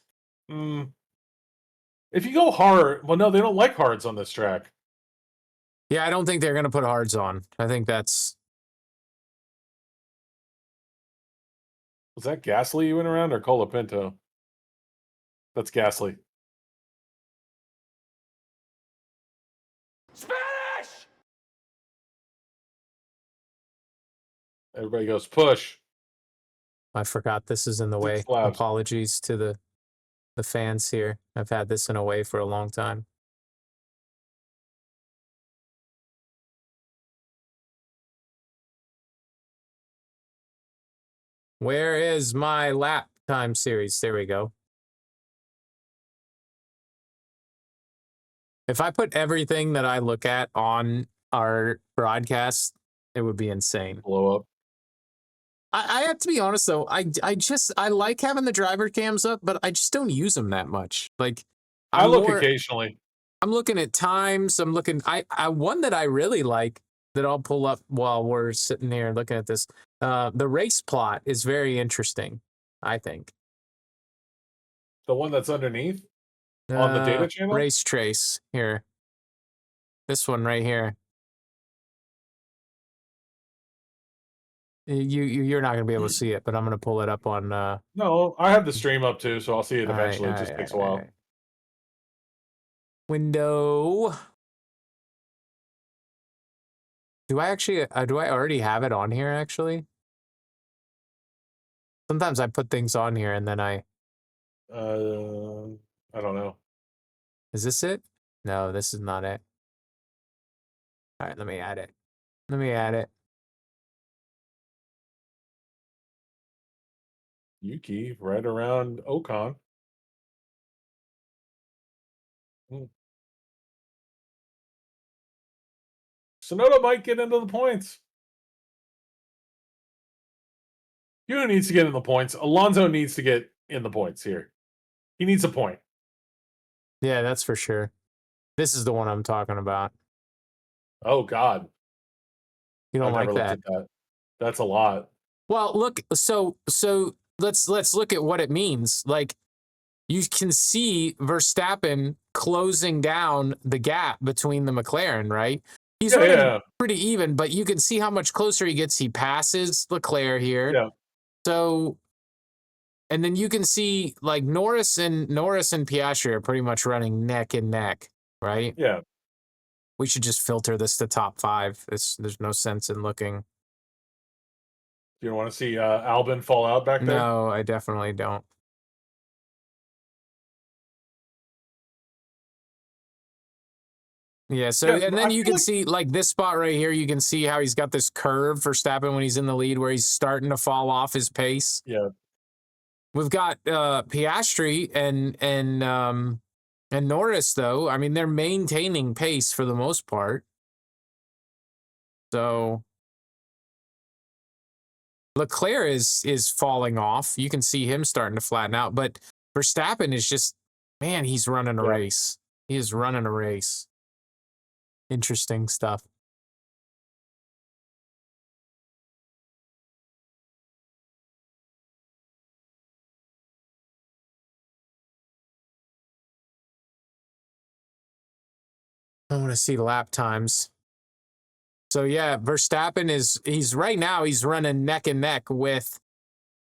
If you go hard, well, no, they don't like hards on this track. Yeah, I don't think they're going to put hards on. I think that's. Was that Gasly you went around or Colapinto? That's Gasly. Spanish! Everybody goes, push. I forgot this is in the way. Apologies to the fans here. I've had this in a way for a long time. Where is my lap time series? There we go. If I put everything that I look at on our broadcast, it would be insane. Blow up. I have to be honest though, I like having the driver cams up, but I just don't use them that much. Like I look occasionally. I'm looking at times. I'm looking. I one that I really like that I'll pull up while we're sitting here looking at this. The race plot is very interesting, I think. The one that's underneath on the data channel? Race trace here. This one right here. You're not going to be able to see it, but I'm going to pull it up on... No, I have the stream up too, so I'll see it eventually. It just takes a while. Window. Do I already have it on here, actually? Sometimes I put things on here and then I don't know. Is this it? No, this is not it. All right, let me add it. Let me add it. Yuki right around Ocon. Hmm. Sonoda might get into the points. Yuki needs to get in the points. Alonso needs to get in the points here. He needs a point. Yeah, that's for sure. This is the one I'm talking about. Oh God, You I don't like never looked that? at that. That's a lot. Well, look. So let's look at what it means. Like you can see Verstappen closing down the gap between the McLaren. Right? He's Yeah, running yeah, pretty even, but you can see how much closer he gets. He passes Leclerc here. yeah, So, and then you can see like Norris and Piastri are pretty much running neck and neck, right? yeah. We should just filter this to top 5. There's no sense in looking. Do you want to see Albin fall out back there? No, I definitely don't. Yeah, so Yeah, and I then you feel can like see like this spot right here, you can see how he's got this curve for Verstappen when he's in the lead where he's starting to fall off his pace. yeah, We've got Piastri and Norris though. I mean, they're maintaining pace for the most part. So Leclerc is falling off. You can see him starting to flatten out, but Verstappen is just man, he's running a yeah. race. He is running a race. Interesting stuff. I want to see lap times. So yeah, Verstappen he's right now he's running neck and neck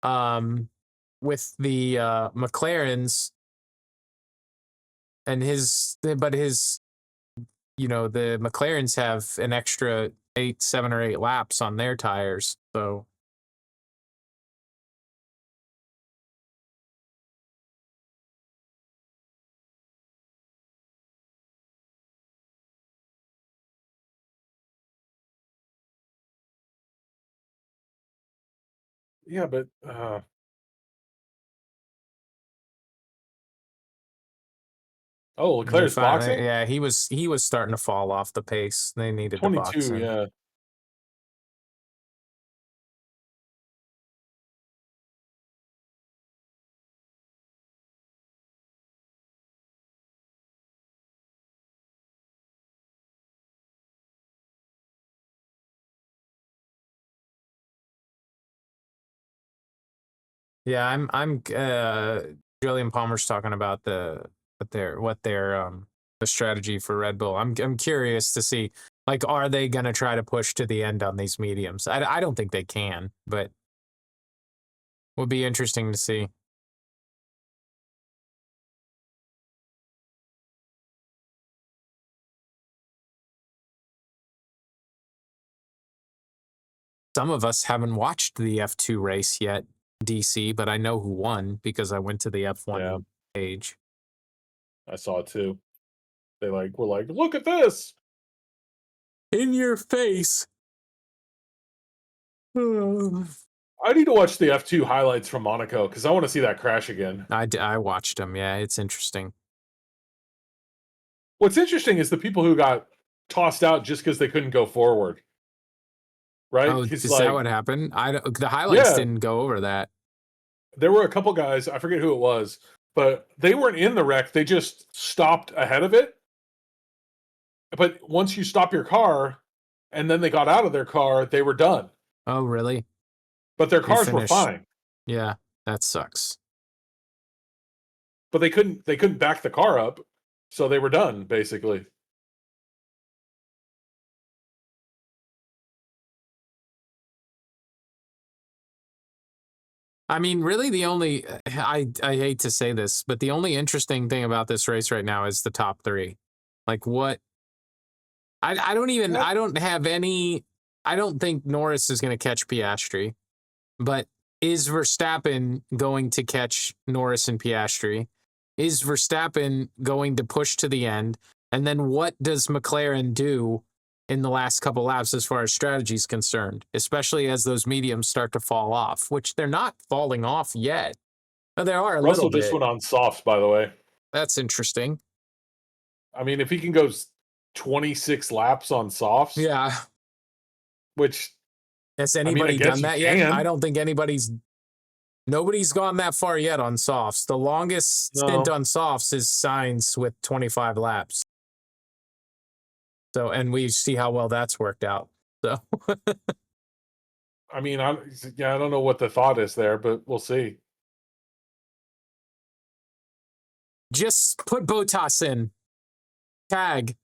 um with the McLarens and his the McLarens have an extra 7 or 8 laps on their tires. So Yeah, but oh, he Leclerc's finally, boxing yeah, he was starting to fall off the pace. They needed to box 22. him. Yeah, Yeah, I'm Julian Palmer's talking about what their the strategy for Red Bull. I'm curious to see like are they going to try to push to the end on these mediums? I don't think they can, but would be interesting to see. Some of us haven't watched the F2 race yet, DC, but I know who won because I went to the yeah. F1 page. I saw it too. They were like, look at this. In your face. I need to watch the F2 highlights from Monaco because I want to see that crash again. I watched them. Yeah, it's interesting. What's interesting is the people who got tossed out just because they couldn't go forward, right? Oh, Because is that what happened? The highlights yeah, didn't go over that. there were a couple guys, I forget who it was, but they weren't in the wreck. They just stopped ahead of it. But once you stop your car and then they got out of their car, they were done. Oh, really? But their They cars were finished. fine. Yeah, that sucks. But they couldn't back the car up. So they were done, basically. I mean, really, the only I hate to say this, but the only interesting thing about this race right now is the top 3. Like, what? I don't even Yeah, I don't have any. I don't think Norris is going to catch Piastri, but is Verstappen going to catch Norris and Piastri? Is Verstappen going to push to the end? And then what does McLaren do in the last couple laps as far as strategy is concerned, especially as those mediums start to fall off, which they're not falling off yet. No, they are a little Russell just bit. went on softs, by the way. That's interesting. I mean, if he can go 26 laps on softs, Yeah. which Has I anybody guess done you that yet? can. I don't think nobody's gone that far yet on softs. The longest stint No. on softs is Sainz with 25 laps. So, and we see how well that's worked out. So, I mean, I don't know what the thought is there, but we'll see. just put Botas in. Tag.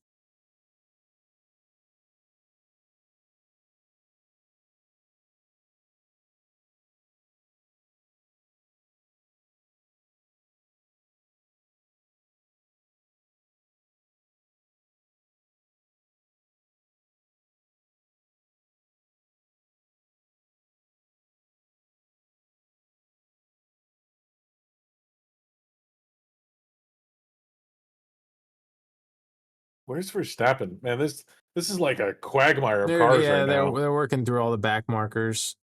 Where's Verstappen? Man, this is like a quagmire of cars right They're now. working through all the back markers.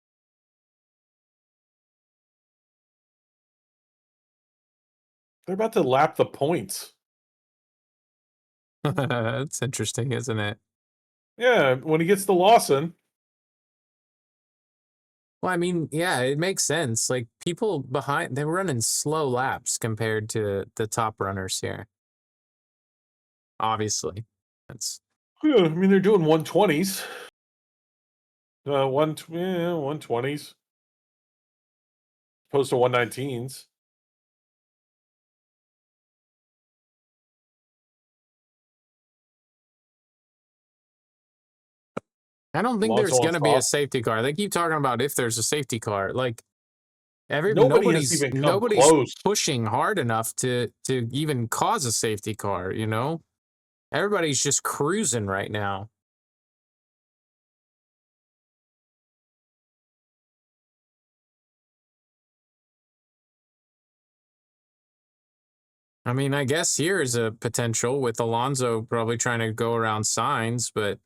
They're about to lap the points. That's interesting, isn't it? Yeah, when he gets to Lawson. Well, I mean, yeah, it makes sense. Like people behind, they're running slow laps compared to the top runners here. Obviously, that's. Yeah, I mean, they're doing 120s. 120s. Opposed to 119s. I don't think Alonso there's on going to be a soft. safety car. They keep talking about if there's a safety car. Like Nobody has even come close. pushing hard enough to even cause a safety car. You know, everybody's just cruising right now. I mean, I guess here is a potential with Alonso probably trying to go around Sainz, but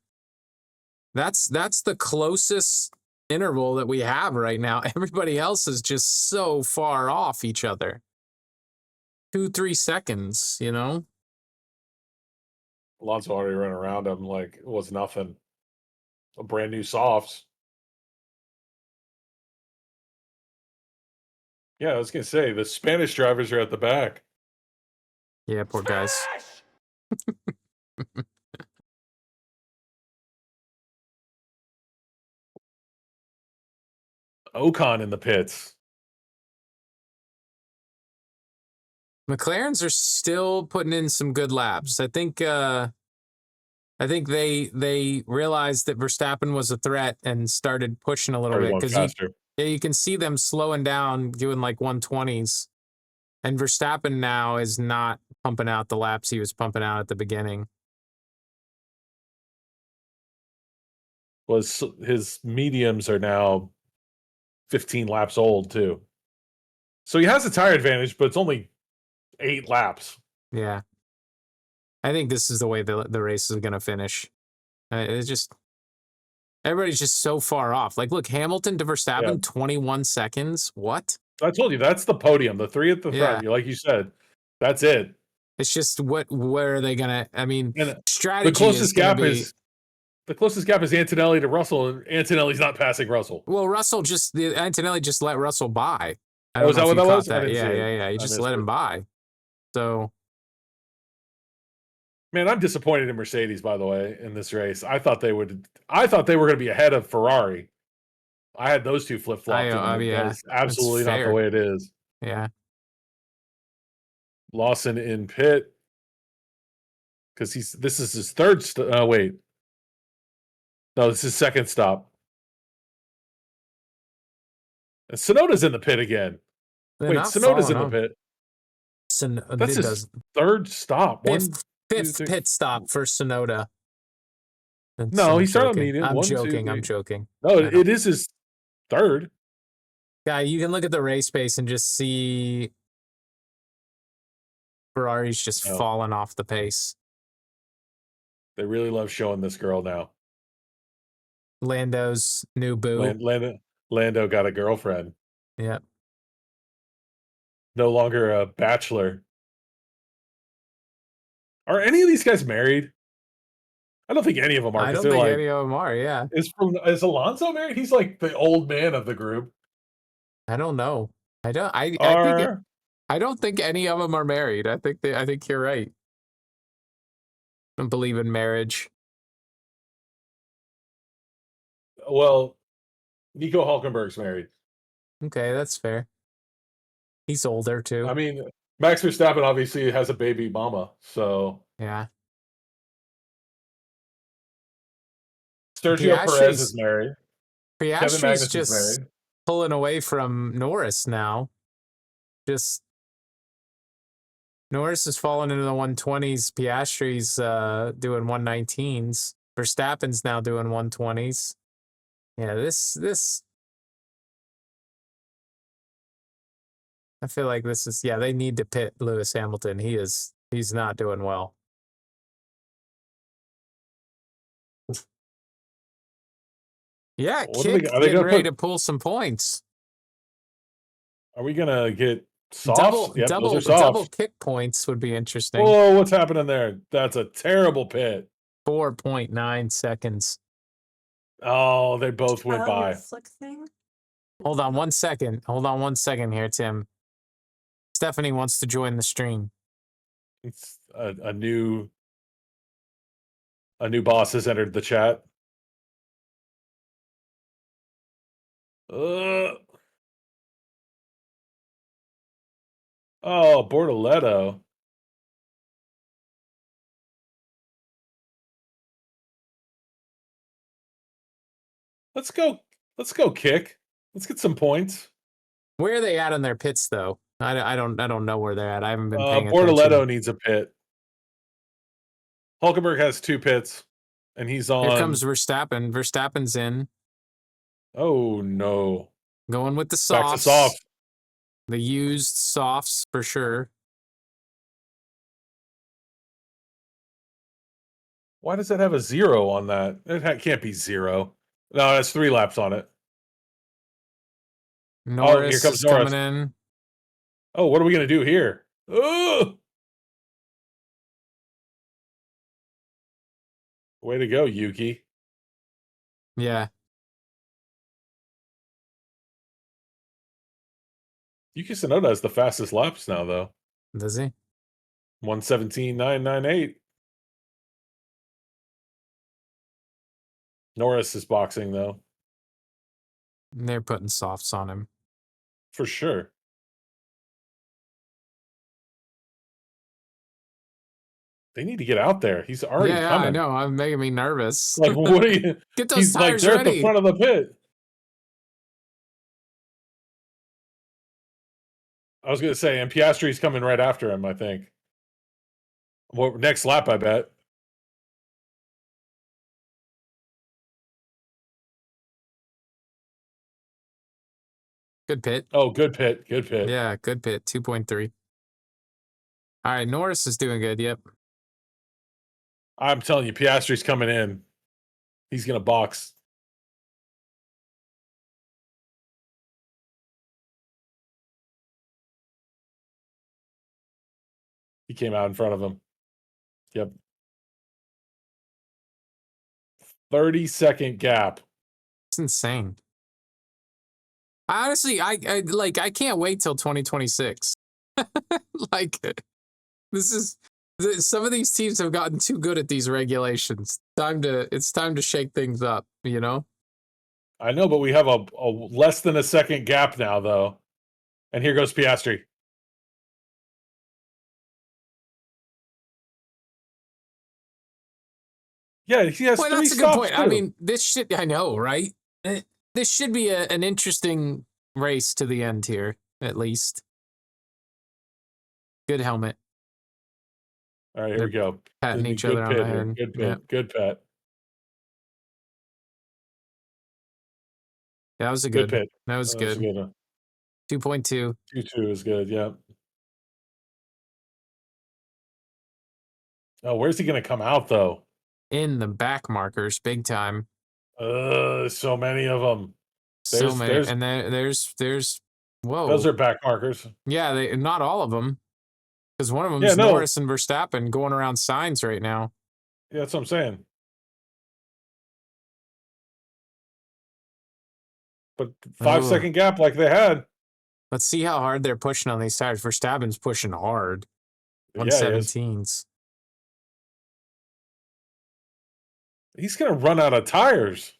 that's the closest interval that we have right now. Everybody else is just so far off each other. 2-3 seconds, you know? Alonso already ran around him like it was nothing. A brand new softs. Yeah, I was gonna say the Spanish drivers are at the back. Yeah, poor guys. Ocon in the pits. McLarens are still putting in some good laps. I think they realized that Verstappen was a threat and started pushing a little bit because you can see them slowing down, doing like 120s. And Verstappen now is not pumping out the laps he was pumping out at the beginning. Was his mediums are now 15 laps old too. So he has a tire advantage, but it's only 8 laps. Yeah. I think this is the way the race is going to finish. It's just everybody's just so far off. Like, look, Hamilton to Verstappen, 21 seconds. What? I told you that's the podium. The 3 at the front. Yeah. Like you said, that's it. It's just where are they gonna? I mean, And strategy the closest gap be, is Antonelli to Russell, and Antonelli's not passing Russell. Well, Antonelli just let Russell by. I Oh, don't is know that if what you that caught was? I that. didn't see it. Yeah. He just let him by. So, man, I'm disappointed in Mercedes, by the way, in this race. I thought they were going to be ahead of Ferrari. I had those two flip-flopped, and that's absolutely not the way it is. Yeah. Lawson in pit because this is his third. Wait, no, this is his second stop. And Tsunoda's in the pit again. Wait, Tsunoda's in the pit. That's his third stop. Fifth pit stop for Tsunoda. No, he started on medium. I'm joking. No, it is his third. Guy, you can look at the race pace and just see Ferrari's just falling off the pace. They really love showing this girl now. Lando's new boo. Lando got a girlfriend. Yeah. No longer a bachelor. Are any of these guys married? I don't think any of them are I because don't they're think like, any of them are. Yeah. is Alonso married? He's like the old man of the group. I don't know. I don't. I think. Are I don't think any of them are married. I think you're right. I don't believe in marriage. well, Nico Hulkenberg's married. Okay, that's fair. He's older too. I mean, Max Verstappen obviously has a baby mama, so Yeah. Sergio Perez is Piastri's married. Kevin Piastri's Magnussen's just married. pulling away from Norris now. Just Norris is falling into the 120s. Piastri's doing 119s. Verstappen's now doing 120s. Yeah, this I feel like this is they need to pit Lewis Hamilton. He's not doing well. Yeah, What are they? Kick Are they getting going to ready put? to pull some points. Are we going to get softs? Yep, those are Double softs. kick points would be interesting. Whoa, what's happening there? That's a terrible pit. 4.9 seconds. Oh, they both went by. Flick thing? Hold on 1 second. Hold on 1 second here, Tim. Stephanie wants to join the stream. It's a new boss has entered the chat. Oh, Bortoletto. Let's go. Let's go kick. Let's get some points. Where are they at on their pits though? I don't know where they're at. I haven't been paying Bortoletto attention. needs a pit. Hulkenberg has 2 pits, and he's on. Here comes Verstappen. Verstappen's in. Oh no! Going with the softs. Back to soft. The used softs for sure. Why does that have a 0 on that? It can't be 0. No, that's 3 laps on it. Norris here comes is Norris. coming in. Oh, what are we gonna do here? Oh! Way to go, Yuki. Yeah. Yuki Tsunoda has the fastest laps now, though. Does he? 1:17.998. Norris is boxing, though. They're putting softs on him. For sure. They need to get out there. He's already coming. I know. I'm making me nervous. Like, what are you? Get those He's like, tires they're ready. at the front of the pit. I was going to say, and Piastri's coming right after him, I think. Well, next lap, I bet. Good pit. Oh, good pit. Good pit. Yeah, good pit. 2.3. All right, Norris is doing good. Yep. I'm telling you, Piastri's coming in. He's going to box. He came out in front of him. Yep. 30-second gap. It's insane. Honestly, I can't wait till 2026. Like, some of these teams have gotten too good at these regulations. It's time to shake things up, you know? I know, but we have a less than a second gap now, though. And here goes Piastri. Yeah, he has 3 that's a good point. too. I mean, I know, right? This should be an interesting race to the end here, at least. Good helmet. All right, here we go. Patting each other on the head. Good pit. Yep. Good pet. That was a Good good. pit. That was good. 2.2. 2-2 is good, yeah. Oh, where's he going to come out, though? In the back markers, big time. So many of them. So many, There's and then there's those whoa, are back markers. yeah, they not all of them, because one of Yeah, them's no, Norris and Verstappen going around signs right now. yeah, that's what I'm saying. But five Oh, second gap like they had. let's see how hard they're pushing on these tires. Verstappen's pushing hard. Yeah, he is. 117s. He's gonna run out of tires.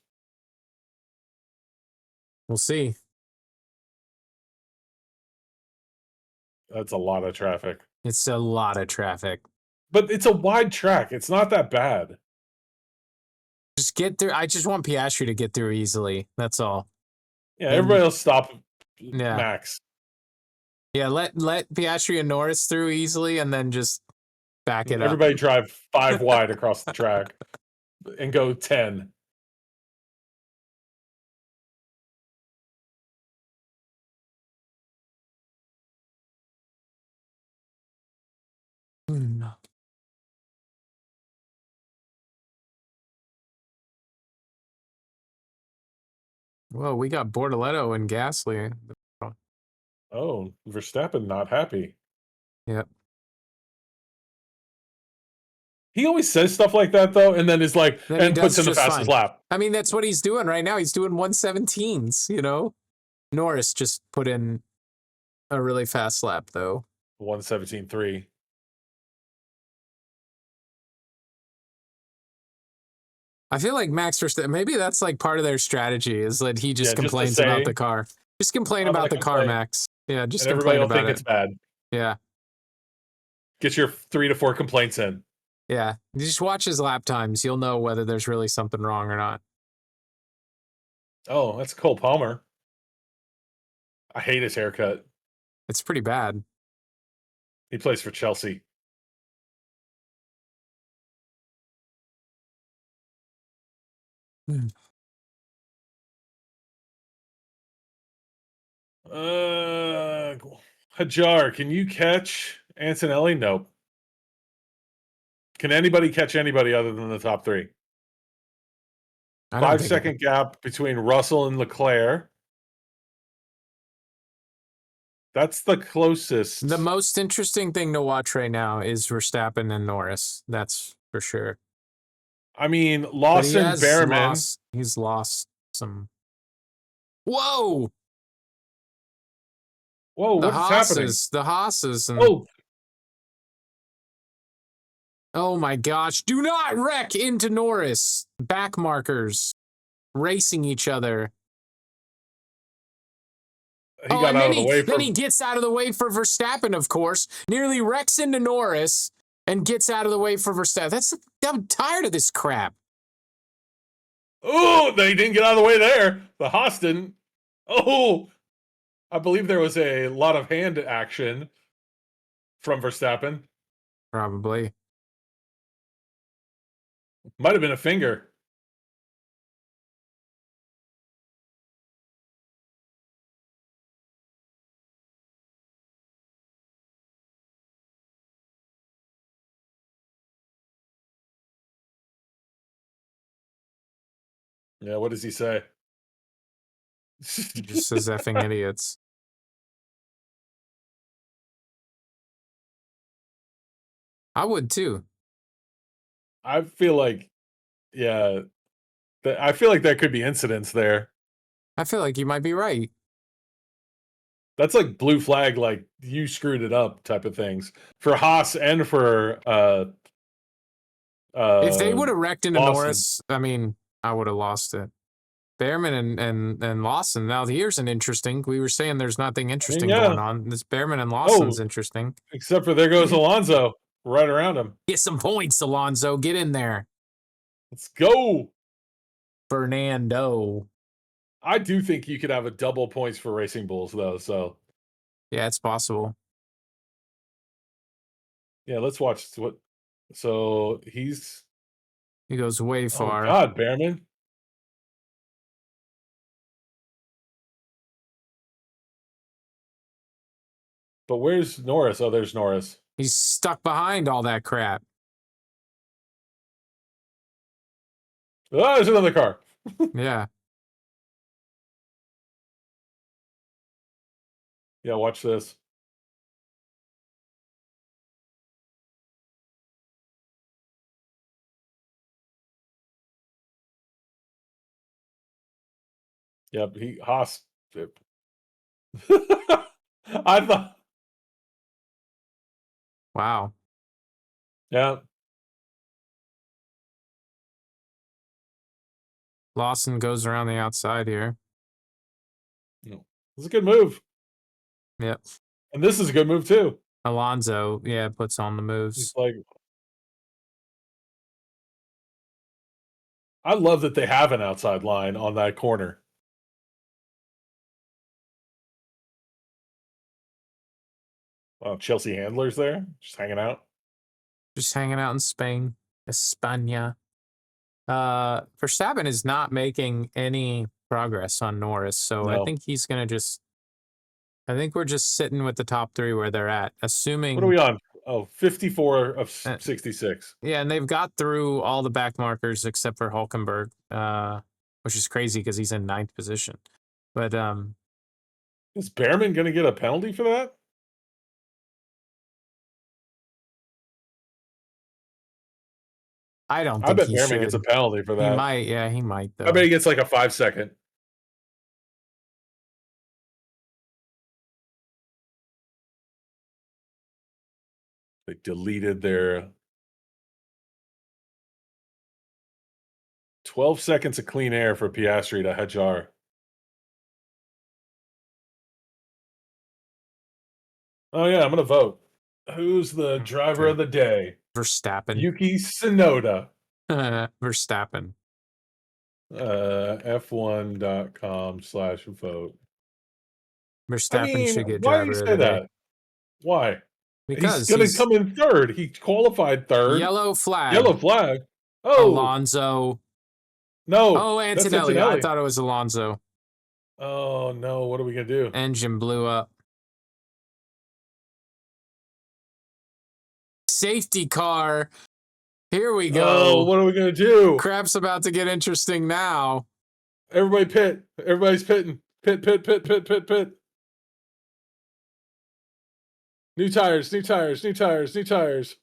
We'll see. That's a lot of traffic. It's a lot of traffic. But it's a wide track. It's not that bad. Just get through. I just want Piastri to get through easily. That's all. Yeah, And everybody else stop yeah, Max. yeah. Let Piastri and Norris through easily, and then just back it up. Everybody drive 5 wide across the track and go 10. No. Well, we got Bortoletto and Gasly. Oh, Verstappen not happy. Yep. He always says stuff like that though, and then is like, Then he and does puts in the just fastest fine. lap. I mean, that's what he's doing right now. He's doing 117s, you know? Norris just put in a really fast lap, though. 117.3. I feel like Max Verstappen, maybe that's like part of their strategy is that he just Yeah, just to complains about say, the car. Just complain "I'm gonna about the car, complain," Max. Yeah, just and everybody complain will about think it. it's bad. Yeah. Get your 3 to 4 complaints in. Yeah. You just watch his lap times. You'll know whether there's really something wrong or not. Oh, that's Cole Palmer. I hate his haircut. It's pretty bad. He plays for Chelsea. Hmm. Uh, Hajar, can you catch Antonelli? Nope. Can anybody catch anybody other than the top 3? I don't 5 think second gap between Russell and Leclerc. That's the closest. the most interesting thing to watch right now is Verstappen and Norris. That's for sure. I mean, But he Lawson, has Behrman. lost. He's lost some. Whoa! Whoa, The what is happening? Haas's, the Haas's, and Oh, oh my gosh! Do not wreck into Norris. Backmarkers racing each other. he Oh, got and out then of the way then for. he gets out of the way for Verstappen, of course. Nearly wrecks into Norris and gets out of the way for Verstappen. I'm tired of this crap. Oh, they didn't get out of the way there. The Haas didn't. Oh, I believe there was a lot of hand action from Verstappen. Probably. Might have been a finger. Yeah, what does he say? He just says effing idiots. I would too. I feel like, yeah, I feel like there could be incidents there. I feel like you might be right. That's like blue flag, like you screwed it up type of things for Haas and for If they would have wrecked into Lawson. Norris, I mean, I would have lost it. Behrman and Lawson. Now here's an interesting. We were saying there's nothing interesting yeah. going on. This Behrman and Lawson's Oh. interesting. Except for there goes Alonso right around him. Get some points, Alonso. Get in there. Let's go. Fernando. I do think you could have a double points for Racing Bulls though. So Yeah, it's possible. yeah, let's watch what. So He goes way oh far. God, Behrman. But where's Norris? Oh, there's Norris. He's stuck behind all that crap. Oh, there's another car. Yeah. Yeah, watch this. Yep, Haas. I thought, Wow. yeah, Lawson goes around the outside here. no, it's a good move, Yep. and this is a good move too. Alonso, yeah, puts on the It's moves. like, I love that they have an outside line on that corner. Wow, Chelsea handlers there, just hanging out. Just hanging out in Spain. España. Verstappen is not making any progress on Norris, so I No, think he's gonna just. I think we're just sitting with the top three where they're at, what are assuming. we on? Oh, 54 of Uh, 66. yeah, and they've got through all the back markers except for Hulkenberg, which is crazy because he's in ninth position. But Is Behrman going to get a penalty for that? I don't I think bet he Behrman gets a should. penalty for He that. might, yeah, he might I bet though. he gets like a 5-second. They deleted their 12 seconds of clean air for Piastri to Hajar. Oh yeah, I'm gonna vote. Who's the driver Okay. of the day? Verstappen. Yuki Tsunoda. Verstappen. F1.com/vote. I Verstappen mean, should get why do you driver of say the day that? Why? He's because gonna he's come in third. He qualified third. yellow flag. Yellow flag. Oh Alonso. no, Oh, that's Antonelli. I Antonelli. thought it was Alonso. Oh no, what are we gonna do? Engine blew up. Safety car. Here we Oh, go. what are we gonna do? Crap's about to get interesting now. Everybody pit. Everybody's pitting. Pit, pit, pit, pit, pit, pit. New tires, new tires, new tires, new tires.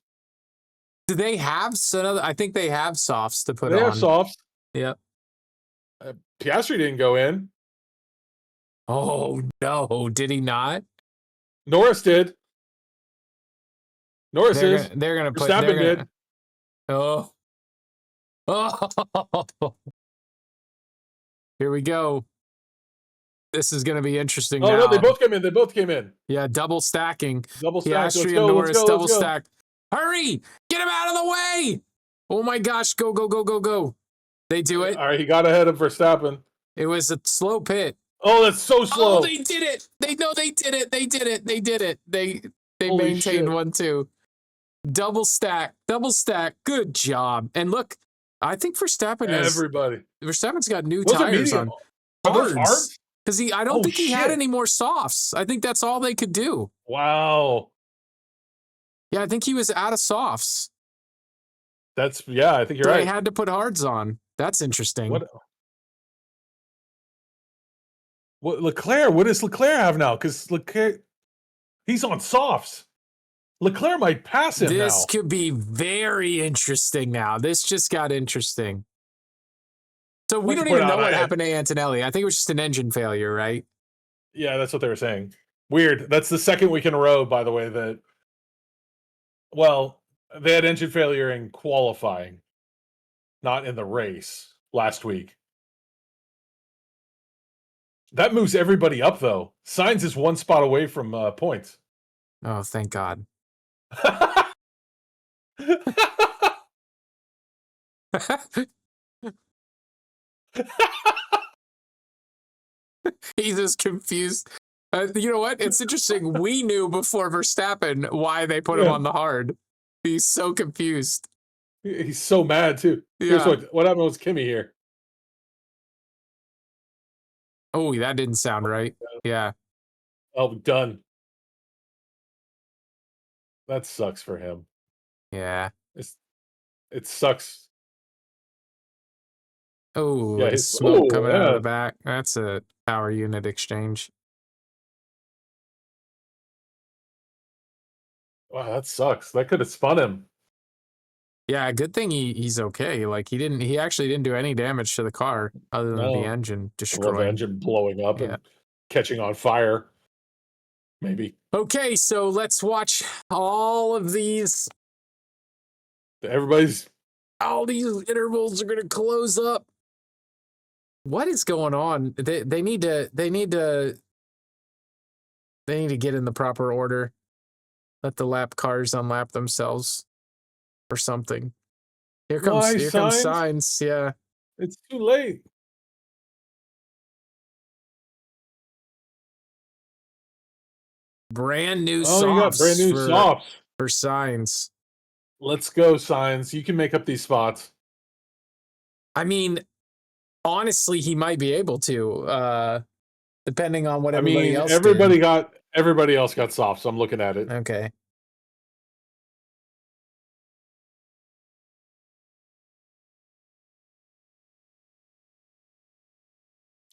Do they have some? I think they have softs to put They have on. softs. Yep. Piastri didn't go in. Oh no, did he not? Norris did. Norris is. They're gonna put they're Verstappen gonna did. oh oh here we go. This is gonna be interesting Oh no, they now. both came in. They both came in. Yeah, double stacking. Double stack. Let's Piastri and go. Let's Norris go. Let's double go. stack. Hurry! Get him out of the way! Oh my gosh, go, go, go, go, go. They do it. All right, he got ahead of Verstappen. It was a slow pit. Oh, that's so Oh, slow. they did it. They know they did it. They did it. They did it. They Holy maintained shit. 1-2. Double stack. Double stack. Good job. And look, I think Everybody. Verstappen's got new Was it tires medium? on Are those hards. hards? Because I don't Oh, think he had shit. any more softs. I think that's all they could do. Wow. Yeah, I think he was out of softs. That's, yeah, I think you're So right. they had to put hards on. That's interesting. What Leclerc? What does Leclerc have now? Because Leclerc, he's on softs. Leclerc might pass him This now. could be very interesting now. This just got interesting. So we Why don't don't you point even know out what I- happened to Antonelli. I think it was just an engine failure, right? Yeah, that's what they were saying. Weird. That's the second week in a row, by the way, that, well, they had engine failure in qualifying, not in the race last week. That moves everybody up, though. Sainz is one spot away from points. Oh, thank God. He's just confused. You know what? It's interesting. We knew before Verstappen why they put him Yeah. on the hard. He's so confused. He's so mad, too. Here's Yeah. what happened with Kimmy here. Oh, that didn't sound right. Yeah. Oh, done. That sucks for him. Yeah. It sucks. Oh, Yeah, and he's smoke oh coming out of the yeah. back. That's a power unit exchange. Wow, that sucks. That could have spun him. Yeah, good thing he's okay. Like he actually didn't do any damage to the car other than the No. engine Well, the destroying. engine blowing up Yeah. and catching on fire. Maybe. Okay, so let's watch all of these. Everybody's All these intervals are gonna close up. What is going on? They need to get in the proper order. Let the lap cars unlap themselves or something. why Here comes signs? signs. Yeah. It's too late. Brand new Oh, you got brand softs new softs. for signs. Let's go, signs. You can make up these spots. I mean, honestly, he might be able to, depending on what I everybody mean, else did. everybody else got softs. I'm looking at it. Okay.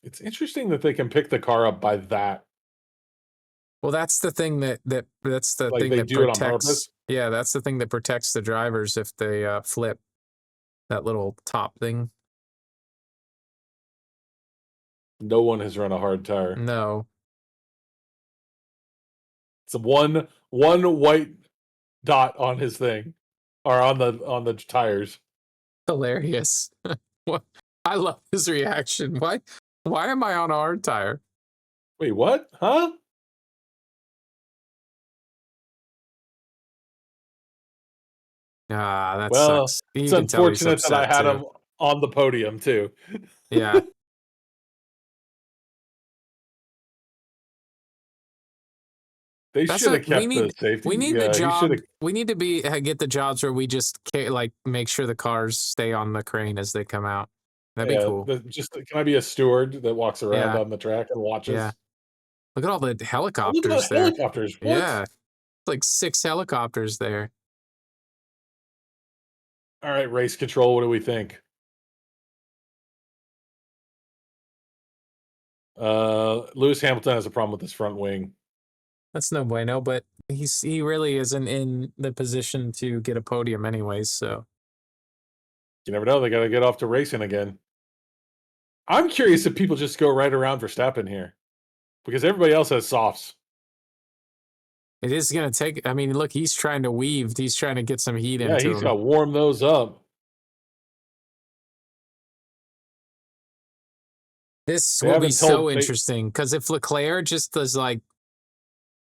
It's interesting that they can pick the car up by that. Well, that's the thing that's the Like thing they that do it on protects. purpose. Yeah, that's the thing that protects the drivers if they flip that little top thing. No one has run a hard tire. No, It's one white dot on his thing, or on the tires. hilarious. What? I love his reaction. Why am I on a hard tire? Wait, what? Huh? Ah, that Well, sucks. it's You can tell he's unfortunate that I upset had too. him on the podium too. Yeah. They That's should a have kept the safety. we need the Yeah, he should job. have. We need to get the jobs where we just like make sure the cars stay on the crane as they come out. That'd be Yeah, cool. just can I be a steward that walks around Yeah, on the track and yeah. watches? Look at all the Oh, look at helicopters the there. helicopters. What? Yeah, like 6 helicopters there. All right, race control. What do we think? Lewis Hamilton has a problem with his front wing. That's no bueno, but he really isn't in the position to get a podium anyways, so You never know. They got to get off to racing again. I'm curious if people just go right around Verstappen here because everybody else has softs. it is going to take. I mean, look, he's trying to weave. He's trying to get some heat Yeah, into he's got him. to warm those up. This They will be haven't so told. They, interesting because if Leclerc just does like,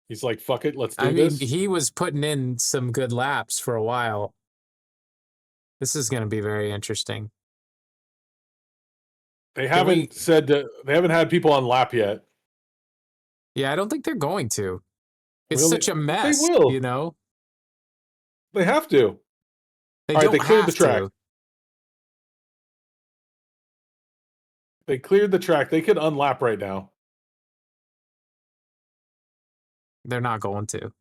he's like, "Fuck it, let's I do mean, this." he was putting in some good laps for a while. This is going to be very interesting. They Can we? haven't said that. They haven't had people on lap yet. Yeah, I don't think they're going to. It's We only, such a they mess, you will. know. They have to. They All right, they don't cleared the have track. to. They cleared the track. They could unlap right now. They're not going to.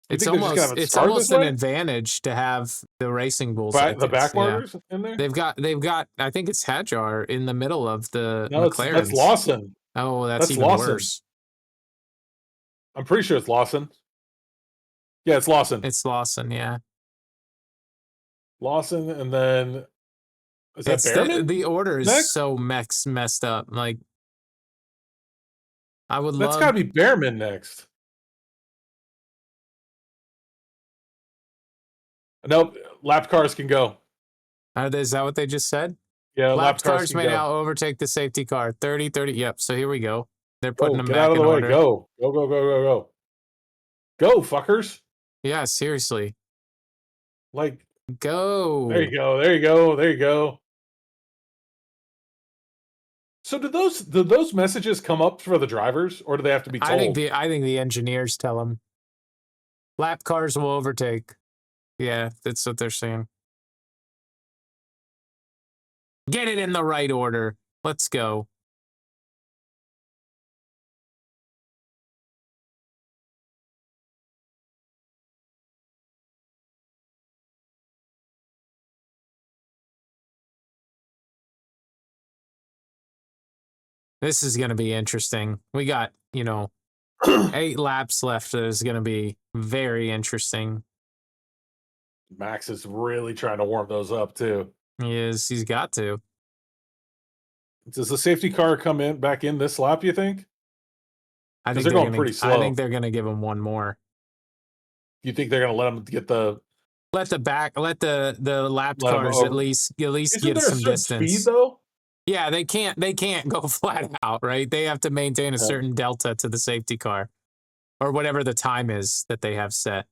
You think they're just gonna have it start this It's an way? advantage to have the racing bulls like The this. Yeah. backmarkers in there? They've got I think it's Hadjar in the middle of the No, that's McLarens. Lawson. Oh, that's That's even Lawson. worse. I'm pretty sure it's Lawson. Yeah, it's Lawson. It's Lawson, yeah. Lawson, and then is that It's Behrman the order is next? so messed up. Like I would That's got to love be Behrman next. Nope, lap cars can go. is that what they just said? Yeah, lap Lapped cars cars can may go. now overtake the safety car. 30-30. Yep. So here we go. They're putting Go, them get out back of in the way. order. Go, go, go, go, go, go. Go, fuckers. Yeah, seriously. Like, Go. there you go, there you go, there you go. So do those messages come up for the drivers, or do they have to be told? I think the engineers tell them lap cars will overtake. Yeah, that's what they're saying. Get it in the right order. Let's go. This is going to be interesting. We got, 8 laps left. That is going to be very interesting. Max is really trying to warm those up too. He's got to. Does the safety car come in back in this lap, you think? I 'Cause think they're going pretty I think slow. they're going to give him one more. You think they're going to let him get the Let the lapped let him cars at over? least Isn't get there a some certain speed distance. though? Yeah, they can't go flat out, right? They have to maintain a Yeah. certain delta to the safety car or whatever the time is that they have set.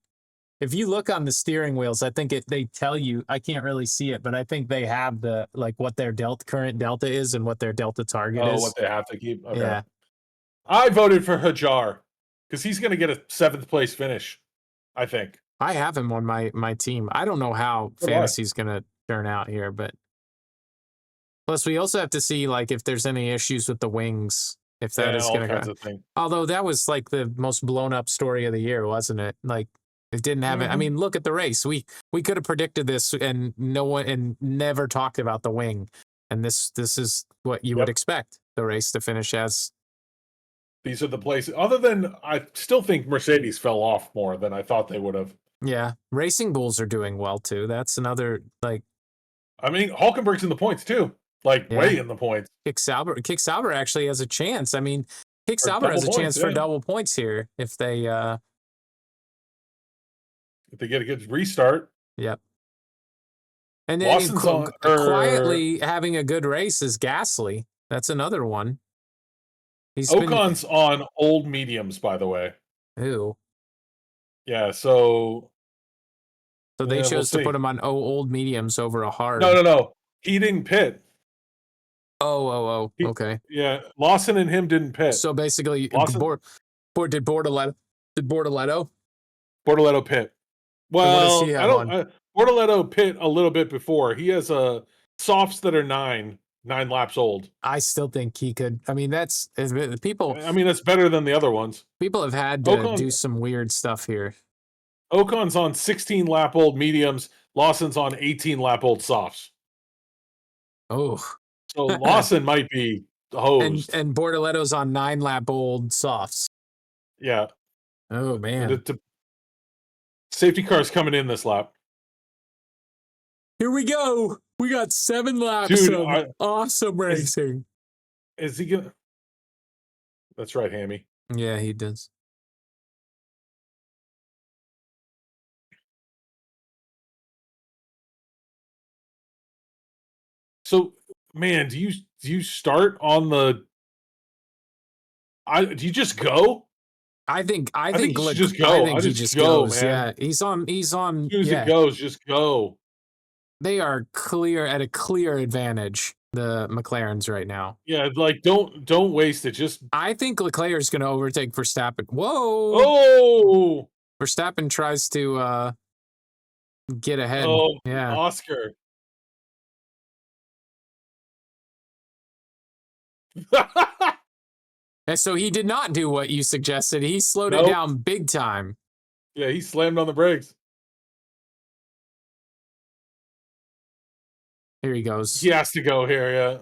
If you look on the steering wheels, I think they tell you, I can't really see it, but I think they have the what their current delta is and what their delta target Oh, is. what they have to keep. Okay. Yeah. I voted for Hajar because he's going to get a 7th place finish, I think. I have him on my team. I don't know how So do I. fantasy's going to turn out here, but plus we also have to see if there's any issues with the wings, if that And is all going to kinds go. of things. Although that was the most blown up story of the year, wasn't it? It didn't have it. I mean, look at the race. We could have predicted this and never talked about the wing. And this is what you would expect the race to finish as. These are the places. Other than, I still think Mercedes fell off more than I thought they would have. Yeah, Racing Bulls are doing well too. That's another I mean, Hulkenberg's in the points too, way in the points. Kick Sauber actually has a chance. I mean, Kick Or Sauber has a double chance points, for yeah. double points here if they If they get a good restart. Yep. And then Lawson's quietly having a good race is Gasly. That's another one. Ocon's on old mediums, by the way. Ew. Yeah, so they chose we'll to put him on old mediums over a hard. No. He didn't pit. Okay. Yeah, Lawson and him didn't pit. So basically, Lawson, did Bortoletto pit? Well, I don't. Bortoletto pit a little bit before. He has softs that are 9 laps old. I still think he could. I mean, that's people. I mean, that's better than the other ones. People have had to do some weird stuff here. Ocon's on 16 lap old mediums. Lawson's on 18 lap old softs. Oh. So Lawson might be hosed. And Bortoletto's on 9 lap old softs. Yeah. Oh man. The safety car's coming in this lap. Here we go. We got 7 laps of awesome racing. Is he gonna? That's right, Hammy. Yeah, he does. So, man, do you start on the? Do you just go? I think you should just go. I think he just goes. Man. Yeah, he's on. As soon as it goes, just go. They are at a clear advantage, the McLarens right now. Yeah, don't waste it. Just I think Leclerc is going to overtake Verstappen. Whoa! Oh! Verstappen tries to get ahead. Oh, yeah, Oscar. And so he did not do what you suggested. He slowed it down big time. Yeah, he slammed on the brakes. Here he goes. He has to go here, yeah.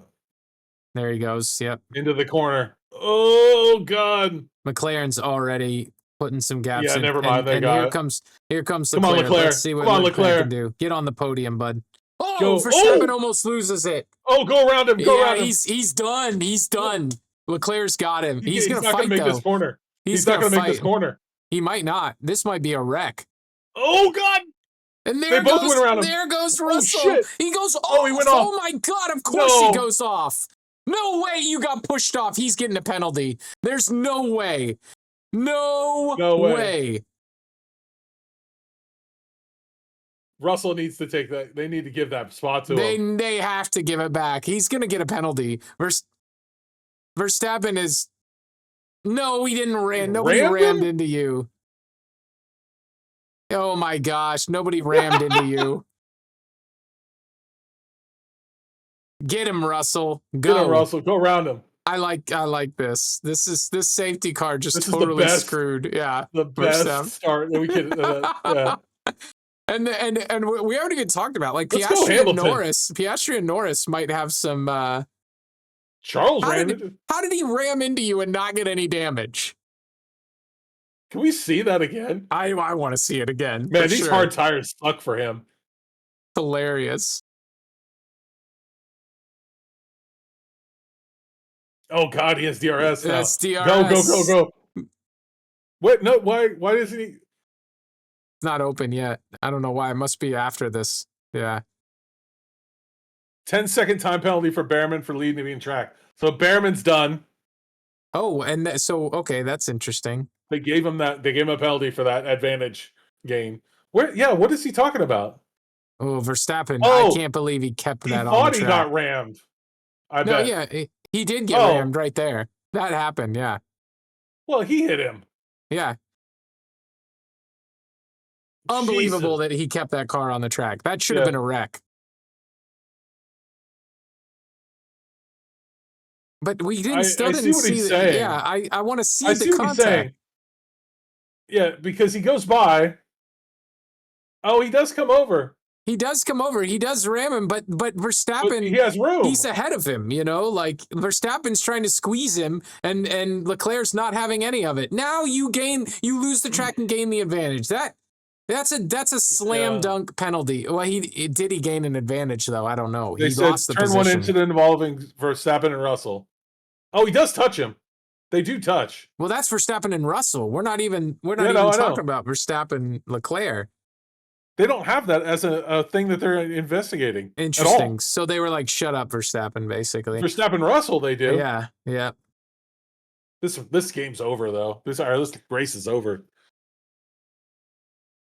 There he goes. Yep. Into the corner. Oh God. McLaren's already putting some gaps in. Yeah, never mind. And here comes Leclerc. Come on, Leclerc. Let's see what Leclerc can do. Get on the podium, bud. Oh, Verstappen almost loses it. Oh, go around him. Go around him. He's done. He's done. Leclerc's got him. He's going to fight, though. This corner. He's not going to make this corner. He might not. This might be a wreck. Oh, God. And there both went around him. There goes Russell. Oh, shit. He goes off. Oh, he went off. Oh, my God. Of course he goes off. No way you got pushed off. He's getting a penalty. There's no way. No way. Russell needs to take that. They need to give that spot to him. They have to give it back. He's going to get a penalty. Verstappen is... No, he didn't ram. Nobody rammed into you. Oh, my gosh. Nobody rammed into you. Get him, Russell. Go. Get him, Russell. Go around him. I like this. This safety car just totally screwed. Yeah. The best start that we could yeah. And we already talked about Piastri and Norris. Piastri and Norris might have some Charles How ran did it. how did he ram into you and not get any damage? Can we see that again? I want to see it again for Man, these sure. hard tires suck for him. Hilarious. Oh God, he has DRS now. That's DRS. Go. What? No, why isn't he? It's not open yet. I don't know why. It must be after this. Yeah. 10-second time penalty for Behrman for leading the track. So Behrman's done. Oh, and so okay, that's interesting. They gave him a penalty for that advantage gain. Where? Yeah, what is he talking about? Oh, Verstappen! Oh, I can't believe he kept He that on the thought he track. got rammed. I No, bet. yeah, he did get Oh. rammed right there. That happened. Yeah, Well, he hit him. yeah. Unbelievable Jesus. that he kept that car on the track. That should have Yeah. been a wreck. But we didn't. I Still see didn't what see he's the. saying. Yeah, I want to see I the see what he's saying. contact. Yeah, because he goes by. Oh, he does come over. He does come over. He does ram him, but Verstappen, But he has room. he's ahead of him. You know, like Verstappen's trying to squeeze him, and Leclerc's not having any of it. Now you lose the track and gain the advantage. That's a slam dunk penalty. Well, did he gain an advantage though? I don't know. They He said lost the turn position. one incident involving Verstappen and Russell. Oh, he does touch him. They do touch. Well, that's Verstappen and Russell. We're not even I know. talking about Verstappen Leclerc. They don't have that as a thing that they're investigating. Interesting. At all. So they were like, "Shut up, Verstappen," basically. Verstappen Russell, they do. Yeah. This game's over though. This race is over.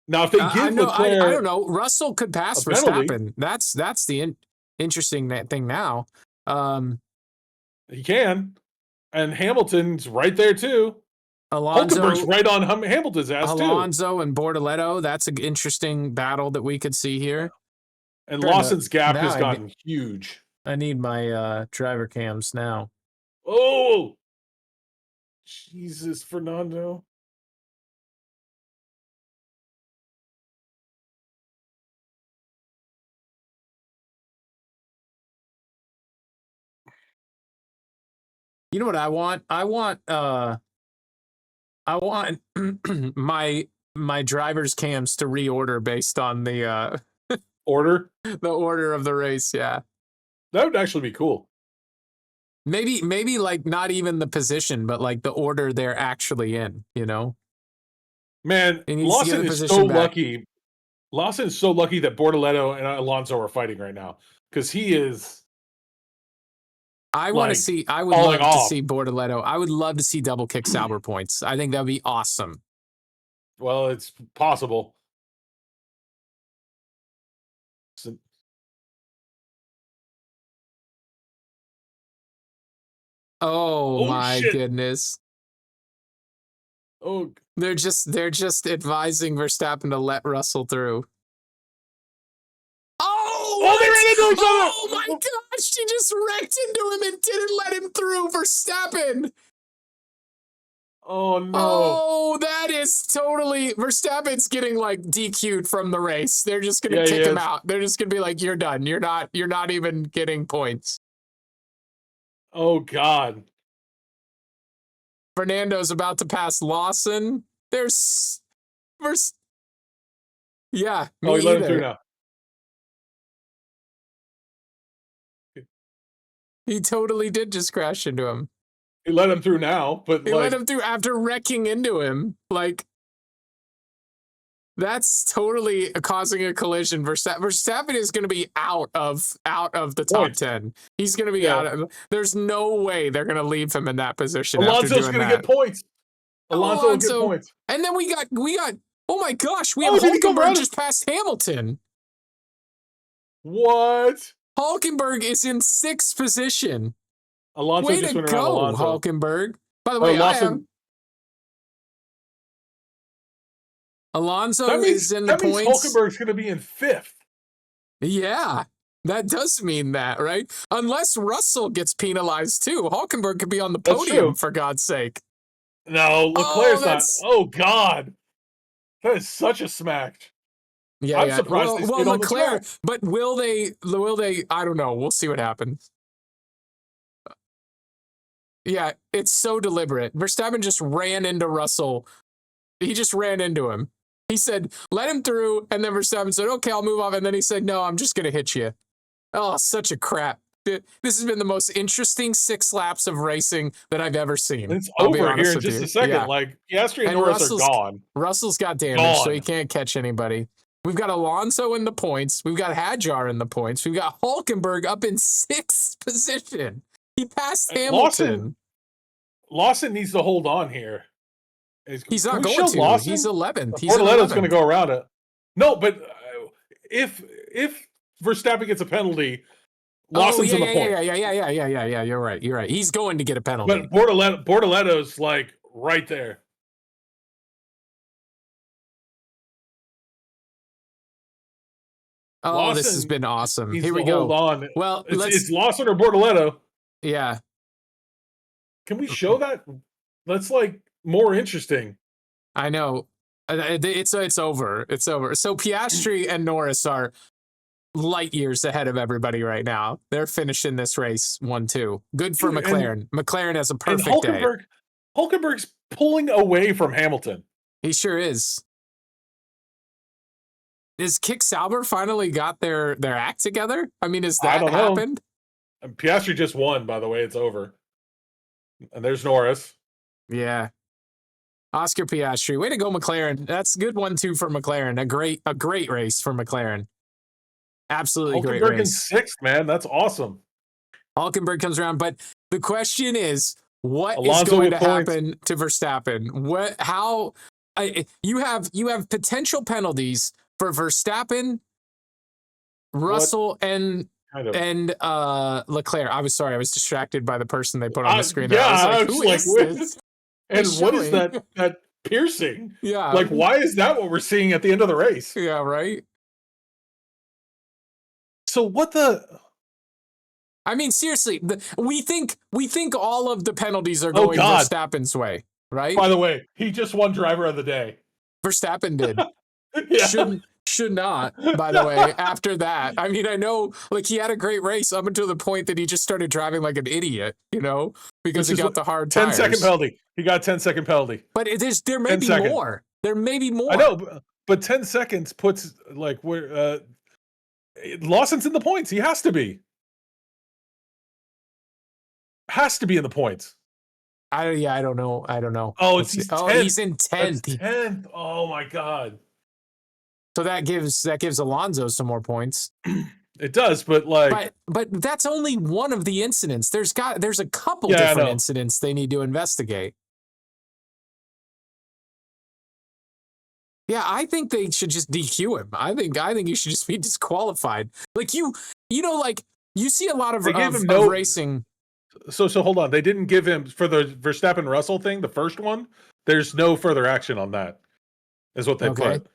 Now, if they give Leclerc, I don't know. Russell could pass Verstappen. That's the interesting thing now. He can, and Hamilton's right there too. Alonso's right on Hamilton's ass too. Alonso and Bortoletto. That's an interesting battle that we could see here. And Lawson's gap has gotten huge. I need my driver cams now. Oh, Jesus, Fernando. You know what I want? I want my driver's cams to reorder based on the order of the race. Yeah, that would actually be cool. Maybe like not even the position, but like the order they're actually in. You know, man, Lawson is so lucky. Lawson is so lucky that Bortoletto and Alonso are fighting right now because he is. I want to see. I would love to see Bortoletto. I would love to see double kick Sauber points. I think that would be awesome. Well, it's possible. Oh my goodness. Oh, they're just advising Verstappen to let Russell through. Oh, they ran into each other! Oh my gosh, she just wrecked into him and didn't let him through. Verstappen. Oh no. Oh, that is totally Verstappen's getting like DQ'd from the race. They're just gonna kick him out. They're just gonna be like, you're done. You're not even getting points. Oh God. Fernando's about to pass Lawson. Yeah. Oh, he let him through now. He totally did just crash into him. He let him through now, but he let him through after wrecking into him. Like, that's totally causing a collision. Verstappen is going to be out of the top 10. He's going to be out of. There's no way they're going to leave him in that position. Alonso's going to get points. Alonso will get points. And then we got. Oh my gosh, we have Hulkenberg just past Hamilton. What? Hulkenberg is in 6th position. Alonso way just to went go, around Alonso. Hulkenberg. By the way, Alonso is in the points. That means Hulkenberg's going to be in 5th. Yeah, that does mean that, right? Unless Russell gets penalized too. Hulkenberg could be on the podium, for God's sake. No, Leclerc's not. Oh, God. That is such a smack. Yeah, I'm surprised they stayed on the track. But will they? I don't know. We'll see what happens. Yeah, it's so deliberate. Verstappen just ran into Russell. He just ran into him. He said, let him through. And then Verstappen said, okay, I'll move off. And then he said, no, I'm just going to hit you. Oh, such a crap. This has been the most interesting 6 laps of racing that I've ever seen. It's I'll be over honest here in with just you. a second. Yeah. Like Piastri and And Norris are gone. Russell's got damage, so he Gone. can't catch anybody. We've got Alonso in the points. We've got Hadjar in the points. We've got Hulkenberg up in 6th position. He passed Hamilton. Lawson needs to hold on here. He's Can not we going show to. Lawson? He's 11th. He's in Bortoletto's going to 11th. go around it. No, but if Verstappen gets a penalty, Lawson's in the point. Yeah. You're right. He's going to get a penalty. But Bortoletto's like right there. Oh, Lawson this has been awesome. needs Here we to go. Hold on. Well, it's Lawson or Bortoletto. Yeah. Can we show that? That's like more interesting. I know. It's over. It's over. So Piastri and Norris are light years ahead of everybody right now. They're finishing this race 1-2. Good for McLaren. McLaren has a perfect day. Hulkenberg's pulling away from Hamilton. He sure is. Is Kick Sauber finally got their act together? I mean, has that happened? And Piastri just won, by the way. It's over. And there's Norris. Yeah. Oscar Piastri. Way to go, McLaren. That's a good 1-2 for McLaren. A great race for McLaren. Absolutely great race. Hulkenberg in 6th, man. That's awesome. Hulkenberg comes around, but the question is, what is going to happen to Verstappen? You have potential penalties for Verstappen, Russell, and Leclerc. I was sorry, I was distracted by the person they put on the screen. Yeah, I was like, who is this? And what is that piercing? Yeah. Like, why is that what we're seeing at the end of the race? Yeah, right. So what the? I mean, seriously, we think all of the penalties are going Verstappen's way, right? By the way, he just won Driver of the Day. Verstappen did. Yeah. Should not, by the way, after that. I mean, I know, like, he had a great race up until the point that he just started driving like an idiot, because he got the hard tires. 10-second penalty. He got a 10-second penalty. But there may be more. There may be more. I know, but 10 seconds puts, like, where Lawson's in the points. He has to be. Has to be in the points. I don't know. Oh, he's in 10th. 10th. Oh my God. So that gives Alonso some more points. It does, but but that's only one of the incidents. There's a couple different incidents they need to investigate. Yeah, I think they should just DQ him. I think he should just be disqualified. Like you see a lot of racing. So hold on. They didn't give him for the Verstappen Russell thing, the first one. There's no further action on that. Is what they put.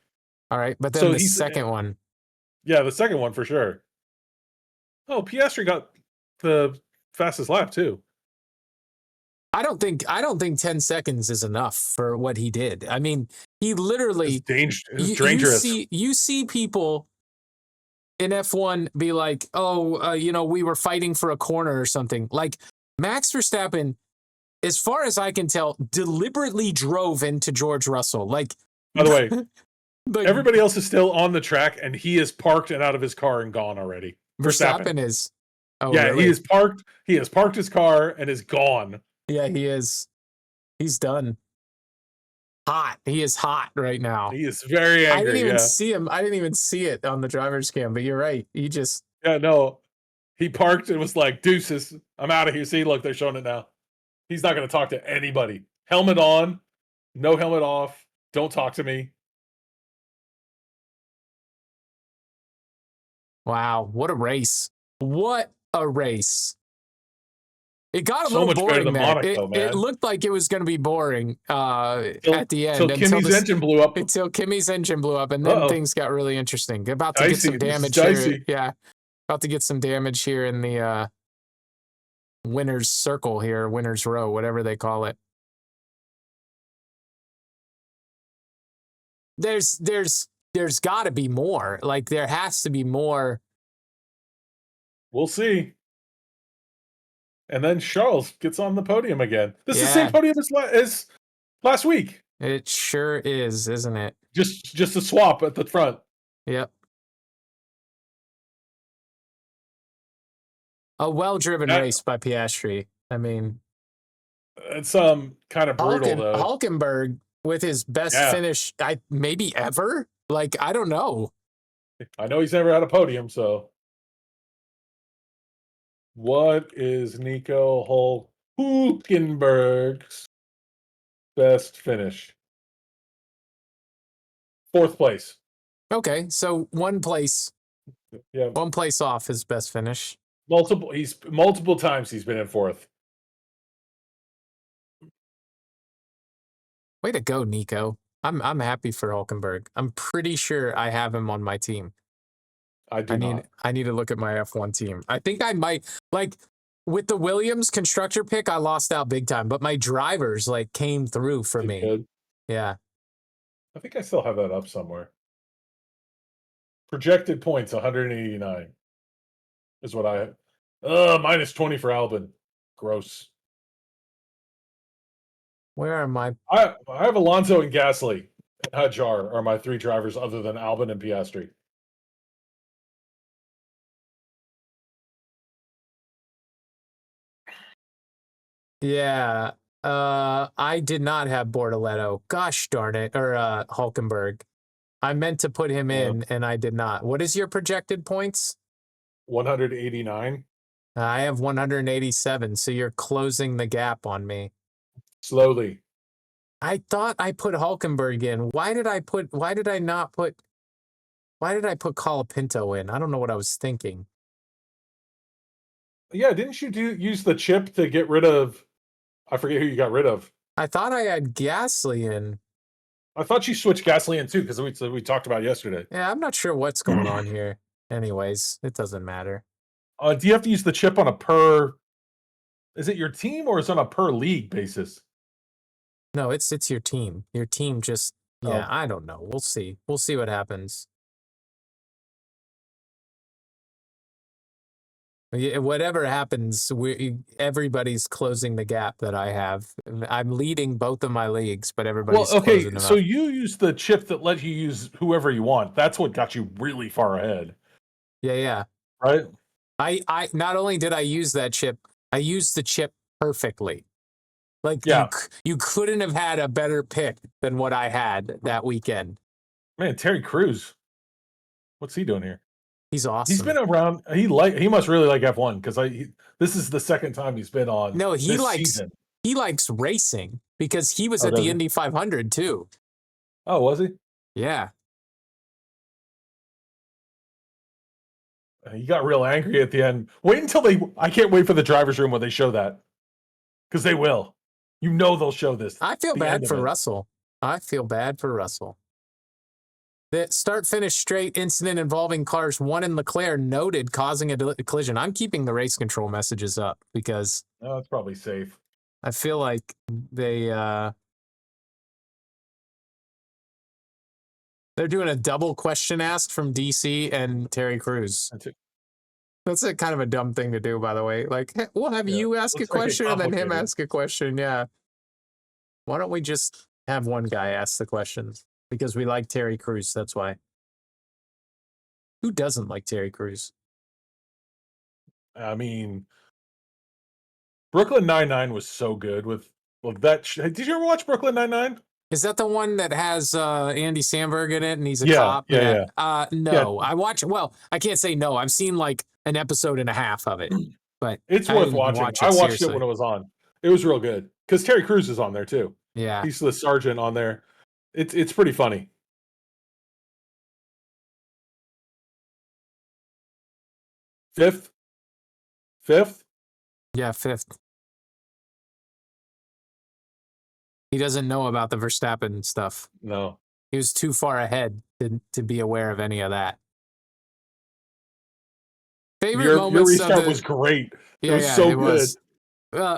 All right, but then the second one. Yeah, the second one for sure. Oh, Piastri got the fastest lap too. I don't think 10 seconds is enough for what he did. I mean, he literally it's dangerous. You see people in F1 be like, "Oh, we were fighting for a corner or something." Like Max Verstappen, as far as I can tell, deliberately drove into George Russell. Like, by the way, everybody else is still on the track, and he is parked and out of his car and gone already. Verstappen is. Oh, yeah, really? he is parked. He has parked his car and is gone. Yeah, he is. He's done. Hot. He is hot right now. He is very angry. I didn't even see him. I didn't even see it on the driver's cam, but you're right. He just. Yeah, no. He parked and was like, deuces, I'm out of here. See, look, they're showing it now. He's not going to talk to anybody. Helmet on, no helmet off. Don't talk to me. Wow, what a race. What a race. It got a so little much boring, man. Monaco, man. It looked like it was going to be boring at the end. Until Kimmy's engine blew up. Until Kimmy's engine blew up, and then things got really interesting. About to get some damage here. Yeah, about to get some damage here in the winner's circle here, winner's row, whatever they call it. There's got to be more. Like, there has to be more. We'll see. And then Charles gets on the podium again. This is the same Yeah, podium as last week. it sure is, isn't it? Just a swap at the front. Yep. A well-driven That, race by Piastri. I mean, it's kind of brutal though. Hulkenberg with his best Yeah, finish, maybe ever. Like, I don't know. I know he's never had a podium, so what is Nico Hulkenberg's best finish? 4th place. Okay, so one place Yeah, off his best finish. multiple times he's been in 4th. Way to go, Nico. I'm happy for Hulkenberg. I'm pretty sure I have him on my team. I do not. I need to look at my F1 team. I think I might, like, with the Williams constructor pick, I lost out big time, but my drivers like came through for Did me. good. Yeah. I think I still have that up somewhere. Projected points 189 is what I have. Minus 20 for Albon. Gross. Where are my I have Alonso and Gasly and Hadjar are my 3 drivers other than Albon and Piastri. Yeah. I did not have Bortoletto. Gosh darn it. Or Hulkenberg. I meant to put him in and I did not. What is your projected points? 189. I have 187, so you're closing the gap on me. Slowly. I thought I put Hulkenberg in. Why did I put Colapinto in? I don't know what I was thinking. Yeah, didn't you use the chip to get rid of I forget who you got rid of. I thought I had Gasly in. I thought you switched Gasly in too because we talked about yesterday. Yeah, I'm not sure what's going on here. Anyways, it doesn't matter. Do you have to use the chip on a per? Is it your team or is it on a per league basis? No, it's your team. Your team just Oh. I don't know. We'll see. We'll see what happens. Whatever happens, everybody's closing the gap that I have. I'm leading both of my leagues, but everybody's closing them so up. you use the chip that lets you use whoever you want. That's what got you really far ahead. Yeah. Right? I not only did I use that chip, I used the chip perfectly. Like, you couldn't have had a better pick than what I had that weekend. Man, Terry Crews. What's he doing here? He's awesome. He's been around. He must really like F1 because this is the second time he's been on. No, he season. He likes racing because he was at the Indy 500 too. Oh, was he? Yeah. He got real angry at the end. Wait until I can't wait for the driver's room when they show that, because they will. You know they'll show this. I feel bad for Russell. The start-finish straight incident involving cars 1 and Leclerc noted causing a collision. I'm keeping the race control messages up because it's probably safe. I feel like they're doing a double question asked from DC and Terry Crews. That's a kind of a dumb thing to do, by the way. Like, hey, we'll have you ask a question and then him ask a question. Yeah. Why don't we just have one guy ask the questions? Because we like Terry Crews. That's why. Who doesn't like Terry Crews? I mean, Brooklyn Nine-Nine was so good with that. Did you ever watch Brooklyn Nine-Nine? Is that the one that has Andy Samberg in it and he's a cop? Yeah. No, I watch. Well, I can't say no. I've seen like an episode and a half of it, but it's worth watching. I watched it when it was on. It was real good because Terry Crews is on there too. Yeah, he's the sergeant on there. It's pretty funny. Fifth? Yeah, 5th. He doesn't know about the Verstappen stuff. No. He was too far ahead to be aware of any of that. Your restart was great. It was so good.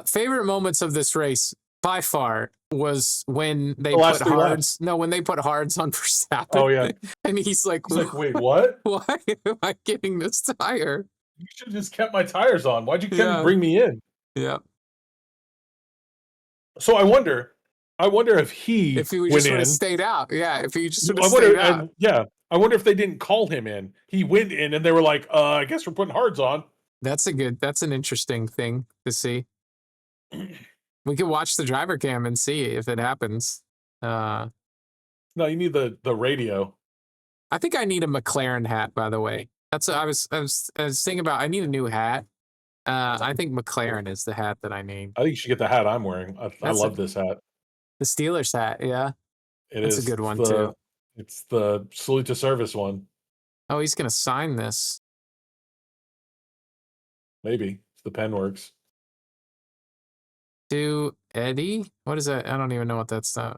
Favorite moments of this race by far was when they put hards. No, when they put hards on Verstappen. Oh yeah, and he's like, wait, what? Why am I getting this tire? You should have just kept my tires on. Why'd you bring me in? Yeah. So I wonder if he If he went just would have in. stayed out. Yeah. If he just would have I wonder, stayed out. and yeah, I wonder if they didn't call him in. He went in, and they were like, I guess we're putting hards on." That's an interesting thing to see. We could watch the driver cam and see if it happens. No, you need the radio. I think I need a McLaren hat, by the way. That's what I was thinking about. I need a new hat. I think McLaren is the hat that I need. I think you should get the hat I'm wearing. I That's love this hat. the Steelers hat. Yeah, It that's a is. good one too. It's the salute to service one. Oh, he's gonna sign this. Maybe if the pen works. To Eddie? What is that? I don't even know what that's. I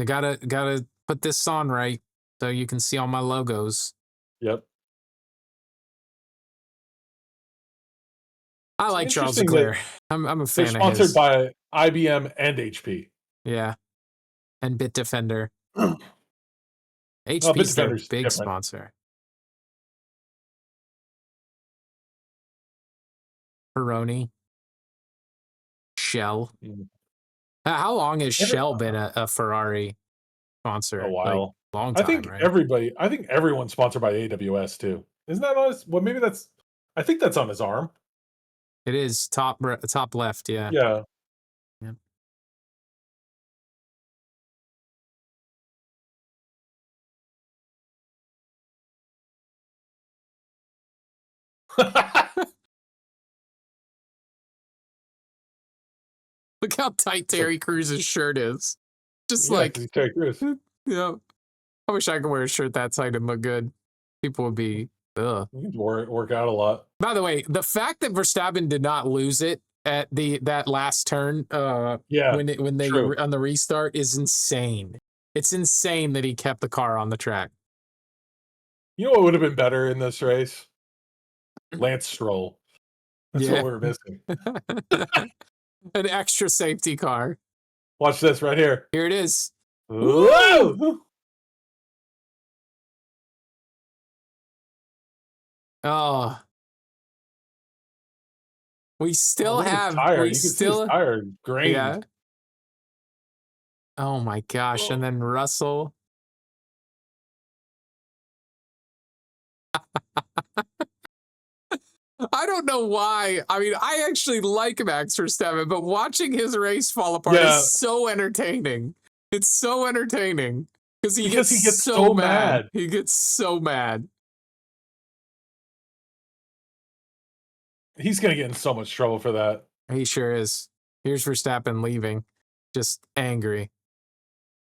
gotta put this on right so you can see all my logos. Yep. I like Charles interesting Leclerc. I'm a They're fan of sponsored his. by IBM and HP. Yeah, and Bitdefender. Well, HP's their Bitdefender's big different. sponsor. Peroni. Shell. Mm. How long has Every- Shell been a Ferrari sponsor? A while. Like, long I time, think right? I think everyone's sponsored by AWS too. Isn't that on his? Well, maybe that's. I think that's on his arm. It is top left, yeah. Yeah. Yeah. Look how tight Terry Cruz's shirt is. Just Yeah, like, 'cause he's Terry Crews. yeah. I wish I could wear a shirt that tight and look good. People would be, ugh. He can work out a lot. By the way, the fact that Verstappen did not lose it at that last turn, Yeah, when they true. on the restart is insane. It's insane that he kept the car on the track. You know what would have been better in this race? Lance Stroll. That's Yeah. what we were missing. An extra safety car. Watch this right here. Here it is. Whoa! Oh. We still Look at his have tire. we You can see still his tire grained. yeah. Oh my gosh. And then Russell. I don't know why. I mean, I actually like Max Verstappen, but watching his race fall apart is so entertaining. It's so entertaining because he gets so mad. He gets so mad. He's gonna get in so much trouble for that. He sure is. Here's Verstappen leaving, just angry.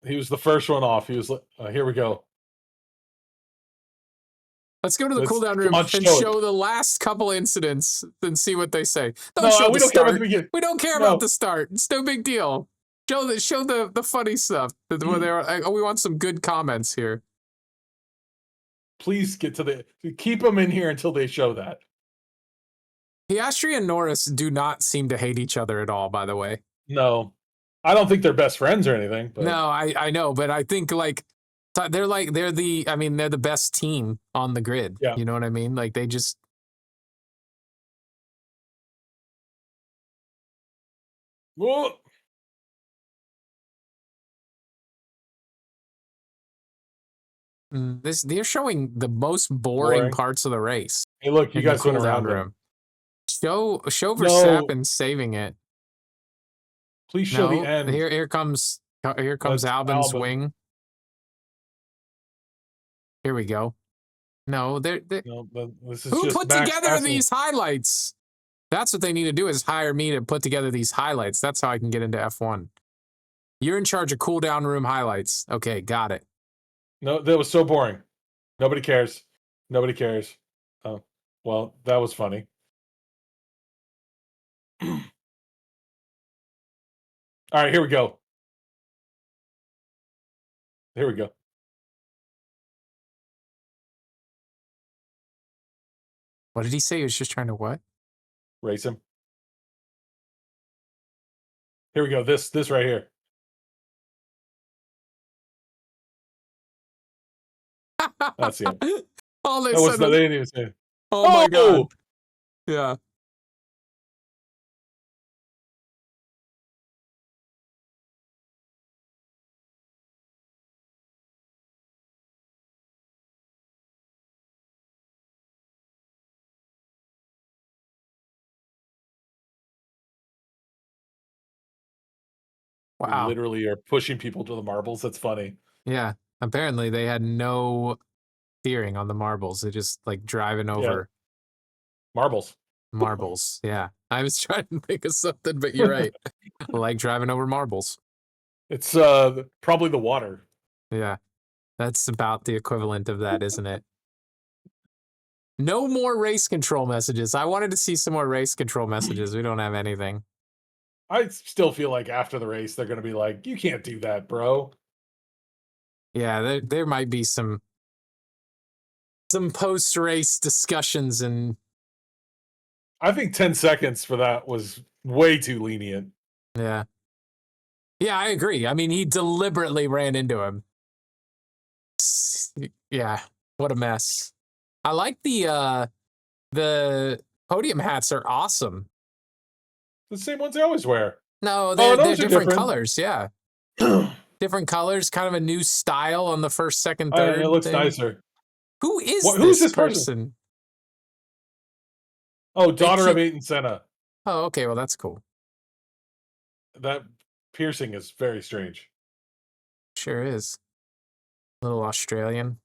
He was the first one off. He was like, "Here we go." Let's go to the cool down room and show the last couple incidents and see what they say. Don't show the start. We don't care about the start. It's no big deal. Show the funny stuff. We want some good comments here. Please keep them in here until they show that. Piastri and Norris do not seem to hate each other at all, by the way. No. I don't think they're best friends or anything. But. No, I know, but I think they're the best team on the grid. Yeah. You know what I mean? Like they just. Whoa. They're showing the most boring parts of the race. Hey, look, you guys went around room. Show Verstappen saving it. Please show the end. Here comes Albon's wing. Here we go. No, they're no, this is who just put Max together passing. these highlights? That's what they need to do is hire me to put together these highlights. That's how I can get into F1. You're in charge of cool down room highlights. Okay, got it. No, that was so boring. Nobody cares. Nobody cares. Oh, well, that was funny. All right, here we go. Here we go. What did he say? He was just trying to what? Race him. Here we go. This right here. That's it. All they didn't even say it. Oh my God. Oh! Yeah. They Wow. literally are pushing people to the marbles. That's funny. Yeah. Apparently they had no steering on the marbles. They just like driving Yeah, over marbles. marbles. Yeah. I was trying to think of something, but you're right. Like driving over marbles. It's probably the water. Yeah. That's about the equivalent of that, isn't it? No more race control messages. I wanted to see some more race control messages. We don't have anything. I still feel like after the race they're going to be like, "You can't do that, bro." Yeah, there might be some post race discussions and I think 10 seconds for that was way too lenient. yeah. Yeah, I agree. I mean, he deliberately ran into him. Yeah, what a mess. I like the podium hats are awesome. The same ones they always wear. No, Oh, they're those are different different. colors. Yeah, Oh, different colors. Kind of a new style on the first, second, it third looks thing. nicer. Who is Who's this this person? person? Oh, They daughter of keep. Ayrton Senna. Oh, okay. Well, that's cool. That piercing is very strange. Sure is. Little Australian.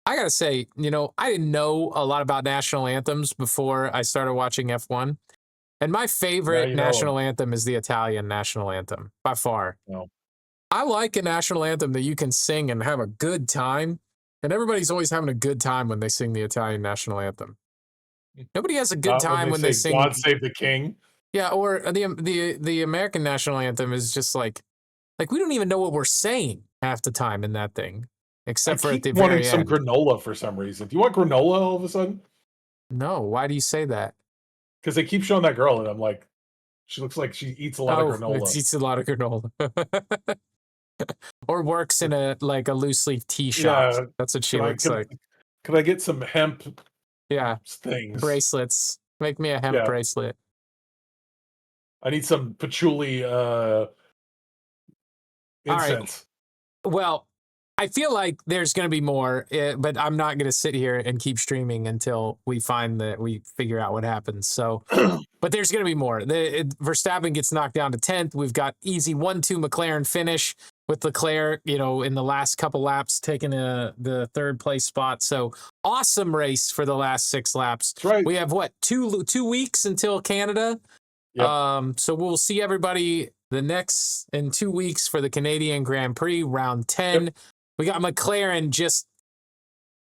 I gotta say, I didn't know a lot about national anthems before I started watching F1. And my Now favorite you know him. national anthem is the Italian national anthem, by far. No. I like a national anthem that you can sing and have a good time. And everybody's always having a good time when they sing the Italian national anthem. Nobody has a good Not when time they when they say "God sing, save the king." yeah, or the American national anthem is just like we don't even know what we're saying half the time in that thing, I except for at keep the wanting very some end. granola for some reason. Do you want granola all of a sudden? No, why do you say that? Because they keep showing that girl, and I'm like, she looks like she eats a lot of Oh, it granola. eats a lot of granola. Or works in a loose leaf tea shop. Yeah, That's what she can I looks can, like. can I get some hemp Yeah, things? bracelets. Make me a hemp Yeah, bracelet. I need some patchouli All right. incense. Well, I feel like there's going to be more, but I'm not going to sit here and keep streaming until we figure out what happens. So, but there's going to be more. Verstappen gets knocked down to 10th. We've got easy 1-2 McLaren finish with Leclerc, in the last couple laps taking the third place spot. So awesome race for the last 6 laps. That's right. We have what, 2 weeks until Canada. Yep. So we'll see everybody in 2 weeks for the Canadian Grand Prix round 10. Yep. We got McLaren just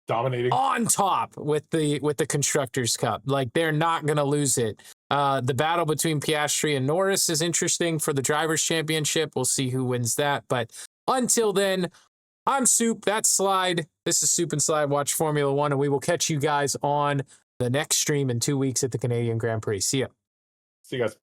Dominating. on top with the Constructors' Cup. Like they're not going to lose it. The battle between Piastri and Norris is interesting for the Drivers' Championship. We'll see who wins that. But until then, I'm Soup. That's Slide. This is Soup and Slide. Watch Formula One, and we will catch you guys on the next stream in 2 weeks at the Canadian Grand Prix. See ya. See you guys.